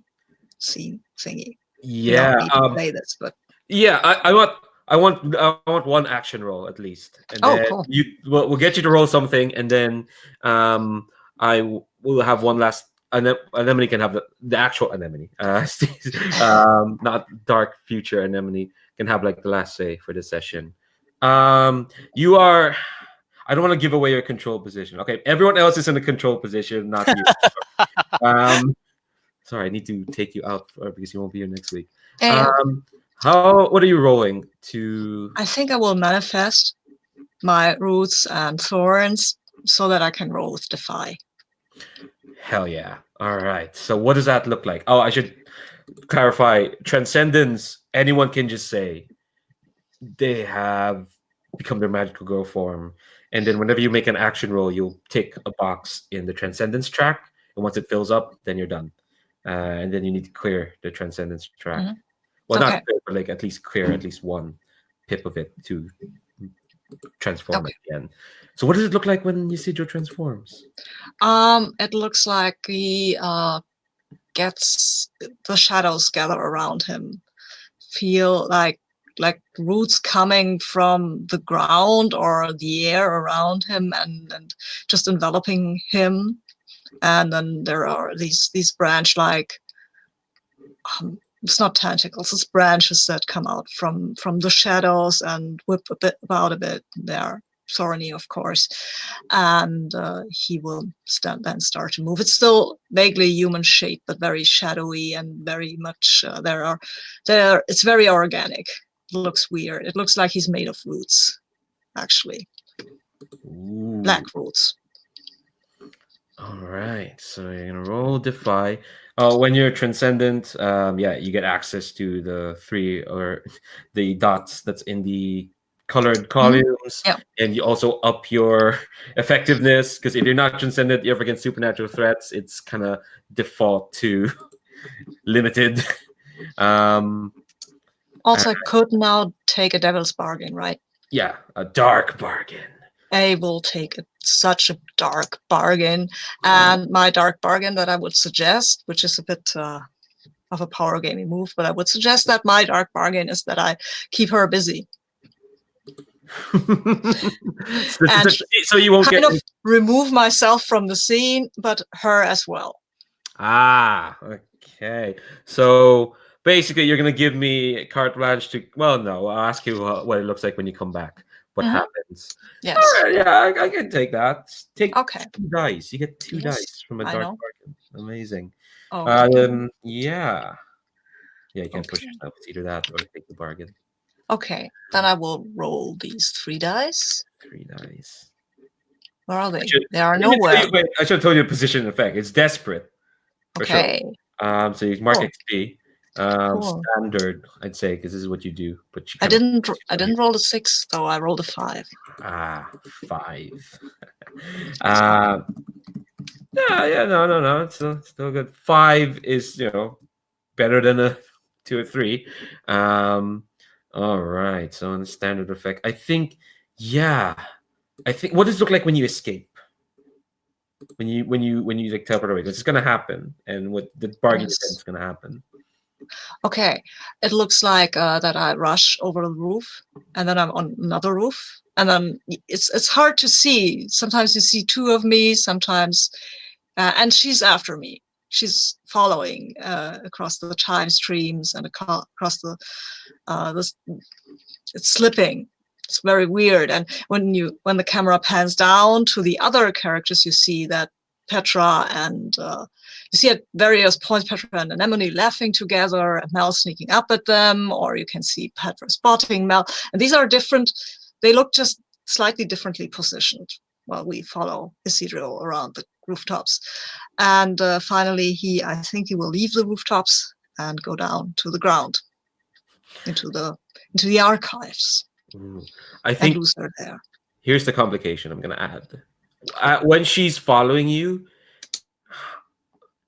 [SPEAKER 4] scene thingy.
[SPEAKER 1] Yeah.
[SPEAKER 4] You don't need to play this, but
[SPEAKER 1] yeah, I want one action roll at least. And then
[SPEAKER 4] cool.
[SPEAKER 1] We'll get you to roll something, and then I will have one last. Anemone can have the actual Anemone, not dark future Anemone, can have like the last say for this session. You are. I don't want to give away your control position. Okay, everyone else is in the control position, not you. Sorry, I need to take you out because you won't be here next week. What are you rolling to?
[SPEAKER 4] I think I will manifest my roots and thorns so that I can roll with Defy.
[SPEAKER 1] Hell yeah. All right. So what does that look like? Oh, I should clarify. Transcendence, anyone can just say they have become their magical girl form. And then whenever you make an action roll, you'll tick a box in the Transcendence track. And once it fills up, then you're done. And then you need to clear the Transcendence track.
[SPEAKER 4] Mm-hmm.
[SPEAKER 1] Well, not clear, but like at least clear at least one pip of it to transform again. So what does it look like when Ysidro transforms?
[SPEAKER 4] It looks like he gets the shadows gather around him. Feel like roots coming from the ground or the air around him and just enveloping him. And then there are these branch-like, it's not tentacles, it's branches that come out from the shadows and whip about a bit. They're thorny, of course. And he will then start to move. It's still vaguely human shaped, but very shadowy and very much, it's very organic. It looks weird. It looks like he's made of roots. actually.
[SPEAKER 1] Ooh.
[SPEAKER 4] Black roots.
[SPEAKER 1] All right, so you're gonna roll defy. Oh, when you're transcendent, yeah, you get access to the 3 or the dots that's in the colored columns,
[SPEAKER 4] Yeah.
[SPEAKER 1] and you also up your effectiveness because if you're not transcendent, you're up against supernatural threats. It's kind of default to limited. Um,
[SPEAKER 4] Also, I could now take a devil's bargain, right?
[SPEAKER 1] yeah, a dark bargain.
[SPEAKER 4] I will take such a dark bargain. And my dark bargain that I would suggest, which is a bit of a power gaming move, but I would suggest that my dark bargain is that I keep her busy. And
[SPEAKER 1] so you won't
[SPEAKER 4] kind
[SPEAKER 1] get
[SPEAKER 4] of remove myself from the scene, but her as well.
[SPEAKER 1] Ah, okay. So basically, you're gonna give me carte blanche to. Well, no, I'll ask you what it looks like when you come back. What happens?
[SPEAKER 4] Yes.
[SPEAKER 1] All right, yeah, I can take that. Take
[SPEAKER 4] Okay.
[SPEAKER 1] 2 dice. You get 2
[SPEAKER 4] Yes,
[SPEAKER 1] dice from a
[SPEAKER 4] I
[SPEAKER 1] dark
[SPEAKER 4] know.
[SPEAKER 1] bargain. Amazing.
[SPEAKER 4] Okay.
[SPEAKER 1] Yeah, you can't push
[SPEAKER 4] Okay.
[SPEAKER 1] yourself. It's either that or take the bargain.
[SPEAKER 4] Okay, then I will roll these 3 dice.
[SPEAKER 1] 3 dice.
[SPEAKER 4] Where are they?
[SPEAKER 1] should-
[SPEAKER 4] They are
[SPEAKER 1] Let me tell
[SPEAKER 4] nowhere.
[SPEAKER 1] you- wait, I should have told you the position effect. It's desperate. For
[SPEAKER 4] Okay.
[SPEAKER 1] sure. So you mark
[SPEAKER 4] Cool.
[SPEAKER 1] XP.
[SPEAKER 4] Cool.
[SPEAKER 1] Standard, I'd say, because this is what you do. But you
[SPEAKER 4] I
[SPEAKER 1] kinda-
[SPEAKER 4] didn't roll a 6 though. I rolled a 5.
[SPEAKER 1] 5. uh, yeah, no. It's still good. 5 is better than a 2 or 3. All right. So on the standard effect, I think, what does it look like when you escape? When you like teleport away, it's gonna happen, and what the bargain
[SPEAKER 4] Yes.
[SPEAKER 1] is gonna happen.
[SPEAKER 4] Okay, it looks like that I rush over the roof, and then I'm on another roof, and then it's hard to see. Sometimes you see 2 of me, sometimes, and she's after me. She's following across the time streams and across the it's slipping. It's very weird. And when the camera pans down to the other characters, you see that Petra and you see at various points Petra and Anemone laughing together, and Mel sneaking up at them, or you can see Petra spotting Mel. And these are different. They look just slightly differently positioned while we follow Ysidro around the rooftops. And finally, I think he will leave the rooftops and go down to the ground into the archives.
[SPEAKER 1] I think
[SPEAKER 4] and lose her there.
[SPEAKER 1] Here's the complication I'm gonna add. When she's following you,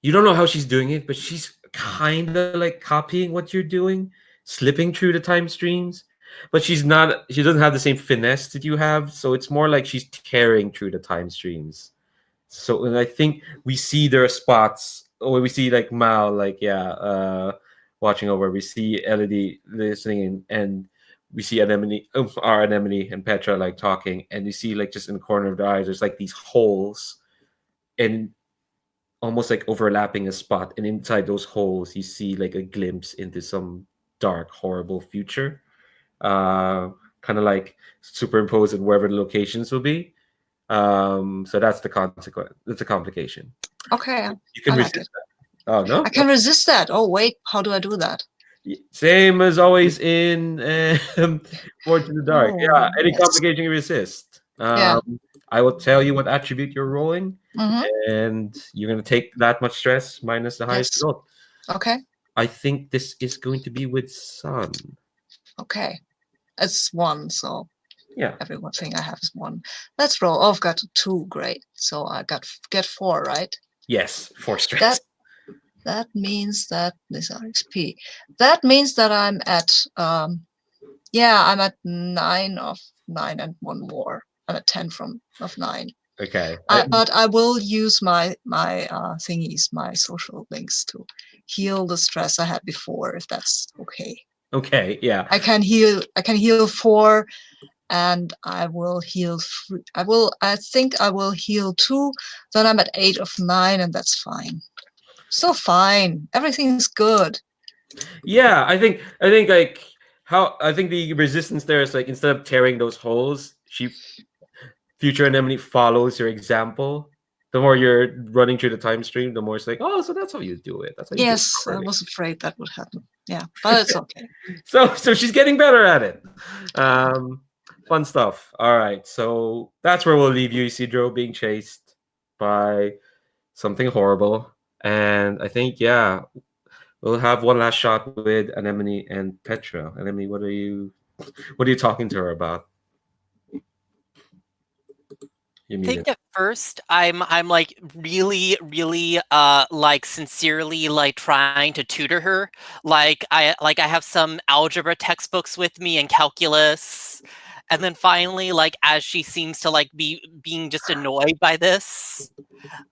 [SPEAKER 1] you don't know how she's doing it, but she's kind of like copying what you're doing, slipping through the time streams. But she doesn't have the same finesse that you have, so it's more like she's tearing through the time streams. So, and I think we see there are spots, or we see like Mal, watching over. We see Elidi listening, and we see our Anemone and Petra like talking, and you see like just in the corner of their eyes, there's like these holes, and almost like overlapping a spot, and inside those holes, you see like a glimpse into some dark, horrible future, kind of like superimposed at wherever the locations will be. So that's the consequence. That's a complication.
[SPEAKER 4] Okay,
[SPEAKER 1] You can
[SPEAKER 4] I
[SPEAKER 1] resist
[SPEAKER 4] like it.
[SPEAKER 1] that. Oh no,
[SPEAKER 4] I can resist that. Oh wait, how do I do that?
[SPEAKER 1] same as always in Forge in the Dark.
[SPEAKER 4] Oh,
[SPEAKER 1] Yeah, any
[SPEAKER 4] yes.
[SPEAKER 1] complication you resist.
[SPEAKER 4] Yeah.
[SPEAKER 1] I will tell you what attribute you're rolling,
[SPEAKER 4] Mhm.
[SPEAKER 1] and you're going to take that much stress minus the highest
[SPEAKER 4] Yes.
[SPEAKER 1] result.
[SPEAKER 4] Okay.
[SPEAKER 1] I think this is going to be with Sun.
[SPEAKER 4] Okay. It's 1, so
[SPEAKER 1] Yeah.
[SPEAKER 4] everything I have is 1. Let's roll. Oh, I've got 2. Great. So I get 4, right?
[SPEAKER 1] Yes, 4 stress.
[SPEAKER 4] That means that these are XP. That means that I'm at I'm at 9 of 9 and 1 more. I'm at 10 of 9.
[SPEAKER 1] Okay.
[SPEAKER 4] But I will use my thingies, my social links, to heal the stress I had before, if that's okay.
[SPEAKER 1] Okay. Yeah.
[SPEAKER 4] I can heal 4, and I will heal 3. I think I will heal 2. Then I'm at 8 of 9, and that's fine. So fine. Everything's good.
[SPEAKER 1] Yeah. I think like I think the resistance there is like instead of tearing those holes, future Anemone follows your example. The more you're running through the time stream, the more it's like, oh, so that's how you do it. That's how you do it
[SPEAKER 4] Yes, I
[SPEAKER 1] properly.
[SPEAKER 4] was afraid that would happen. Yeah, but it's okay.
[SPEAKER 1] So she's getting better at it. Fun stuff. All right, so that's where we'll leave you, Ysidro, being chased by something horrible. And I think, yeah, we'll have one last shot with Anemone and Petra. Anemone, what are you talking to her about? You
[SPEAKER 2] I
[SPEAKER 1] muted.
[SPEAKER 2] think at first I'm like really like sincerely like trying to tutor her. I have some algebra textbooks with me and calculus. And then finally, like as she seems to like being just annoyed by this,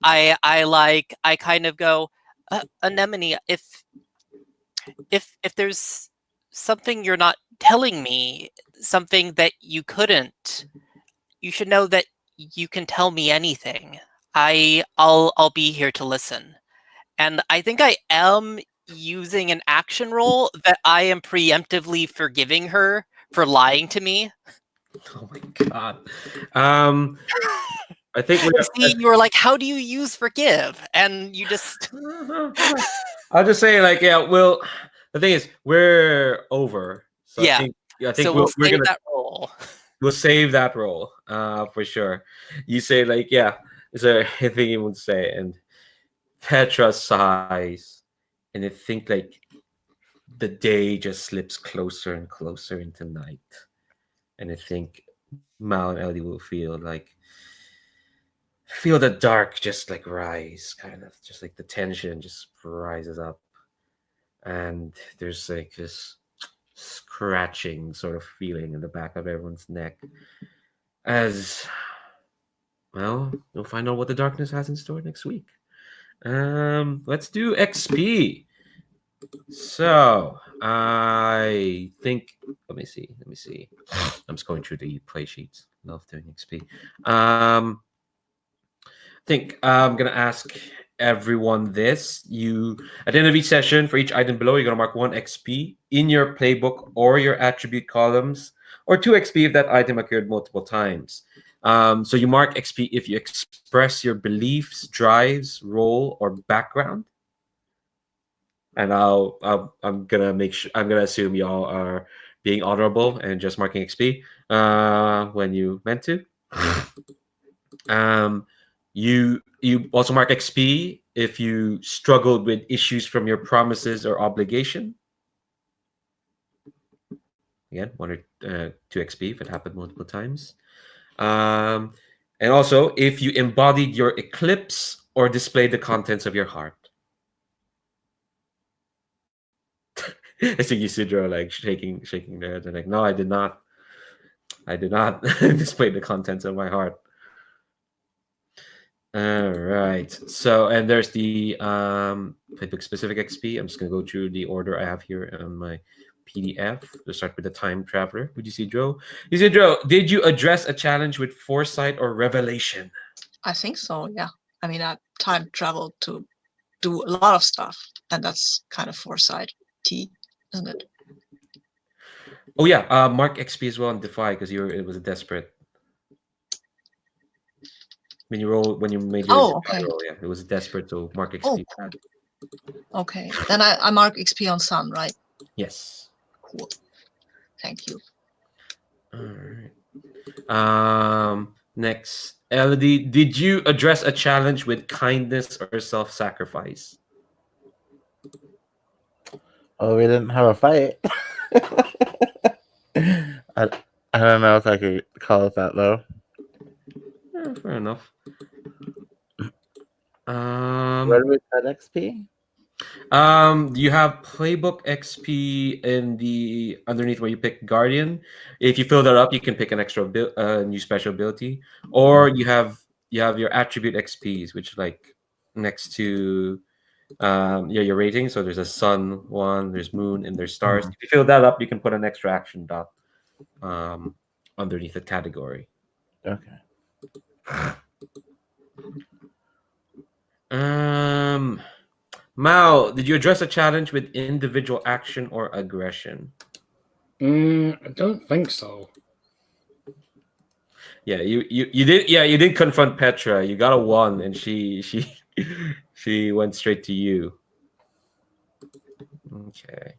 [SPEAKER 2] I kind of go, Anemone, if there's something you're not telling me, something that you couldn't, you should know that you can tell me anything. I'll be here to listen. And I think I am using an action roll that I am preemptively forgiving her for lying to me.
[SPEAKER 1] Oh my god. I think
[SPEAKER 2] You see, you were like, how do you use forgive? And you just
[SPEAKER 1] I'll just say, like, yeah, well, the thing is, we're over. So
[SPEAKER 2] yeah.
[SPEAKER 1] I think
[SPEAKER 2] So we'll
[SPEAKER 1] we're
[SPEAKER 2] save
[SPEAKER 1] gonna
[SPEAKER 2] that roll.
[SPEAKER 1] we'll save that role, for sure. You say, like, yeah, is there anything you would say? And Petra sighs, and I think, like, the day just slips closer and closer into night. And I think Mal and Ellie will feel the dark just like rise, kind of just like the tension just rises up, and there's like this scratching sort of feeling in the back of everyone's neck as well. We'll find out what the darkness has in store next week. Let's do XP. So I think, let me see. I'm just going through the play sheets. Love doing XP. Think I'm gonna ask everyone this. You at the end of each session for each item below, you're gonna mark 1 XP in your playbook or your attribute columns, or 2 XP if that item occurred multiple times. So you mark XP if you express your beliefs, drives, role, or background. And I'm gonna I'm gonna assume y'all are being honorable and just marking XP when you meant to. Um, you also mark XP if you struggled with issues from your promises or obligation. Again, 1 or 2 XP if it happened multiple times. And also if you embodied your eclipse or displayed the contents of your heart. I see Ysidro like shaking their head. They're like, no, I did not. I did not display the contents of my heart. All right. So, and there's the playbook specific XP. I'm just gonna go through the order I have here on my PDF. Let's start with the time traveler. Would you see Joe? Did you address a challenge with foresight or revelation?
[SPEAKER 4] I think so, yeah. I mean, I time traveled to do a lot of stuff, and that's kind of foresight T, isn't it?
[SPEAKER 1] Oh yeah, mark XP as well and defy because it was a desperate. When you made your
[SPEAKER 4] okay.
[SPEAKER 1] roll, yeah, it was desperate, so mark XP.
[SPEAKER 4] Okay. Then I mark XP on sun, right?
[SPEAKER 1] Yes.
[SPEAKER 4] Cool. Thank you.
[SPEAKER 1] All right. Next, Elidi, did you address a challenge with kindness or self-sacrifice?
[SPEAKER 5] Oh, we didn't have a fight. I don't know if I could call it that though.
[SPEAKER 1] Yeah, fair enough.
[SPEAKER 5] Where do we put XP?
[SPEAKER 1] You have playbook XP in the underneath where you pick Guardian. If you fill that up, you can pick an extra new special ability, or you have your attribute XPs, which like next to your rating. So there's a sun one, there's moon, and there's stars. If you fill that up, you can put an extra action dot underneath the category.
[SPEAKER 5] Okay.
[SPEAKER 1] Mao, did you address a challenge with individual action or aggression?
[SPEAKER 3] I don't think so.
[SPEAKER 1] Yeah, you did. Yeah, you did confront Petra. You got a 1, and she she went straight to you. Okay.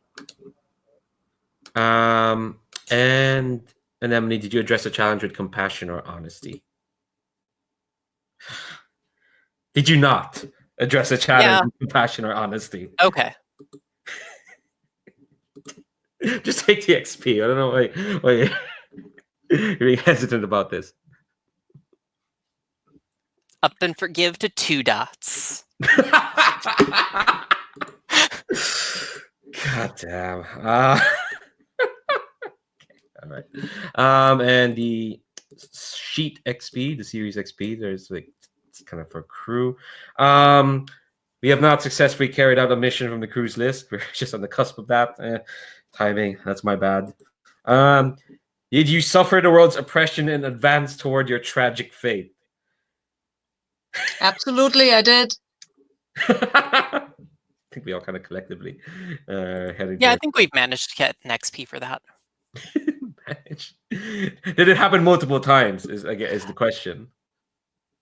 [SPEAKER 1] And Anemone, did you address the challenge with compassion or honesty? Did you not address a challenge
[SPEAKER 2] Yeah.
[SPEAKER 1] with compassion or honesty?
[SPEAKER 2] Okay.
[SPEAKER 1] Just take the XP. I don't know why you're being hesitant about this.
[SPEAKER 2] Up and forgive to 2 dots.
[SPEAKER 1] God damn. All right. And the sheet XP, the series XP, there's like it's kind of for crew. We have not successfully carried out a mission from the crew's list. We're just on the cusp of that. Timing, that's my bad. Did you suffer the world's oppression and advance toward your tragic fate?
[SPEAKER 4] Absolutely, I did.
[SPEAKER 1] I think we all kind of collectively heading.
[SPEAKER 2] Yeah, I think we've managed to get an XP for that.
[SPEAKER 1] Did it happen multiple times? Is the question.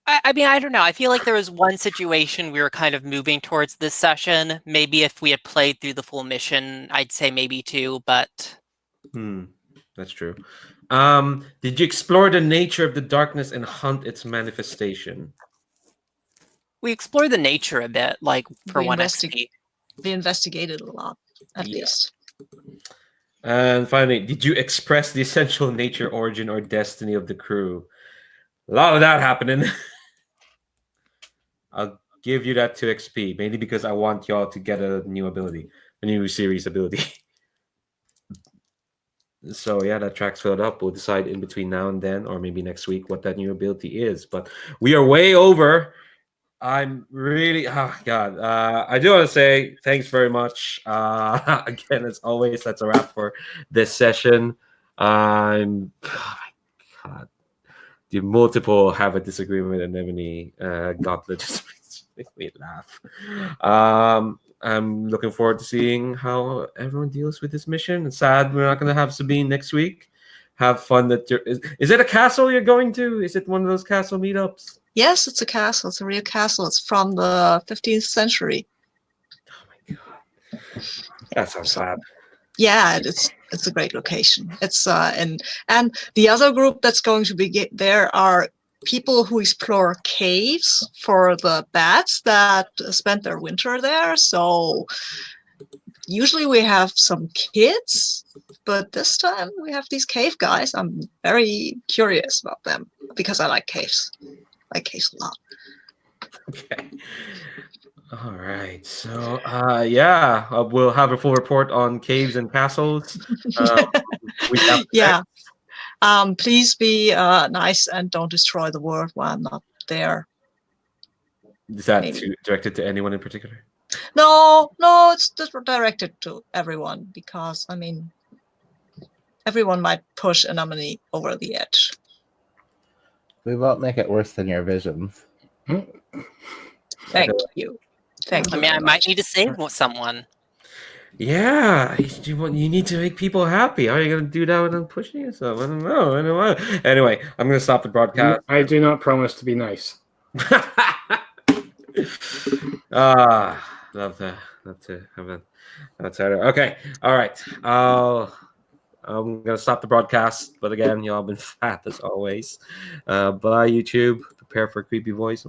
[SPEAKER 2] I mean, I don't know. I feel like there was one situation we were kind of moving towards this session. Maybe if we had played through the full mission, I'd say maybe 2, but...
[SPEAKER 1] That's true. Did you explore the nature of the darkness and hunt its manifestation?
[SPEAKER 2] We explored the nature a bit, like for
[SPEAKER 4] We
[SPEAKER 2] 1 XP.
[SPEAKER 4] We investigated a lot, at least.
[SPEAKER 1] And finally, did you express the essential nature, origin, or destiny of the crew? A lot of that happening. I'll give you that 2 XP, mainly because I want y'all to get a new ability, a new series ability. So yeah, that track's filled up. We'll decide in between now and then, or maybe next week, what that new ability is. But we are way over. I'm really, oh God. I do want to say thanks very much. Again, as always, that's a wrap for this session. Oh my God. The multiple have a disagreement with Anemone Gauntlet just makes me laugh. I'm looking forward to seeing how everyone deals with this mission. It's sad we're not going to have Sabine next week. Have fun. Is it a castle you're going to? Is it one of those castle meetups?
[SPEAKER 4] Yes, it's a castle. It's a real castle. It's from the 15th century.
[SPEAKER 1] Oh my God. That sounds sad.
[SPEAKER 4] Yeah, it's a great location. It's and the other group that's going to be there are people who explore caves for the bats that spend their winter there. So usually we have some kids, but this time we have these cave guys. I'm very curious about them because I like caves. I like caves a lot.
[SPEAKER 1] Okay. All right. So, we'll have a full report on caves and castles.
[SPEAKER 4] Yeah. Please be nice and don't destroy the world while I'm not there.
[SPEAKER 1] Is that directed to anyone in particular?
[SPEAKER 4] No, it's just directed to everyone because, I mean, everyone might push Anemone over the edge.
[SPEAKER 5] We won't make it worse than your visions.
[SPEAKER 4] Thank you. Thank you.
[SPEAKER 2] I mean, I might need to save someone.
[SPEAKER 1] Yeah, you need to make people happy. How are you going to do that without pushing yourself? I don't know. Anyway, I'm going to stop the broadcast.
[SPEAKER 3] I do not promise to be nice.
[SPEAKER 1] Love to have that. That's better. Okay, all right. I'm gonna stop the broadcast, but again, y'all been fat as always. Bye, YouTube. Prepare for a creepy voice.